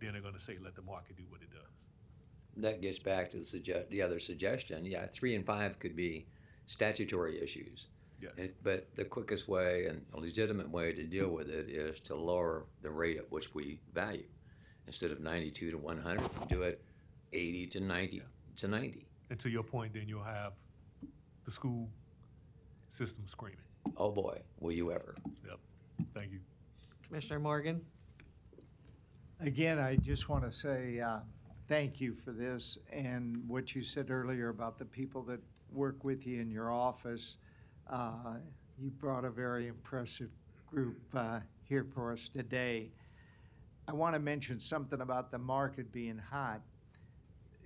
then they're going to say let the market do what it does. That gets back to the other suggestion. Yeah, 3 and 5 could be statutory issues. Yes. But the quickest way and a legitimate way to deal with it is to lower the rate at which we value. Instead of 92 to 100, do it 80 to 90 to 90. And to your point, then you'll have the school system screaming. Oh boy, will you ever. Yep. Thank you. Commissioner Morgan? Again, I just want to say thank you for this, and what you said earlier about the people that work with you in your office. You brought a very impressive group here for us today. I want to mention something about the market being hot.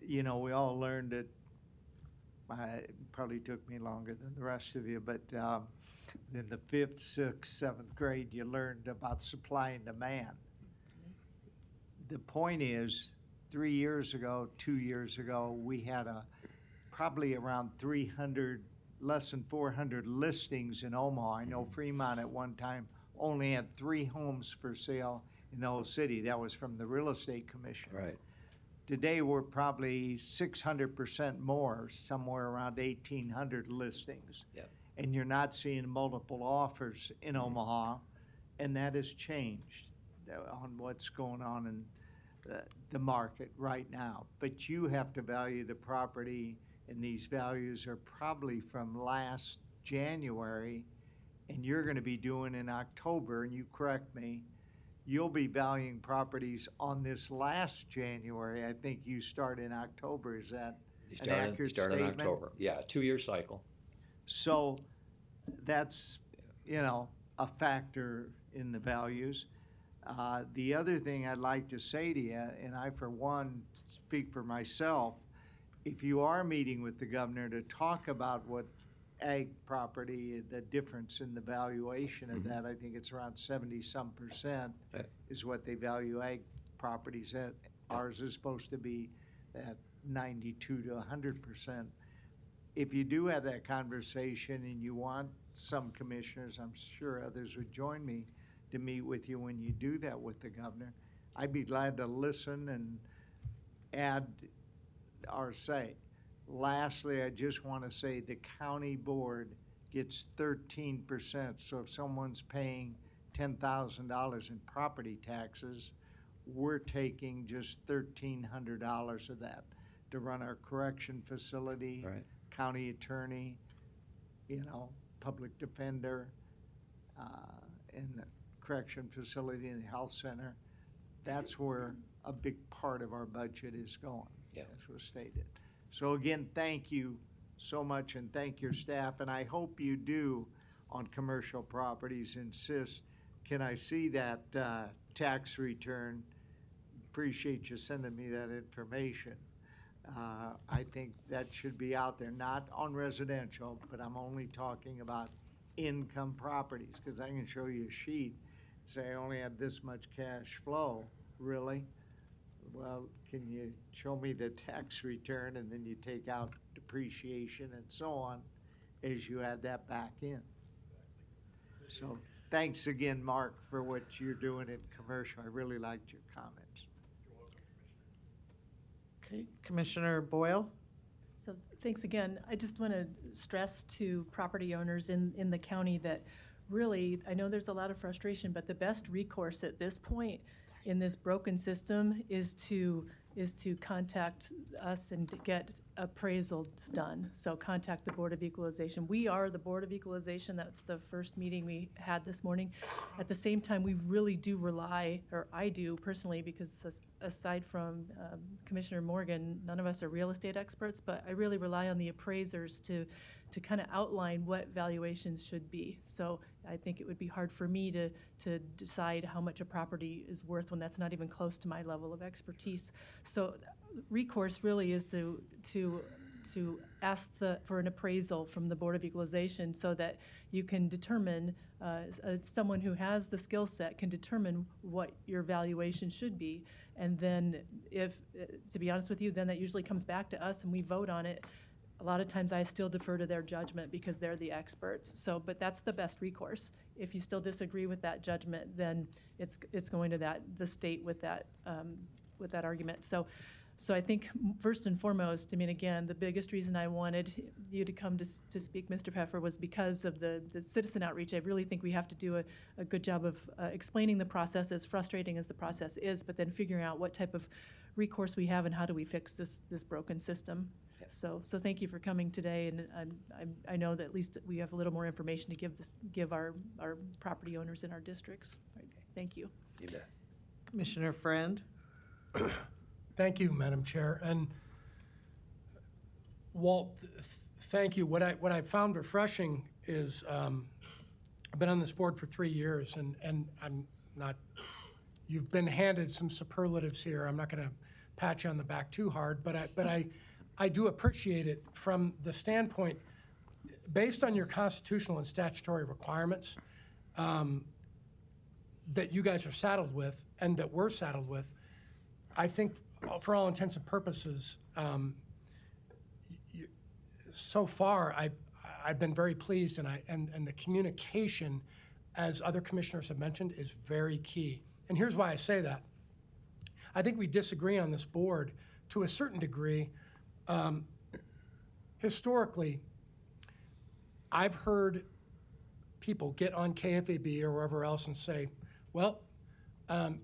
You know, we all learned it. It probably took me longer than the rest of you, but in the 5th, 6th, 7th grade, you learned about supply and demand. The point is, 3 years ago, 2 years ago, we had probably around 300, less than 400 listings in Omaha. I know Fremont at one time only had 3 homes for sale in the whole city. That was from the Real Estate Commission. Right. Today, we're probably 600% more, somewhere around 1,800 listings. Yep. And you're not seeing multiple offers in Omaha, and that has changed on what's going on in the market right now. But you have to value the property, and these values are probably from last January, and you're going to be doing in October, and you correct me, you'll be valuing properties on this last January. I think you start in October. Is that an accurate Start in statement? October. Yeah, 2-year cycle. So that's, you know, a factor in the values. The other thing I'd like to say to you, and I, for one, speak for myself, if you are meeting with the governor to talk about what ag property, the difference in the valuation of that, I think it's around 70-some% is what they value ag properties at. Ours is supposed to be at 92 to 100%. If you do have that conversation and you want some commissioners, I'm sure others would join me, to meet with you when you do that with the governor, I'd be glad to listen and add our say. Lastly, I just want to say the county board gets 13%. So if someone's paying $10,000 in property taxes, we're taking just $1,300 of that to run our correction facility, Right. county attorney, you know, public defender, and the correction facility and the health center. That's where a big part of our budget is going, as was stated. So again, thank you so much, and thank your staff, and I hope you do on commercial properties insist, can I see that tax return? Appreciate you sending me that information. I think that should be out there, not on residential, but I'm only talking about income properties, because I can show you a sheet, say I only have this much cash flow. Really? Well, can you show me the tax return, and then you take out depreciation and so on as you add that back in? So thanks again, Mark, for what you're doing in commercial. I really liked your comments. Okay, Commissioner Boyle? So thanks again. I just want to stress to property owners in the county that really, I know there's a lot of frustration, but the best recourse at this point in this broken system is to is to contact us and get appraisals done. So contact the Board of Equalization. We are the Board of Equalization. That's the first meeting we had this morning. At the same time, we really do rely, or I do personally, because aside from Commissioner Morgan, none of us are real estate experts, but I really rely on the appraisers to kind of outline what valuations should be. So I think it would be hard for me to decide how much a property is worth when that's not even close to my level of expertise. So recourse really is to ask for an appraisal from the Board of Equalization so that you can determine, someone who has the skill set can determine what your valuation should be. And then to be honest with you, then that usually comes back to us and we vote on it. A lot of times I still defer to their judgment because they're the experts. So, but that's the best recourse. If you still disagree with that judgment, then it's going to the state with that argument. So I think first and foremost, I mean, again, the biggest reason I wanted you to come to speak, Mr. Pfeffer, was because of the citizen outreach. I really think we have to do a good job of explaining the process, as frustrating as the process is, but then figuring out what type of recourse we have and how do we fix this broken system. So thank you for coming today, and I know that at least we have a little more information to give our property owners in our districts. Okay, thank you. You bet. Commissioner Friend? Thank you, Madam Chair. And Walt, thank you. What I found refreshing is I've been on this board for 3 years, and I'm not. You've been handed some superlatives here. I'm not going to pat you on the back too hard, but I do appreciate it from the standpoint, based on your constitutional and statutory requirements that you guys are saddled with and that we're saddled with. I think, for all intents and purposes, so far I've been very pleased, and the communication, as other commissioners have mentioned, is very key. And here's why I say that. I think we disagree on this board to a certain degree. Historically, I've heard people get on KFAB or wherever else and say, well,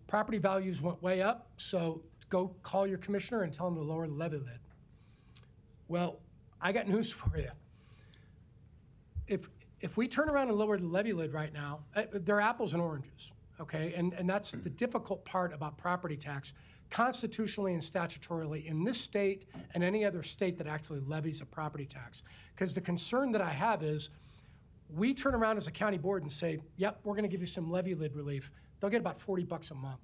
property values went way up, so go call your commissioner and tell him to lower the levy lid. Well, I got news for you. If we turn around and lower the levy lid right now, they're apples and oranges, okay? And that's the difficult part about property tax, constitutionally and statutorily, in this state and any other state that actually levies a property tax. Because the concern that I have is, we turn around as a county board and say, yep, we're gonna give you some levy lid relief. They'll get about $40 a month.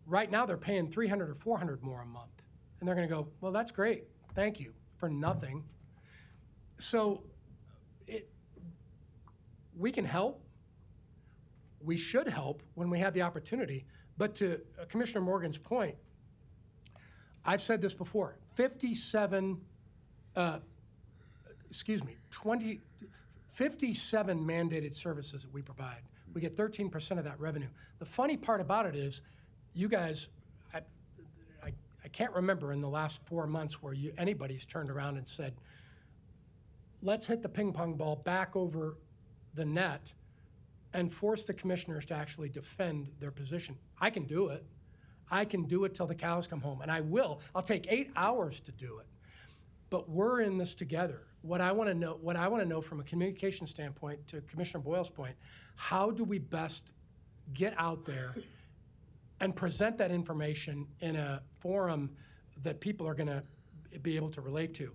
Right now, they're paying $300 or $400 more a month. And they're gonna go, well, that's great, thank you, for nothing. So we can help. We should help when we have the opportunity. But to Commissioner Morgan's point, I've said this before, 57 mandated services that we provide. We get 13% of that revenue. The funny part about it is, you guys, I can't remember in the last 4 months where anybody's turned around and said, let's hit the ping pong ball back over the net and force the commissioners to actually defend their position. I can do it. I can do it till the cows come home, and I will. I'll take 8 hours to do it. But we're in this together. What I want to know from a communication standpoint, to Commissioner Boyle's point, how do we best get out there and present that information in a forum that people are going to be able to relate to?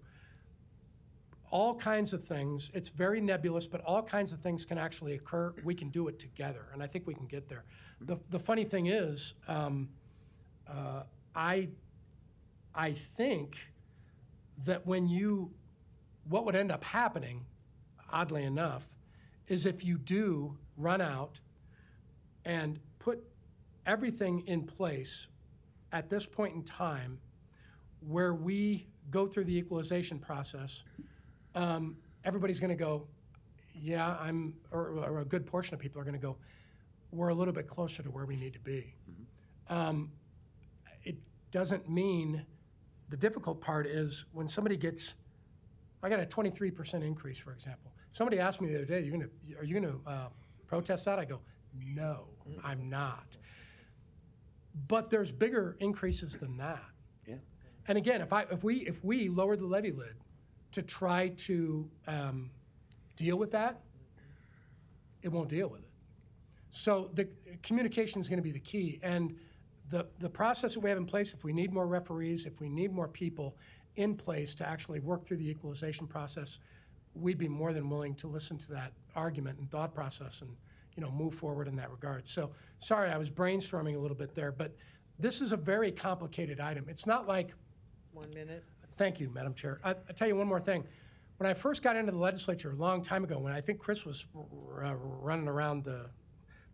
All kinds of things. It's very nebulous, but all kinds of things can actually occur. We can do it together, and I think we can get there. The funny thing is, I think that what would end up happening, oddly enough, is if you do run out and put everything in place at this point in time where we go through the equalization process, everybody's going to go, yeah, or a good portion of people are going to go, we're a little bit closer to where we need to be. It doesn't mean, the difficult part is when somebody gets, I got a 23% increase, for example. Somebody asked me the other day, are you going to protest that? I go, no, I'm not. But there's bigger increases than that. Yeah. And again, if we lower the levy lid to try to deal with that, it won't deal with it. So the communication is going to be the key. And the process that we have in place, if we need more referees, if we need more people in place to actually work through the equalization process, we'd be more than willing to listen to that argument and thought process and move forward in that regard. So sorry, I was brainstorming a little bit there, but this is a very complicated item. It's not like 1 minute. Thank you, Madam Chair. I'll tell you one more thing. When I first got into the legislature a long time ago, when I think Chris was running around the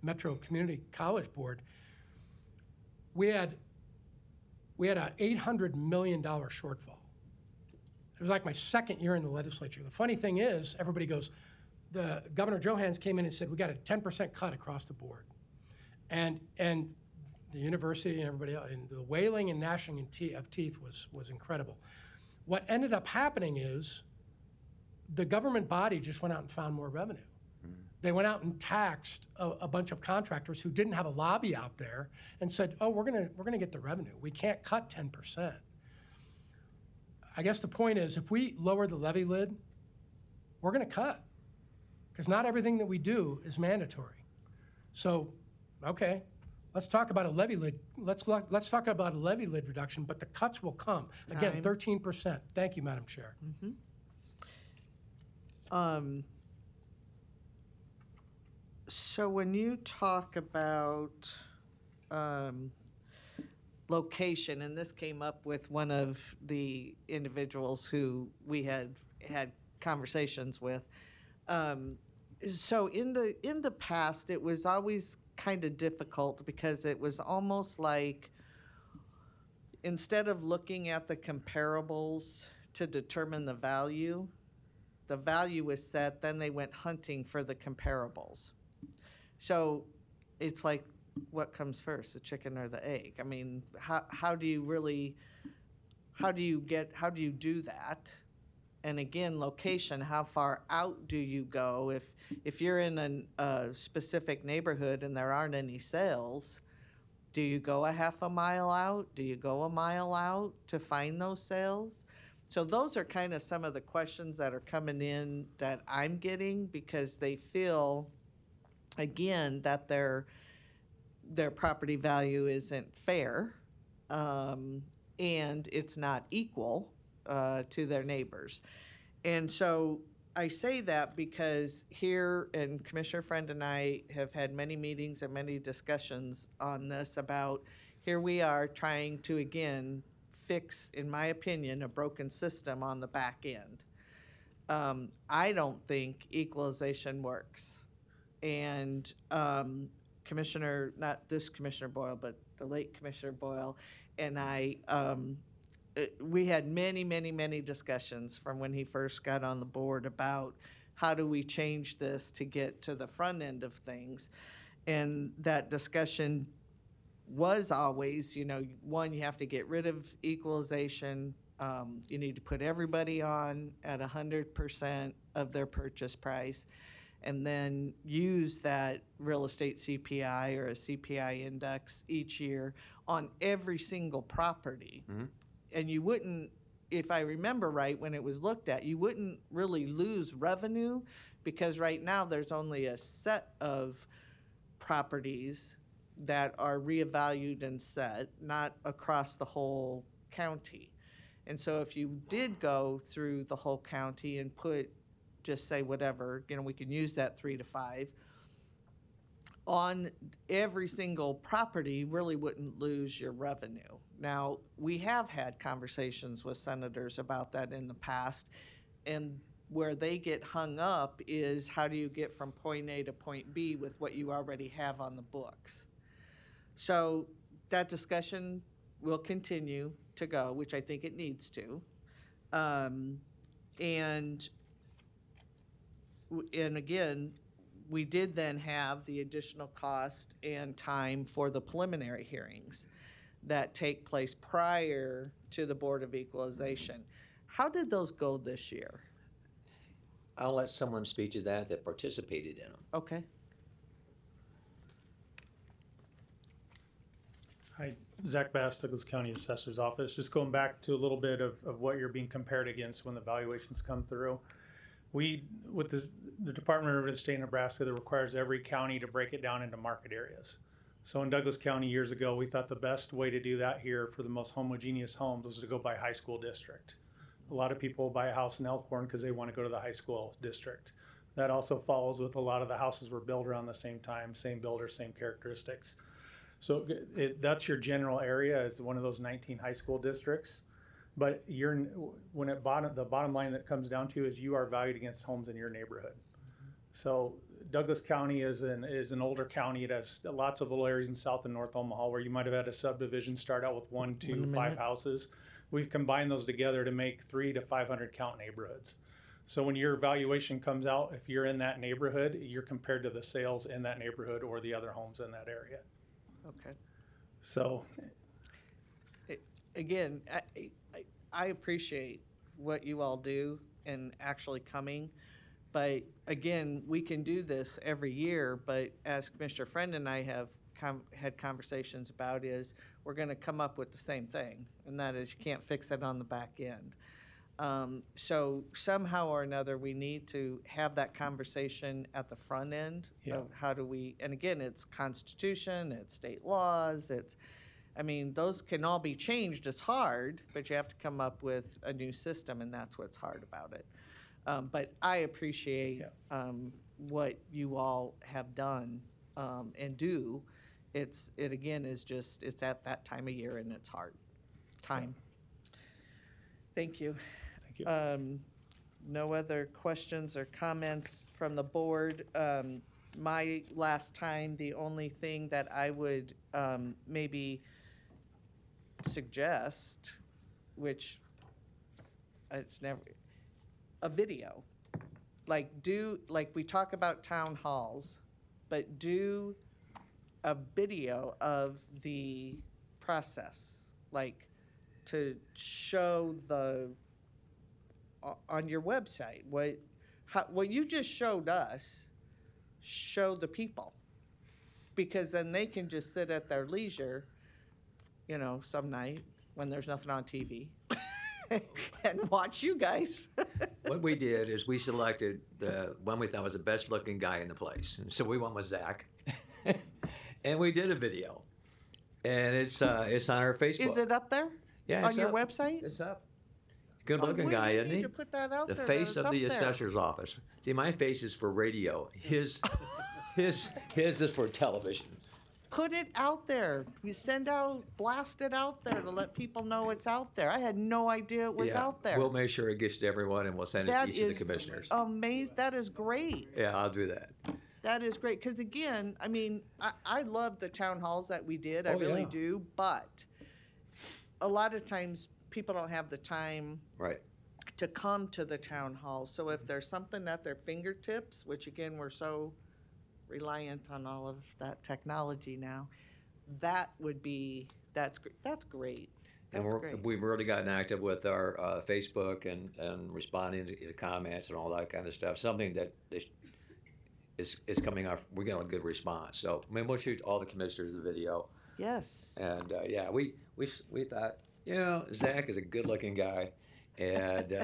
Metro Community College Board, we had a $800 million shortfall. It was like my second year in the legislature. The funny thing is, everybody goes, Governor Johans came in and said, we got a 10% cut across the board. And the university and everybody else, and the wailing and gnashing of teeth was incredible. What ended up happening is the government body just went out and found more revenue. They went out and taxed a bunch of contractors who didn't have a lobby out there and said, oh, we're gonna get the revenue. We can't cut 10%. I guess the point is, if we lower the levy lid, we're gonna cut, because not everything that we do is mandatory. So, okay, let's talk about a levy lid. Let's talk about a levy lid reduction, but the cuts will come. Again, Time. 13%. Thank you, Madam Chair. So when you talk about location, and this came up with one of the individuals who we had conversations with. So in the past, it was always kind of difficult because it was almost like instead of looking at the comparables to determine the value was set, then they went hunting for the comparables. So it's like, what comes first, the chicken or the egg? I mean, how do you do that? And again, location, how far out do you go? If you're in a specific neighborhood and there aren't any sales, do you go a half a mile out? Do you go a mile out to find those sales? So those are kind of some of the questions that are coming in that I'm getting, because they feel, again, that their property value isn't fair, and it's not equal to their neighbors. And so I say that because here, and Commissioner Friend and I have had many meetings and many discussions on this about, here we are trying to, again, fix, in my opinion, a broken system on the back end. I don't think equalization works. And Commissioner, not this Commissioner Boyle, but the late Commissioner Boyle and I, we had many discussions from when he first got on the board about how do we change this to get to the front end of things. And that discussion was always, one, you have to get rid of equalization. You need to put everybody on at 100% of their purchase price, and then use that real estate CPI or a CPI index each year on every single property. Mm-hmm. And you wouldn't, if I remember right, when it was looked at, you wouldn't really lose revenue, because right now there's only a set of properties that are reevaluated and set, not across the whole county. And so if you did go through the whole county and put, just say whatever, we can use that 3 to 5, on every single property, really wouldn't lose your revenue. Now, we have had conversations with senators about that in the past, and where they get hung up is, how do you get from point A to point B with what you already have on the books? So that discussion will continue to go, which I think it needs to. And again, we did then have the additional cost and time for the preliminary hearings that take place prior to the Board of Equalization. How did those go this year? I'll let someone speak to that participated in them. Okay. Hi, Zach Bass, Douglas County Assessor's Office. Just going back to a little bit of what you're being compared against when the valuations come through. With the Department of Real Estate in Nebraska, that requires every county to break it down into market areas. So in Douglas County years ago, we thought the best way to do that here for the most homogeneous homes was to go by high school district. A lot of people buy a house in Elkhorn because they want to go to the high school district. That also follows with a lot of the houses were built around the same time, same builder, same characteristics. So that's your general area is one of those 19 high school districts. But the bottom line that comes down to is you are valued against homes in your neighborhood. So Douglas County is an older county. It has lots of little areas in South and North Omaha where you might have had a subdivision start out with 1, 2, 5 houses. We've combined those together to make 300 to 500 count neighborhoods. So when your valuation comes out, if you're in that neighborhood, you're compared to the sales in that neighborhood or the other homes in that area. Okay. So Again, I appreciate what you all do and actually coming. But again, we can do this every year, but as Commissioner Friend and I have had conversations about is we're going to come up with the same thing, and that is you can't fix it on the back end. So somehow or another, we need to have that conversation at the front end of how do we, and again, it's Constitution, it's state laws, those can all be changed. It's hard, but you have to come up with a new system, and that's what's hard about it. But I appreciate what you all have done and do. It again is just, it's at that time of year and it's hard. Time. Thank you. Thank you. No other questions or comments from the board. My last time, the only thing that I would maybe suggest, which it's never, a video. Like we talk about town halls, but do a video of the process, like to show on your website, what you just showed us, show the people. Because then they can just sit at their leisure, some night when there's nothing on TV and watch you guys. What we did is we selected the one we thought was the best looking guy in the place. And so we went with Zach. And we did a video. And it's on our Facebook. Is it up there? Yeah, on your website? It's up. Good looking guy, isn't he? We need to put that out the there. face of the assessor's office. See, my face is for radio. His is for television. Put it out there. You blast it out there to let people know it's out there. I had no idea it was out there. We'll make sure it gets to everyone, and we'll send it to each of the commissioners. Amazing. That is great. Yeah, I'll do that. That is great. Because again, I love the town halls that we did. I really do. But a lot of times people don't have the time to come to the town hall. So if there's something at their fingertips, which again, we're so reliant on all of that technology now, that's great. That's great. And we've really gotten active with our Facebook and responding to comments and all that kind of stuff. Something that is coming off. We're getting a good response. So we'll shoot all the commissioners the video. Yes. And we thought, Zach is a good-looking guy, and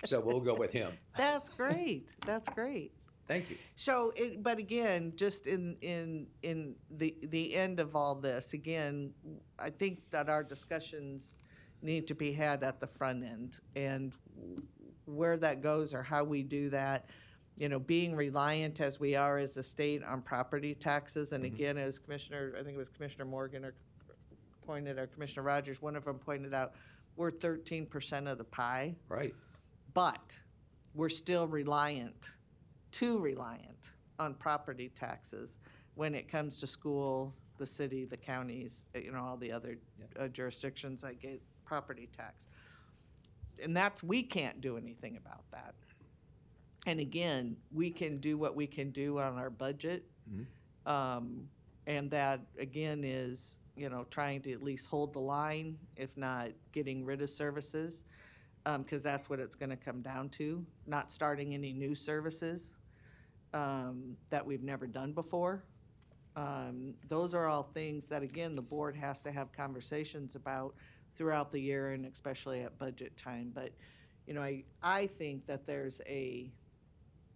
so we'll go with him. That's great. That's great. Thank you. So, but again, just in the end of all this, again, I think that our discussions need to be had at the front end, and where that goes or how we do that, being reliant as we are as a state on property taxes, and again, as Commissioner, I think it was Commissioner Morgan or Commissioner Rogers, one of them pointed out, we're 13% of the pie. Right. But we're still too reliant on property taxes when it comes to school, the city, the counties, all the other jurisdictions that get property tax. And we can't do anything about that. And again, we can do what we can do on our budget. And that, again, is, trying to at least hold the line, if not getting rid of services, because that's what it's going to come down to, not starting any new services that we've never done before. Those are all things that, again, the board has to have conversations about throughout the year and especially at budget time. But, you know, I think that there's a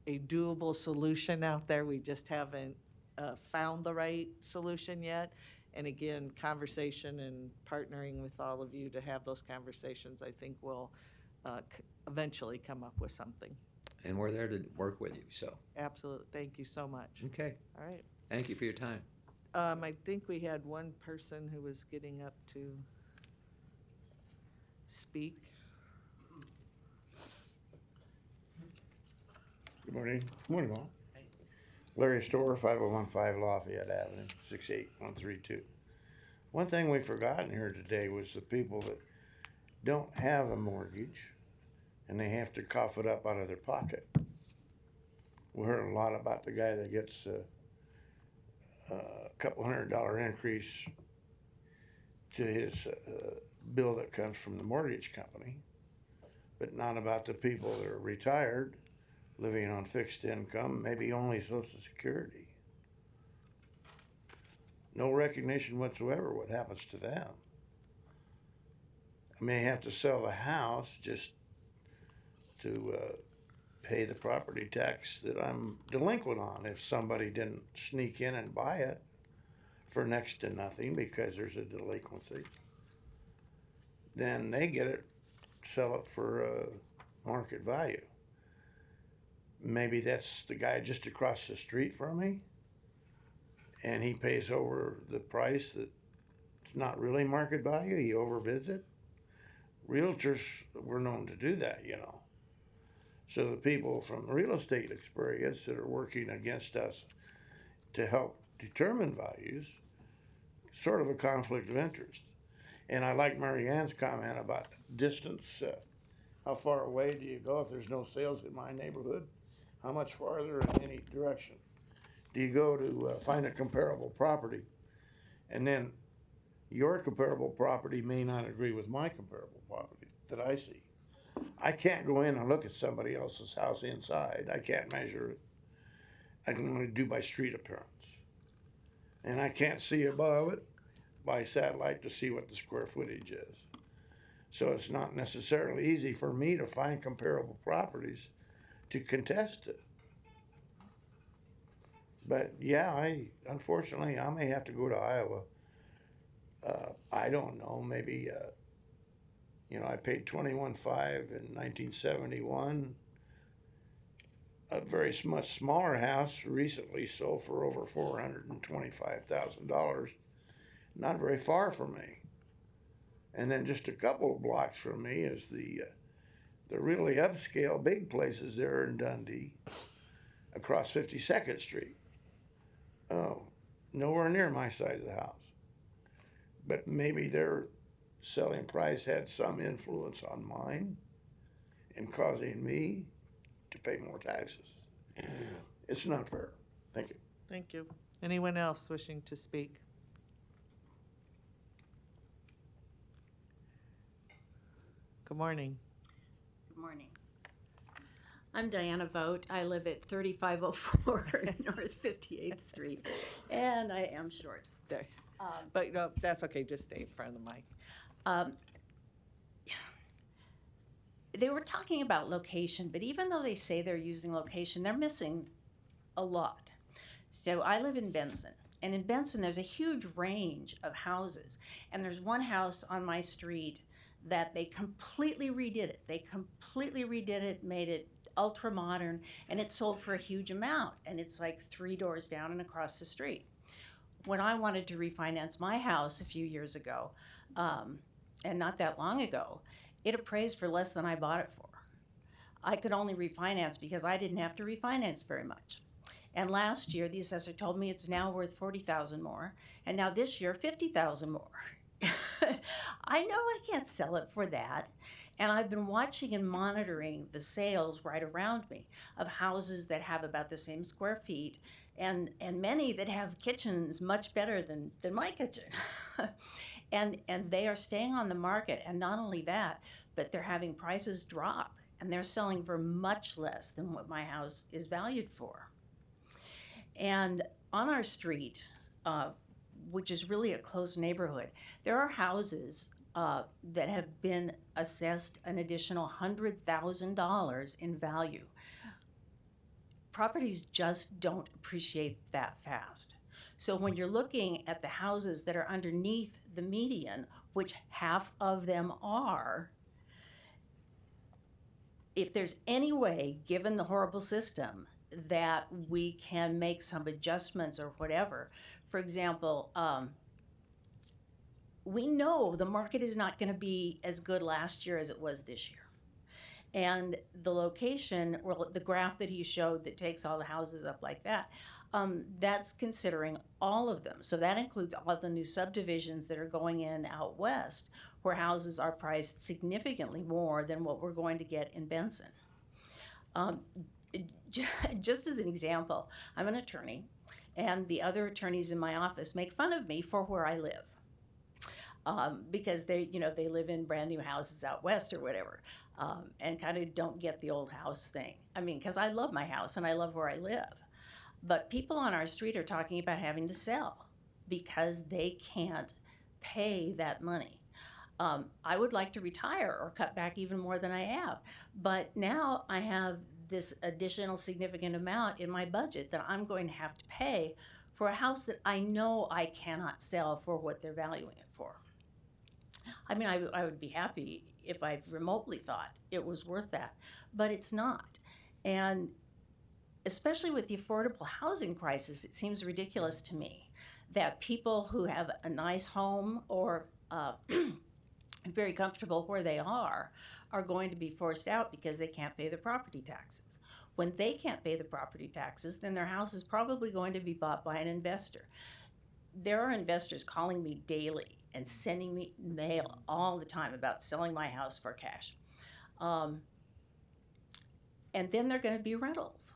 doable solution out there. We just haven't found the right solution yet. And again, conversation and partnering with all of you to have those conversations, I think will eventually come up with something. And we're there to work with you, so. Absolutely. Thank you so much. Okay. All right. Thank you for your time. I think we had one person who was getting up to speak. Good morning. Morning, all. Larry Storr, 5015 Lafayette Avenue, 68132. One thing we forgot in here today was the people that don't have a mortgage and they have to cough it up out of their pocket. We heard a lot about the guy that gets a couple $100 increase to his bill that comes from the mortgage company, but not about the people that are retired, living on fixed income, maybe only Social Security. No recognition whatsoever what happens to them. I may have to sell the house just to pay the property tax that I'm delinquent on if somebody didn't sneak in and buy it for next to nothing because there's a delinquency. Then they get it, sell it for market value. Maybe that's the guy just across the street from me, and he pays over the price that it's not really market value. He overbids it. Realtors were known to do that, you know. So the people from real estate experience that are working against us to help determine values, sort of a conflict of interest. And I like Mary Ann's comment about distance. How far away do you go if there's no sales in my neighborhood? How much farther in any direction? Do you go to find a comparable property? And then your comparable property may not agree with my comparable property that I see. I can't go in and look at somebody else's house inside. I can't measure it. I can only do by street appearance. And I can't see above it by satellite to see what the square footage is. So it's not necessarily easy for me to find comparable properties to contest it. But yeah, unfortunately, I may have to go to Iowa. I don't know, maybe, I paid $21,500 in 1971. A very much smaller house recently sold for over $425,000. Not very far from me. And then just a couple of blocks from me is the really upscale big places there in Dundee, across 52nd Street. Oh, nowhere near my size of the house. But maybe their selling price had some influence on mine in causing me to pay more taxes. It's not fair. Thank you. Thank you. Anyone else wishing to speak? Good morning. Good morning. I'm Diana Vogt. I live at 3504 North 58th Street, and I am short. There. But no, that's okay. Just stay in front of the mic. They were talking about location, but even though they say they're using location, they're missing a lot. So I live in Benson, and in Benson there's a huge range of houses, and there's one house on my street that they completely redid it. They completely redid it, made it ultra modern, and it sold for a huge amount, and it's like 3 doors down and across the street. When I wanted to refinance my house a few years ago, and not that long ago, it appraised for less than I bought it for. I could only refinance because I didn't have to refinance very much. And last year, the assessor told me it's now worth $40,000 more, and now this year, $50,000 more. I know I can't sell it for that. And I've been watching and monitoring the sales right around me of houses that have about the same square feet and many that have kitchens much better than my kitchen. and they are staying on the market. And not only that, but they're having prices drop and they're selling for much less than what my house is valued for. And on our street, which is really a close neighborhood. There are houses that have been assessed an additional $100,000 in value. Properties just don't appreciate that fast. So when you're looking at the houses that are underneath the median, which half of them are, if there's any way, given the horrible system, that we can make some adjustments or whatever. For example, we know the market is not going to be as good last year as it was this year. And the location, or the graph that he showed that takes all the houses up like that, that's considering all of them. So that includes all of the new subdivisions that are going in out west, where houses are priced significantly more than what we're going to get in Benson. Just as an example, I'm an attorney, and the other attorneys in my office make fun of me for where I live. Because they live in brand new houses out west or whatever, and kind of don't get the old house thing. I mean, because I love my house and I love where I live. But people on our street are talking about having to sell because they can't pay that money. I would like to retire or cut back even more than I have. But now I have this additional significant amount in my budget that I'm going to have to pay for a house that I know I cannot sell for what they're valuing it for. I mean, I would be happy if I remotely thought it was worth that, but it's not. And especially with the affordable housing crisis, it seems ridiculous to me that people who have a nice home or very comfortable where they are going to be forced out because they can't pay their property taxes. When they can't pay the property taxes, then their house is probably going to be bought by an investor. There are investors calling me daily and sending me mail all the time about selling my house for cash. And then they're going to be rentals.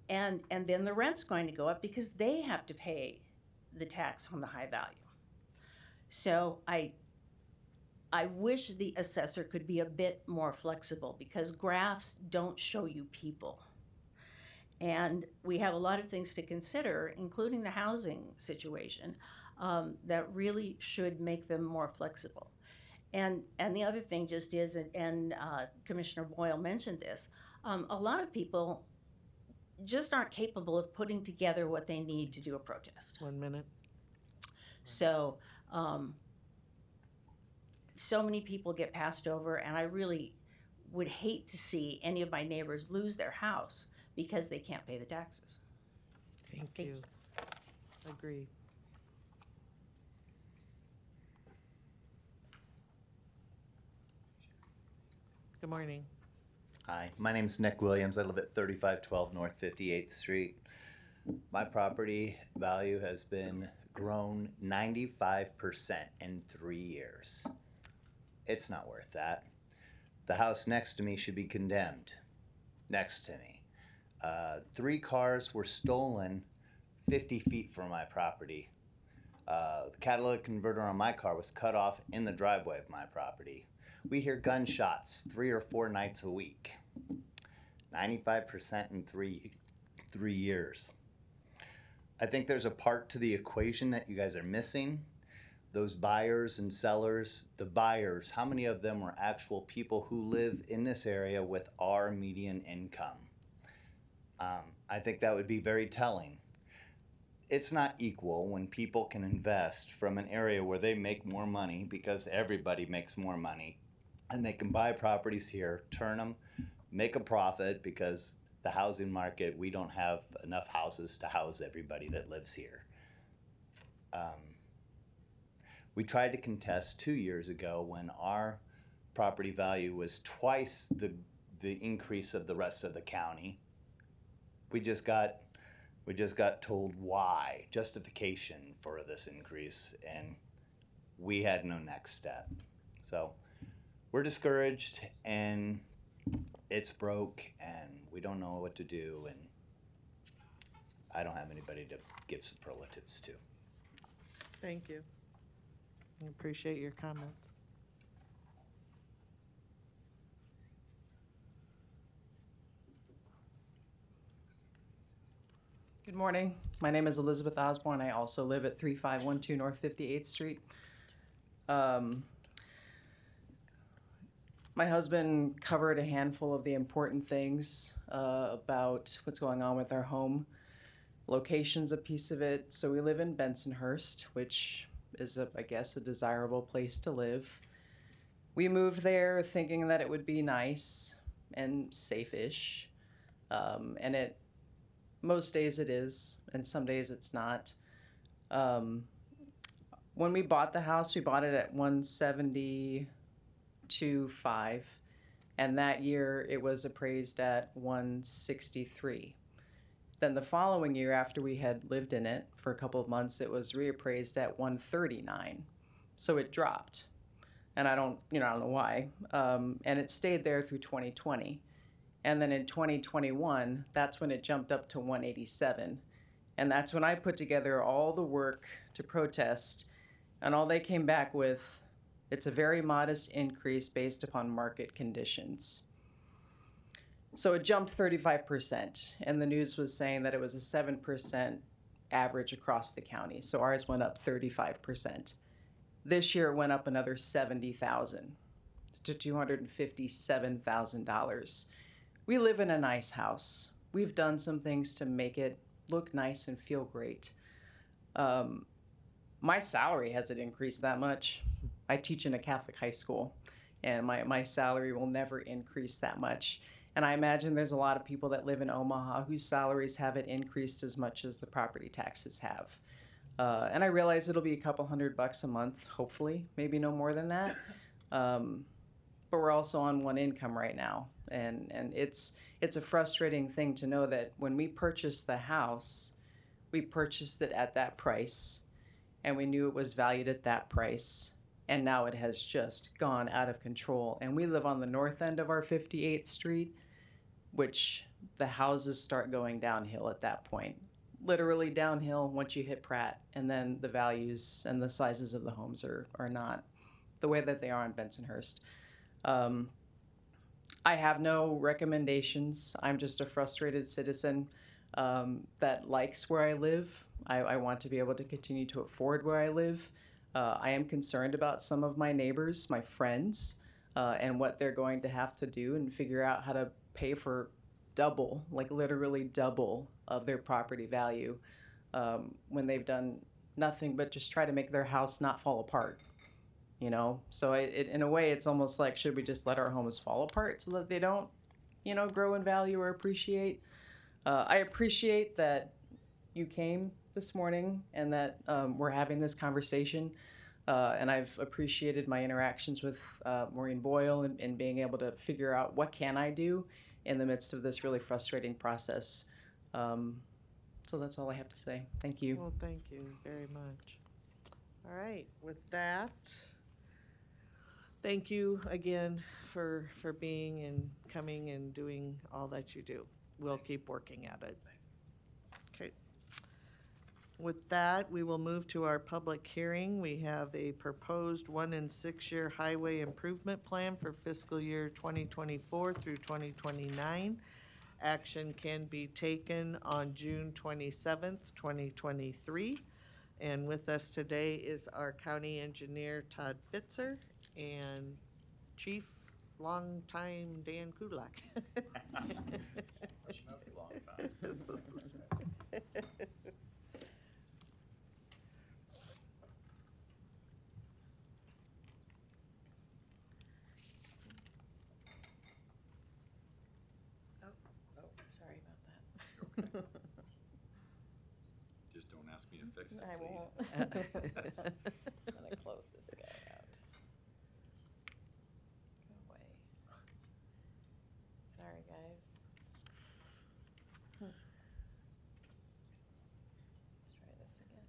And then the rent's going to go up because they have to pay the tax on the high value. So I wish the assessor could be a bit more flexible because graphs don't show you people. And we have a lot of things to consider, including the housing situation, that really should make them more flexible. And the other thing just is, and Commissioner Boyle mentioned this, a lot of people just aren't capable of putting together what they need to do a protest. 1 minute. So, so many people get passed over, and I really would hate to see any of my neighbors lose their house because they can't pay the taxes. Thank you. Agreed. Good morning. Hi, my name's Nick Williams. I live at 3512 North 58th Street. My property value has been grown 95% in 3 years. It's not worth that. The house next to me should be condemned. Next to me. 3 cars were stolen 50 feet from my property. The catalytic converter on my car was cut off in the driveway of my property. We hear gunshots 3 or 4 nights a week. 95% in 3 years. I think there's a part to the equation that you guys are missing. Those buyers and sellers, the buyers, how many of them were actual people who live in this area with our median income? I think that would be very telling. It's not equal when people can invest from an area where they make more money because everybody makes more money, and they can buy properties here, turn them, make a profit because the housing market, we don't have enough houses to house everybody that lives here. We tried to contest 2 years ago when our property value was twice the increase of the rest of the county. We just got told why, justification for this increase, and we had no next step. So we're discouraged, and it's broke, and we don't know what to do, and I don't have anybody to give superlatives to. Thank you. I appreciate your comments. Good Good morning. My name is Elizabeth Osborne. I also live at 3512 North 58th Street. My husband covered a handful of the important things about what's going on with our home. Location's a piece of it. So we live in Bensonhurst, which is, I guess, a desirable place to live. We moved there thinking that it would be nice and safe-ish. And most days it is, and some days it's not. When we bought the house, we bought it at 172.5, and that year it was appraised at 163. Then the following year, after we had lived in it for a couple of months, it was reappraised at 139. So it dropped, and I don't know why. And it stayed there through 2020. And then in 2021, that's when it jumped up to 187. And that's when I put together all the work to protest. And all they came back with, it's a very modest increase based upon market conditions. So it jumped 35%. And the news was saying that it was a 7% average across the county. So ours went up 35%. This year it went up another $70,000 to $257,000. We live in a nice house. We've done some things to make it look nice and feel great. My salary hasn't increased that much. I teach in a Catholic high school, and my salary will never increase that much. And I imagine there's a lot of people that live in Omaha whose salaries haven't increased as much as the property taxes have. And I realize it'll be a couple $100 a month, hopefully, maybe no more than that. But we're also on one income right now. And it's a frustrating thing to know that when we purchased the house, we purchased it at that price, and we knew it was valued at that price, and now it has just gone out of control. And we live on the north end of our 58th Street, which the houses start going downhill at that point. Literally downhill once you hit Pratt, and then the values and the sizes of the homes are not the way that they are in Bensonhurst. I have no recommendations. I'm just a frustrated citizen that likes where I live. I want to be able to continue to afford where I live. I am concerned about some of my neighbors, my friends, and what they're going to have to do and figure out how to pay for double, like literally double of their property value when they've done nothing but just try to make their house not fall apart. You know, so in a way, it's almost like, should we just let our homes fall apart so that they don't, grow in value or appreciate? I appreciate that you came this morning and that we're having this conversation. And I've appreciated my interactions with Maureen Boyle and being able to figure out what can I do in the midst of this really frustrating process. So that's all I have to say. Thank you. Well, thank you very much. All right, with that, thank you again for being and coming and doing all that you do. We'll keep working at it. Okay. With that, we will move to our public hearing. We have a proposed 1 and 6 year highway improvement plan for fiscal year 2024 through 2029. Action can be taken on June 27th, 2023. And with us today is our county engineer, Todd Fitzer, and Chief Longtime Dan Kulak. Sorry about that. Just don't ask me to fix it, I please. won't. I'm gonna close this guy out. Go away. Sorry, guys. Let's try this again.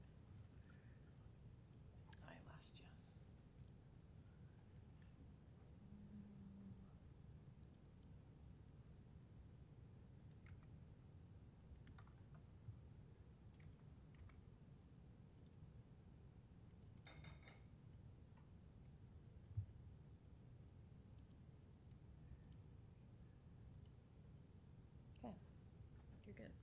I lost you. Okay, you're good.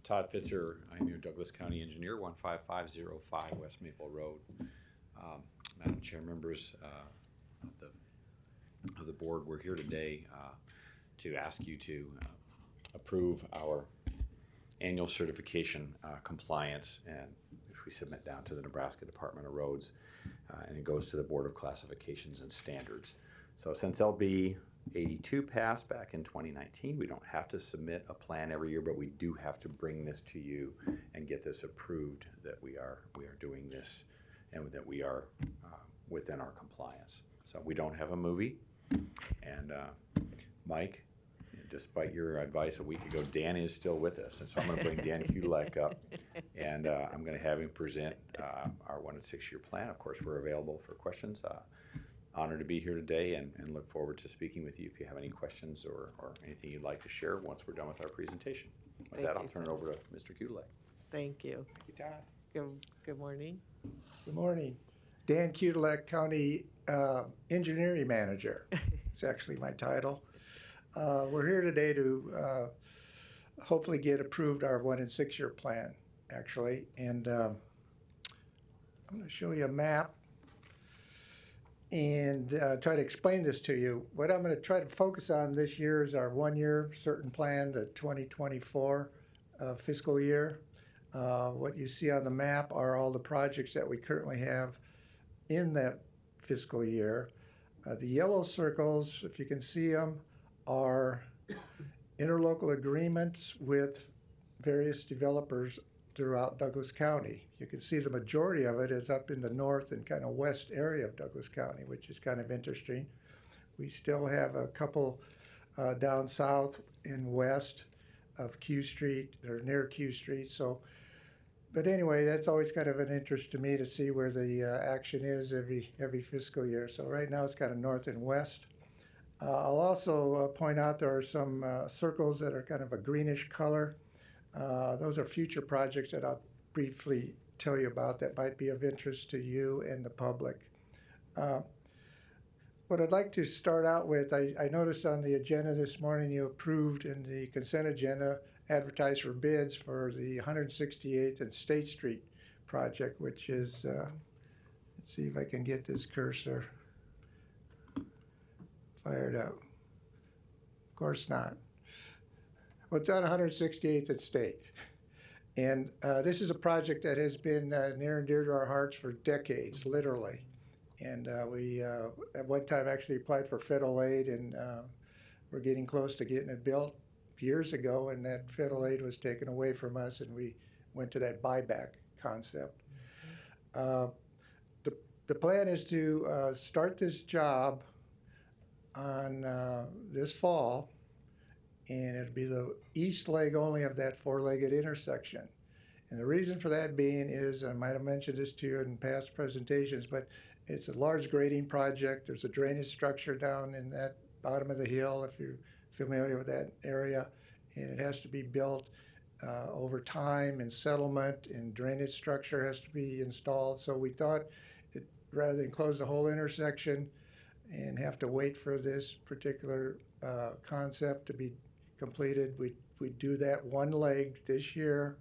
Todd Fitzer, I'm your Douglas County Engineer, 15505 West Maple Road. Madam Chair, members of the board, we're here today to ask you to approve our annual certification compliance, and which we submit down to the Nebraska Department of Roads, and it goes to the Board of Classifications and Standards. So since LB 82 passed back in 2019, we don't have to submit a plan every year, but we do have to bring this to you and get this approved that we are doing this and that we are within our compliance. So we don't have a movie, and Mike, despite your advice a week ago, Dan is still with us, and so I'm going to bring Dan Kudalek up, and I'm going to have him present our 1 and 6 year plan. Of course, we're available for questions. Honored to be here today, and look forward to speaking with you if you have any questions or anything you'd like to share once we're done with our presentation. With Thank that, I'll you, turn it over to Mr. Kudalek. Thank you. Thank you, Todd. Good morning. Good morning. Dan Kudalek, County Engineering Manager. It's actually my title. We're here today to hopefully get approved our 1 and 6 year plan, actually. And I'm going to show you a map and try to explain this to you. What I'm going to try to focus on this year is our 1 year certain plan, the 2024 fiscal year. What you see on the map are all the projects that we currently have in that fiscal year. The yellow circles, if you can see them, are interlocal agreements with various developers throughout Douglas County. You can see the majority of it is up in the north and kind of west area of Douglas County, which is kind of interesting. We still have a couple down south and west of Q Street, or near Q Street. So, but anyway, that's always kind of an interest to me to see where the action is every fiscal year. So right now it's kind of north and west. I'll also point out there are some circles that are kind of a greenish color. Those are future projects that I'll briefly tell you about that might be of interest to you and the public. What I'd like to start out with, I noticed on the agenda this morning you approved in the consent agenda advertised for bids for the 168th and State Street project, which is, let's see if I can get this cursor fired up. Of course not. Well, it's on 168th and State. And this is a project that has been near and dear to our hearts for decades, literally. And we, at one time, actually applied for federal aid, and we're getting close to getting it built years ago, and that federal aid was taken away from us, and we went to that buyback concept. The plan is to start this job on this fall, and it'll be the east leg only of that four-legged intersection. And the reason for that being is, I might have mentioned this to you in past presentations, but it's a large grading project. There's a drainage structure down in that bottom of the hill, if you're familiar with that area, and it has to be built over time, and settlement and drainage structure has to be installed. So we thought, rather than close the whole intersection and have to wait for this particular concept to be completed, we do that one leg this year.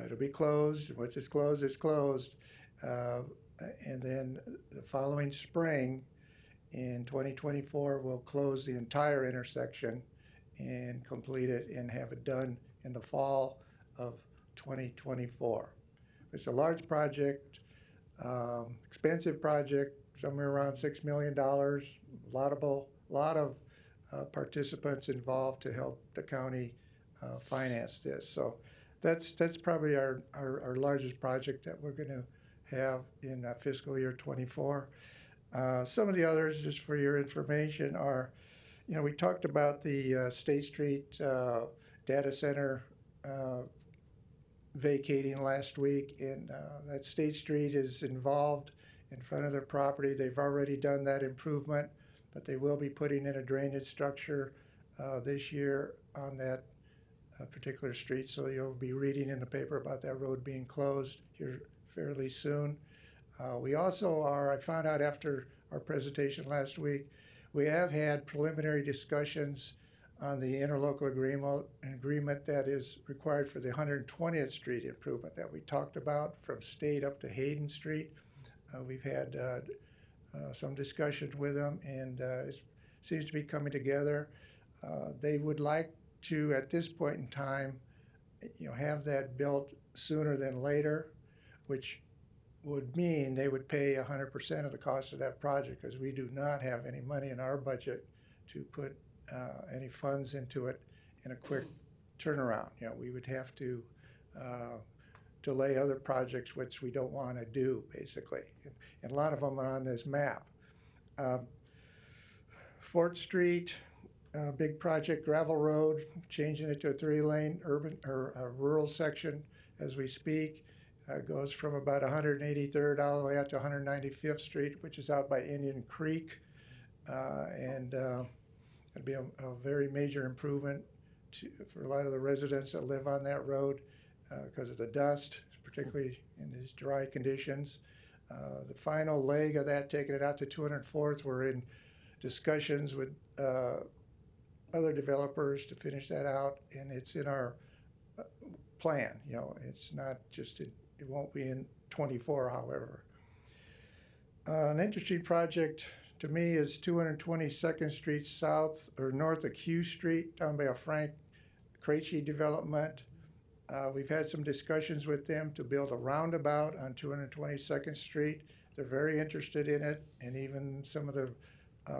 It'll be closed. Once it's closed, it's closed. And then the following spring, in 2024, we'll close the entire intersection and complete it and have it done in the fall of 2024. It's a large project, expensive project, somewhere around $6 million. A lot of participants involved to help the county finance this. So that's probably our largest project that we're going to have in fiscal year 24. Some of the others, just for your information, are, we talked about the State Street data center vacating last week, and that State Street is involved in front of their property. They've already done that improvement, but they will be putting in a drainage structure this year on that particular street. So you'll be reading in the paper about that road being closed here fairly soon. We also I found out after our presentation last week, we have had preliminary discussions on the interlocal agreement that is required for the 120th Street improvement that we talked about from State up to Hayden Street. We've had some discussions with them, and it seems to be coming together. They would like to, at this point in time, have that built sooner than later, which would mean they would pay 100% of the cost of that project, because we do not have any money in our budget to put any funds into it in a quick turnaround. We would have to delay other projects, which we don't want to do, basically. And a lot of them are on this map. Fort Street, big project, gravel road, changing it to a 3-lane urban or rural section as we speak. Goes from about 183rd all the way out to 195th Street, which is out by Indian Creek. And it'll be a very major improvement for a lot of the residents that live on that road because of the dust, particularly in these dry conditions. The final leg of that, taking it out to 204th, we're in discussions with other developers to finish that out, and it's in our plan. It's not just it won't be in 24, however. An interesting project to me is 222nd Street south or north of Q Street, down by a Frank Krejci development. We've had some discussions with them to build a roundabout on 222nd Street. They're very interested in it, and even some of the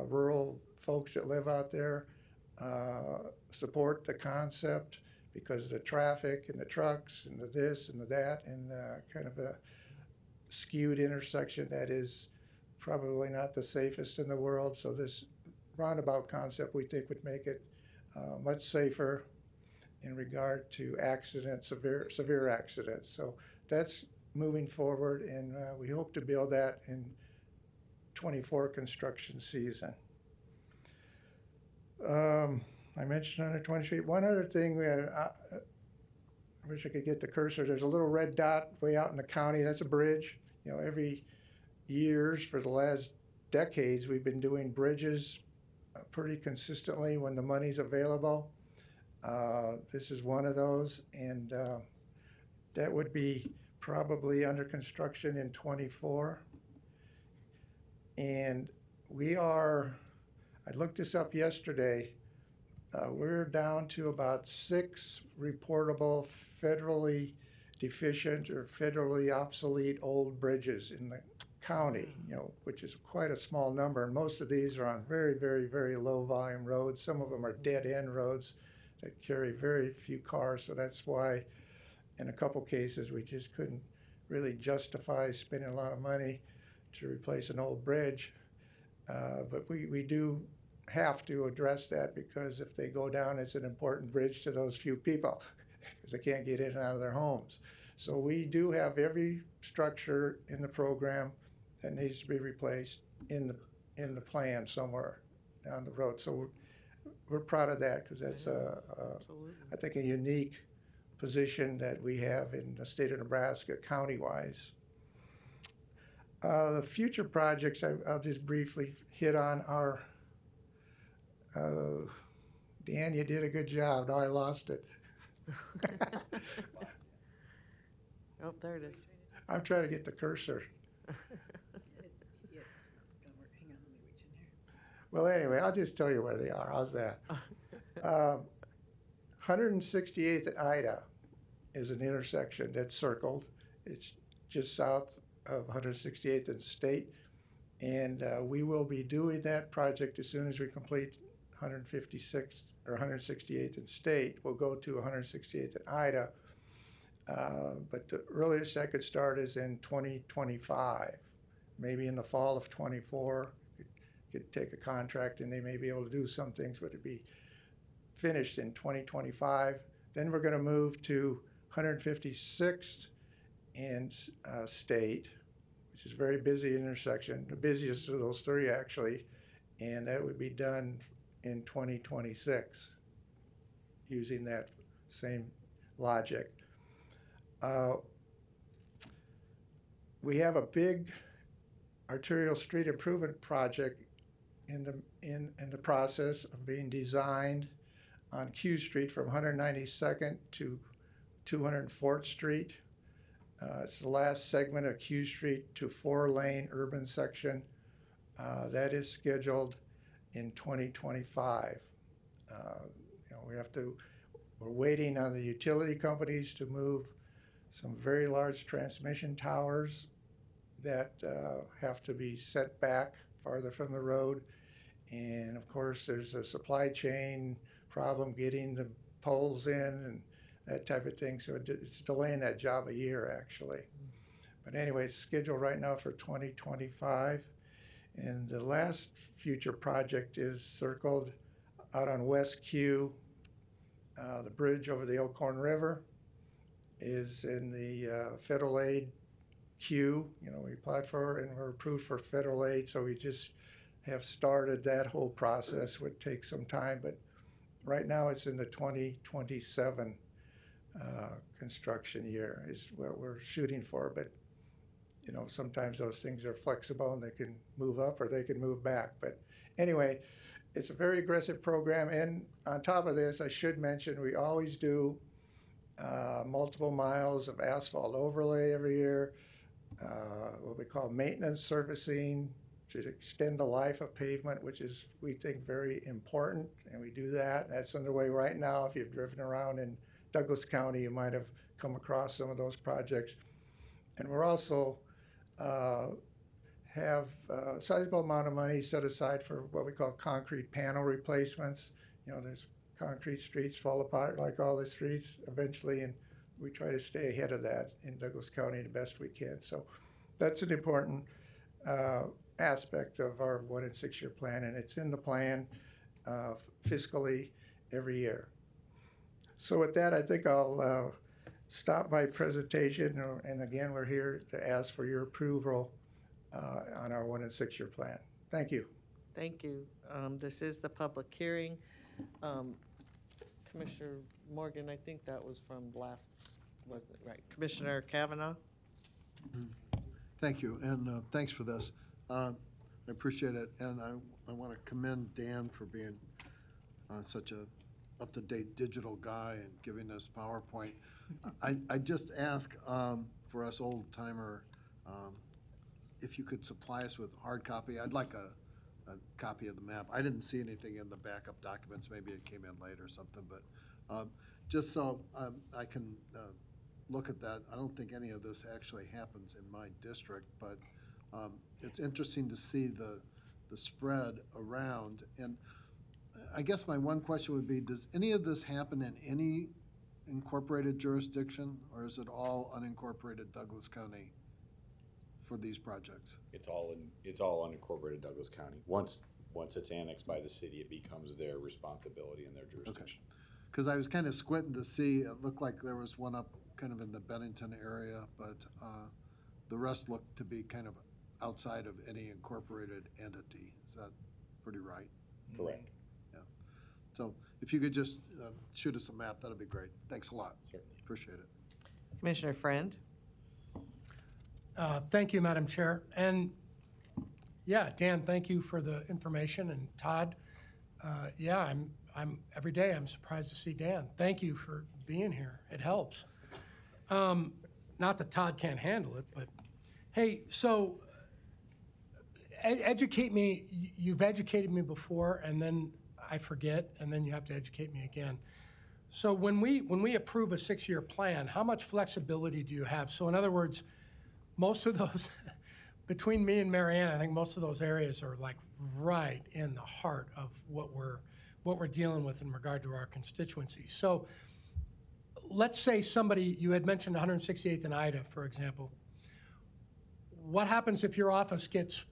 rural folks that live out there support the concept because of the traffic and the trucks and the this and the that, and kind of a skewed intersection that is probably not the safest in the world. So this roundabout concept, we think, would make it much safer in regard to accidents, severe accidents. So that's moving forward, and we hope to build that in 24 construction season. I mentioned 120th Street. One other thing, I wish I could get the cursor. There's a little red dot way out in the county. That's a bridge. Every years for the last decades, we've been doing bridges pretty consistently when the money's available. This is one of those, and that would be probably under construction in 24. And I looked this up yesterday, we're down to about 6 reportable federally deficient or federally obsolete old bridges in the county, which is quite a small number. And most of these are on very, very, very low volume roads. Some of them are dead end roads that carry very few cars. So that's why in a couple cases we just couldn't really justify spending a lot of money to replace an old bridge. But we do have to address that, because if they go down, it's an important bridge to those few people because they can't get in and out of their homes. So we do have every structure in the program that needs to be replaced in the plan somewhere down the road. So we're proud of that, because that's I think a unique position that we have in the state of Nebraska county-wise. The future projects I'll just briefly hit on are, Dan, you did a good job. Now I lost it. Oh, there it is. I'm trying to get the cursor. Well, anyway, I'll just tell you where they are. How's that? 168th and Ida is an intersection that's circled. It's just south of 168th and State. And we will be doing that project as soon as we complete 156th or 168th and State. We'll go to 168th and Ida. But the earliest that could start is in 2025, maybe in the fall of 24. Could take a contract and they may be able to do some things, but it'd be finished in 2025. Then we're going to move to 156th and State, which is a very busy intersection, the busiest of those three actually, and that would be done in 2026 using that same logic. We have a big arterial street improvement project in the process of being designed. on Q Street from 192nd to 204th Street. It's the last segment of Q Street to 4-lane urban section. That is scheduled in 2025. We're waiting on the utility companies to move some very large transmission towers that have to be set back farther from the road. And of course, there's a supply chain problem getting the poles in and that type of thing. So it's delaying that job a year, actually. But anyway, it's scheduled right now for 2025. And the last future project is circled out on West Q. The bridge over the Elkhorn River is in the federal aid queue. We applied for and we're approved for federal aid, so we just have started that whole process. Would take some time, but right now it's in the 2027 construction year is what we're shooting for. But sometimes those things are flexible and they can move up or they can move back. But anyway, it's a very aggressive program. And on top of this, I should mention we always do multiple miles of asphalt overlay every year, what we call maintenance servicing to extend the life of pavement, which is, we think, very important. And we do that. That's underway right now. If you've driven around in Douglas County, you might have come across some of those projects. And we're also have a sizable amount of money set aside for what we call concrete panel replacements. There's concrete streets fall apart like all the streets eventually, and we try to stay ahead of that in Douglas County the best we can. So that's an important aspect of our 1 and 6 year plan, and it's in the plan fiscally every year. So with that, I think I'll stop my presentation, and again, we're here to ask for your approval on our 1 and 6 year plan. Thank you. Thank you. This is the public hearing. Commissioner Morgan, I think that was from last, was it right? Commissioner Kavanaugh? Thank you, and thanks for this. I appreciate it, and I want to commend Dan for being such a up-to-date digital guy and giving us PowerPoint. I just ask for us old-timer, if you could supply us with hard copy. I'd like a copy of the map. I didn't see anything in the backup documents. Maybe it came in late or something, but just so I can look at that. I don't think any of this actually happens in my district, but it's interesting to see the spread around. And I guess my one question would be, does any of this happen in any incorporated jurisdiction, or is it all unincorporated Douglas County for these projects? It's all unincorporated Douglas County. Once it's annexed by the city, it becomes their responsibility and their jurisdiction. Because I was kind of squinting to see, it looked like there was one up kind of in the Bennington area, but the rest looked to be kind of outside of any incorporated entity. Is that pretty right? Correct. Yeah. So if you could just shoot us a map, that'd be great. Thanks a lot. Certainly. Appreciate it. Commissioner Friend? Thank you, Madam Chair. And yeah, Dan, thank you for the information. And Todd, yeah, I'm every day I'm surprised to see Dan. Thank you for being here. It helps. Not that Todd can't handle it, but hey, so educate me. You've educated me before, and then I forget, and then you have to educate me again. So when we approve a 6-year plan, how much flexibility do you have? So in other words, most of those, between me and Marianne, I think most of those areas are like right in the heart of what we're dealing with in regard to our constituency. So let's say somebody, you had mentioned 168th and Ida, for example. What happens if your office gets,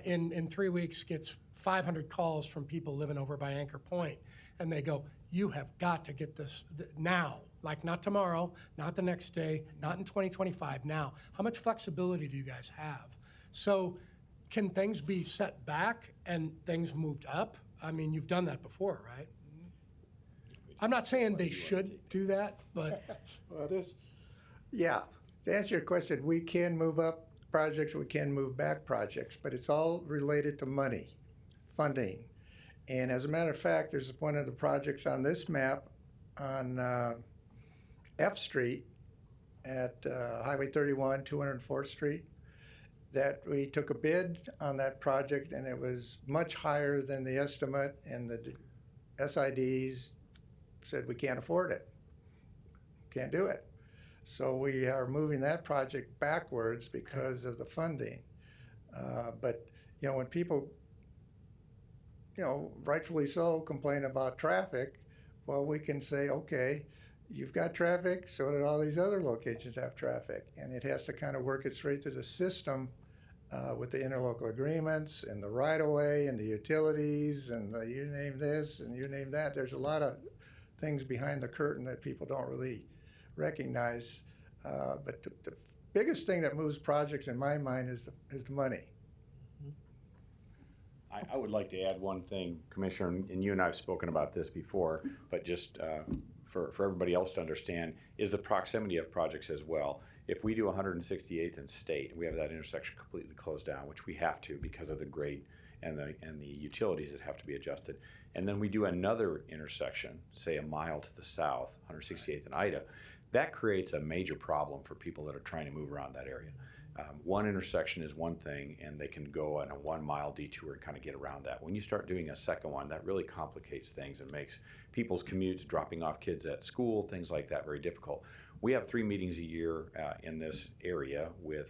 in 3 weeks, gets 500 calls from people living over by Anchor Point, and they go, you have got to get this now, like not tomorrow, not the next day, not in 2025, now. How much flexibility do you guys have? So can things be set back and things moved up? I mean, you've done that before, right? I'm not saying they should do that, but. Yeah, to answer your question, we can move up projects, we can move back projects, but it's all related to money, funding. And as a matter of fact, there's one of the projects on this map on F Street at Highway 31, 204th Street, that we took a bid on that project, and it was much higher than the estimate, and the SIDs said we can't afford it, can't do it. So we are moving that project backwards because of the funding. But when people, rightfully so, complain about traffic, well, we can say, okay, you've got traffic, so did all these other locations have traffic. And it has to kind of work its way through the system with the interlocal agreements and the right-of-way and the utilities and the you name this and you name that. There's a lot of things behind the curtain that people don't really recognize. But the biggest thing that moves projects in my mind is the money. I would like to add one thing, Commissioner, and you and I have spoken about this before, but just for everybody else to understand, is the proximity of projects as well. If we do 168th and State, we have that intersection completely closed down, which we have to because of the grade and the utilities that have to be adjusted. And then we do another intersection, say a mile to the south, 168th and Ida, that creates a major problem for people that are trying to move around that area. One intersection is one thing, and they can go on a 1 mile detour and kind of get around that. When you start doing a second one, that really complicates things and makes people's commutes, dropping off kids at school, things like that, very difficult. We have 3 meetings a year in this area with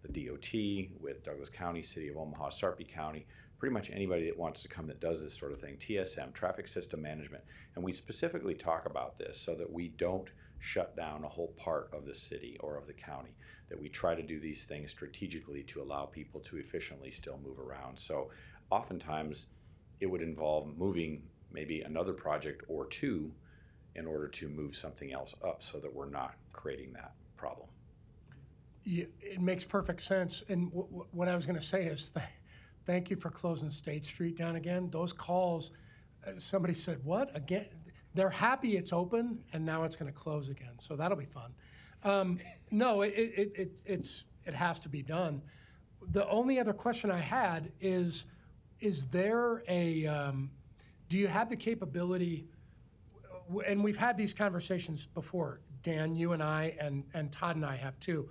the DOT, with Douglas County, City of Omaha, Sarpy County, pretty much anybody that wants to come that does this sort of thing, TSM, Traffic System Management. And we specifically talk about this so that we don't shut down a whole part of the city or of the county, that we try to do these things strategically to allow people to efficiently still move around. So oftentimes it would involve moving maybe another project or two in order to move something else up so that we're not creating that problem. Yeah, it makes perfect sense. And what I was going to say is thank you for closing State Street down again. Those calls, somebody said, what, again? They're happy it's open, and now it's going to close again. So that'll be fun. No, it has to be done. The only other question I had is there a, do you have the capability, and we've had these conversations before, Dan, you and I, and Todd and I have too.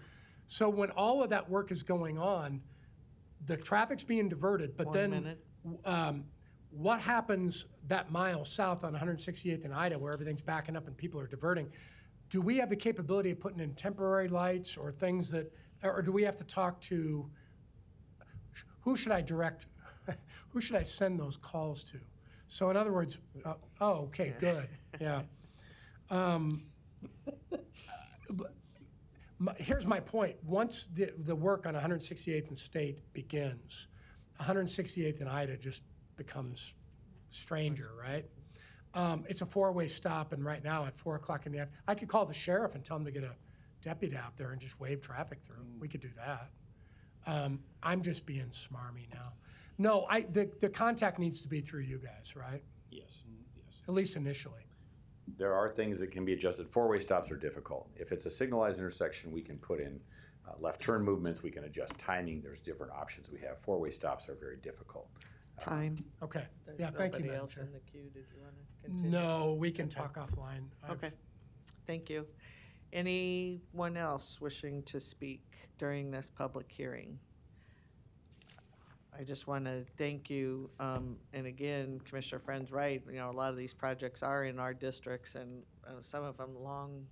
So when all of that work is going on, the traffic's being diverted, but what happens that mile south on 168th and Ida where everything's backing up and people are diverting? Do we have the capability of putting in temporary lights or things that, or do we have to talk to, who should I direct, who should I send those calls to? So in other words, okay, good, yeah. Here's my point. Once the work on 168th and State begins, 168th and Ida just becomes stranger, right? It's a 4-way stop, and right now at 4 o'clock in the afternoon, I could call the sheriff and tell him to get a deputy out there and just wave traffic through. We could do that. I'm just being smarmy now. No, the contact needs to be through you guys, right? Yes, yes. At least initially. There are things that can be adjusted. 4-way stops are difficult. If it's a signalized intersection, we can put in left turn movements, we can adjust timing. There's different options we have. 4-way stops are very difficult. Time. Okay. There's Yeah, thank you, nobody Madam else Chair. in the queue. Did you want to continue? No, we can talk offline. Okay. Thank you. Anyone else wishing to speak during this public hearing? I just want to thank you. And again, Commissioner Friend's right. You know, a lot of these projects are in our districts, and some of them long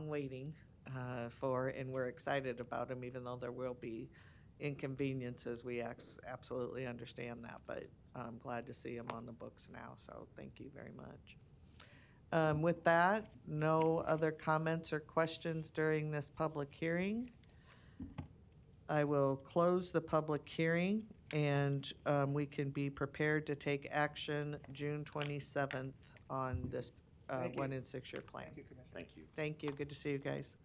waiting for, and we're excited about them, even though there will be inconveniences. We absolutely understand that, but I'm glad to see them on the books now. So thank you very much. With that, no other comments or questions during this public hearing. I will close the public hearing, and we can be prepared to take action June 27th on this 1 and 6 year plan. Thank you. Thank you. Good to see you guys.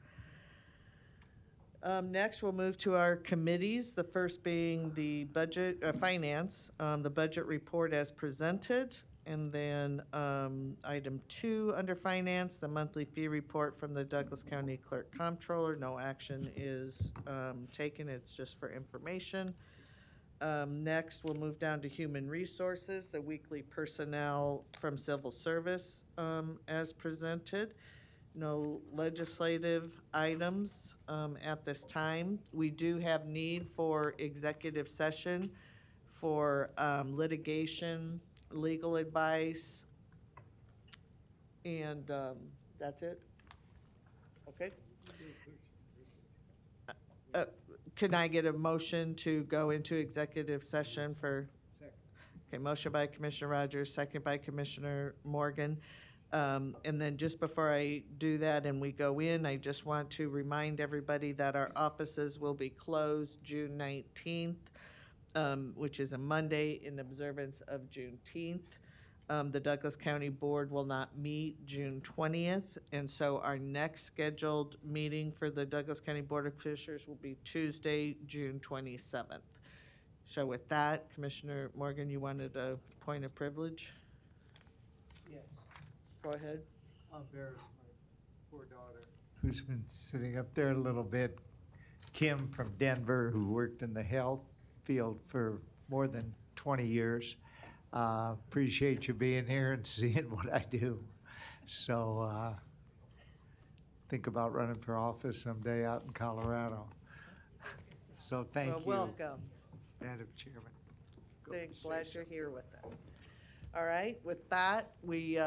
Next, we'll move to our committees, the first being the budget, finance, the budget report as presented. And then item 2 under finance, the monthly fee report from the Douglas County Clerk Comptroller. No action is taken, it's just for information. Next, we'll move down to Human Resources, the weekly personnel from civil service as presented. No legislative items at this time. We do have need for executive session for litigation, legal advice, and that's it. Okay. Can I get a motion to go into executive session for? Okay, motion by Commissioner Rogers, second by Commissioner Morgan. And then just before I do that and we go in, I just want to remind everybody that our offices will be closed June 19th, which is a Monday in observance of Juneteenth. The Douglas County Board will not meet June 20th, and so our next scheduled meeting for the Douglas County Board of Commissioners will be Tuesday, June 27th. So with that, Commissioner Morgan, you wanted a point of privilege? Yes. Go ahead. I'll embarrass my poor daughter, who's been sitting up there a little bit. Kim from Denver, who worked in the health field for more than 20 years. Appreciate you being here and seeing what I do. So think about running for office someday out in Colorado. So thank you. Welcome. Madam Chairman. Glad you're here with us. All right, with that, we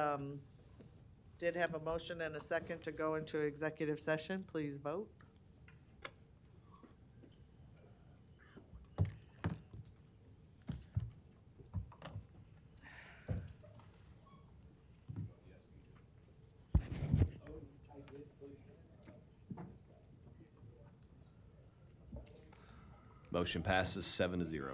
did have a motion and a second to go into executive session. Please vote. Motion passes 7-0.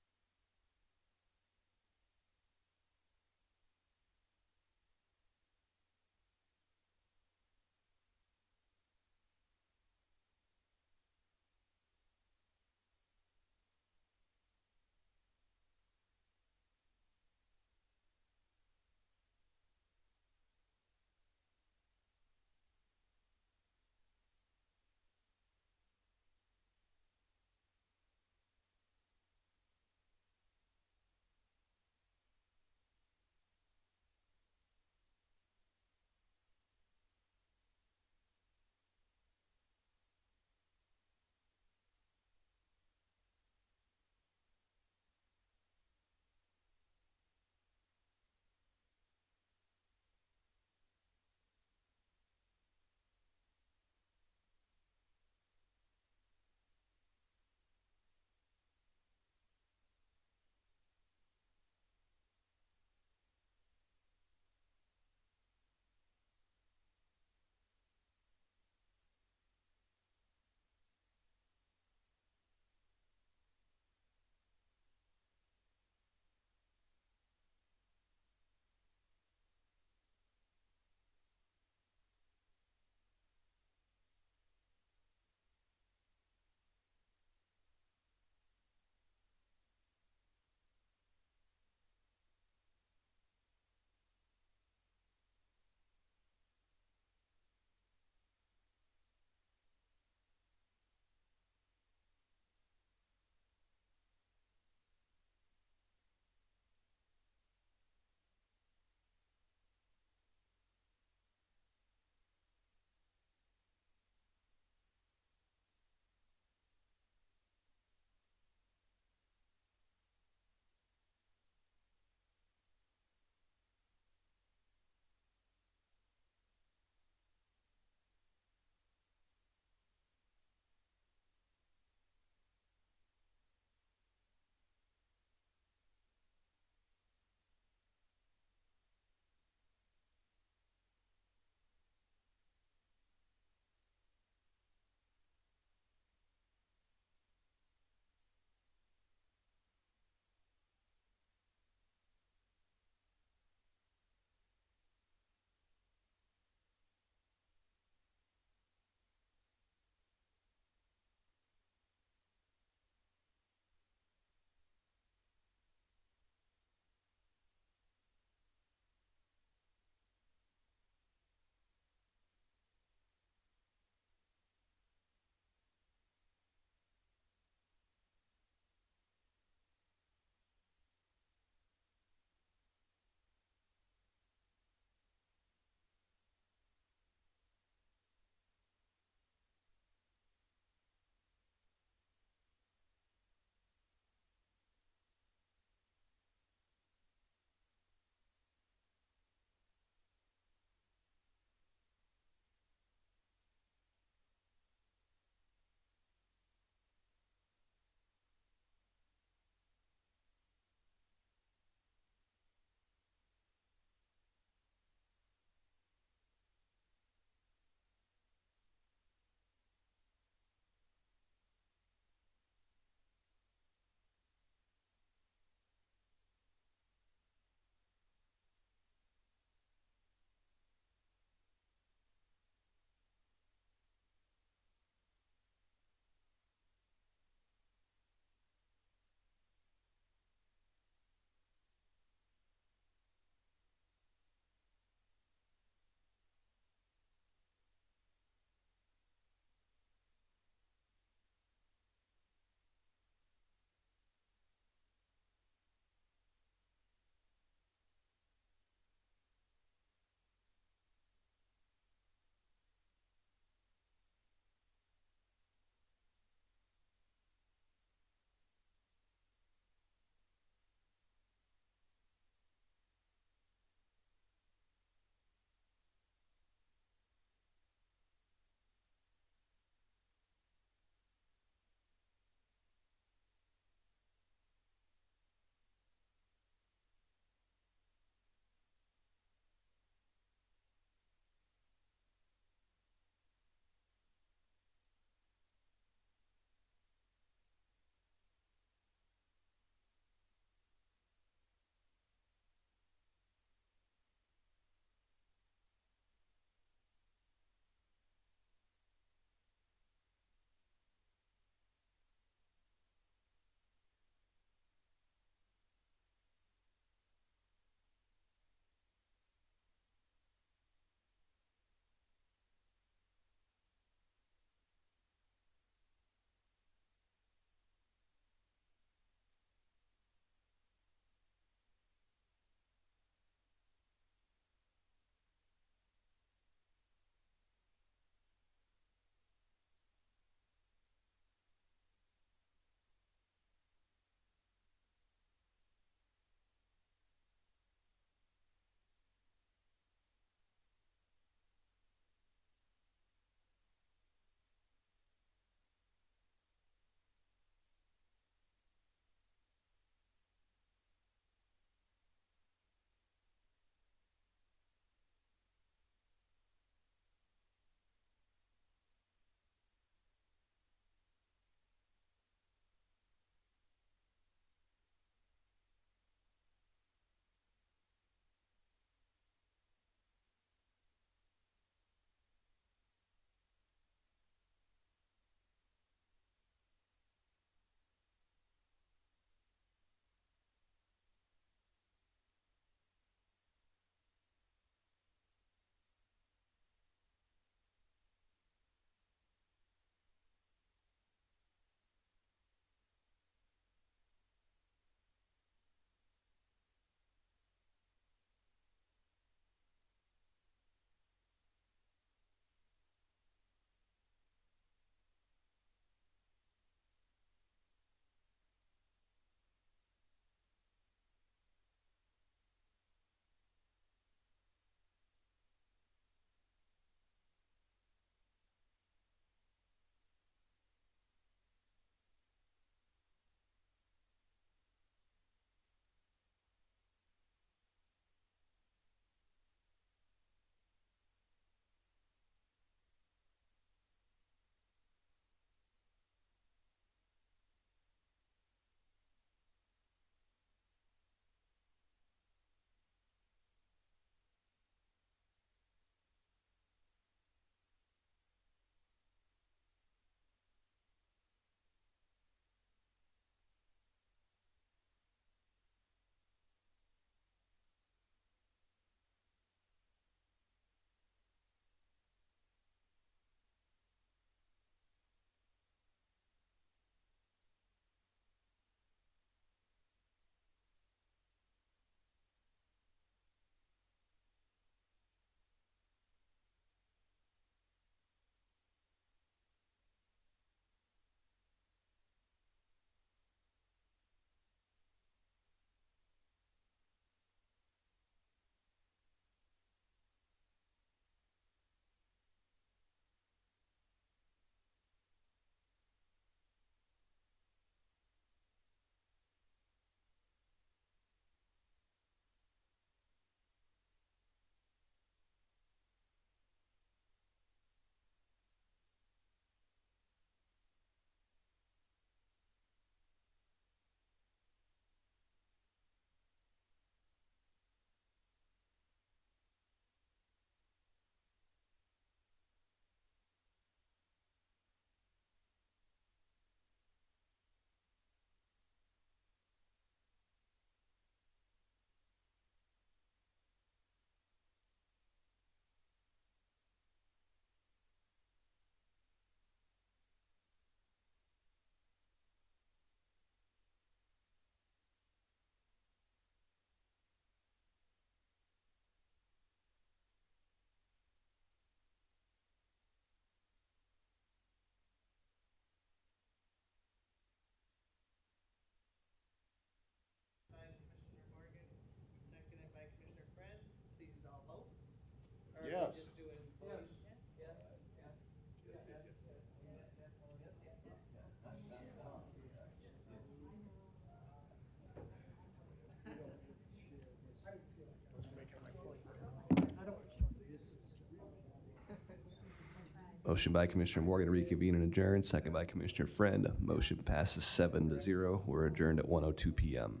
Motion by Commissioner Morgan to reconvene and adjourn, second by Commissioner Friend. Motion passes 7-0. We're adjourned at 1:02 p.m.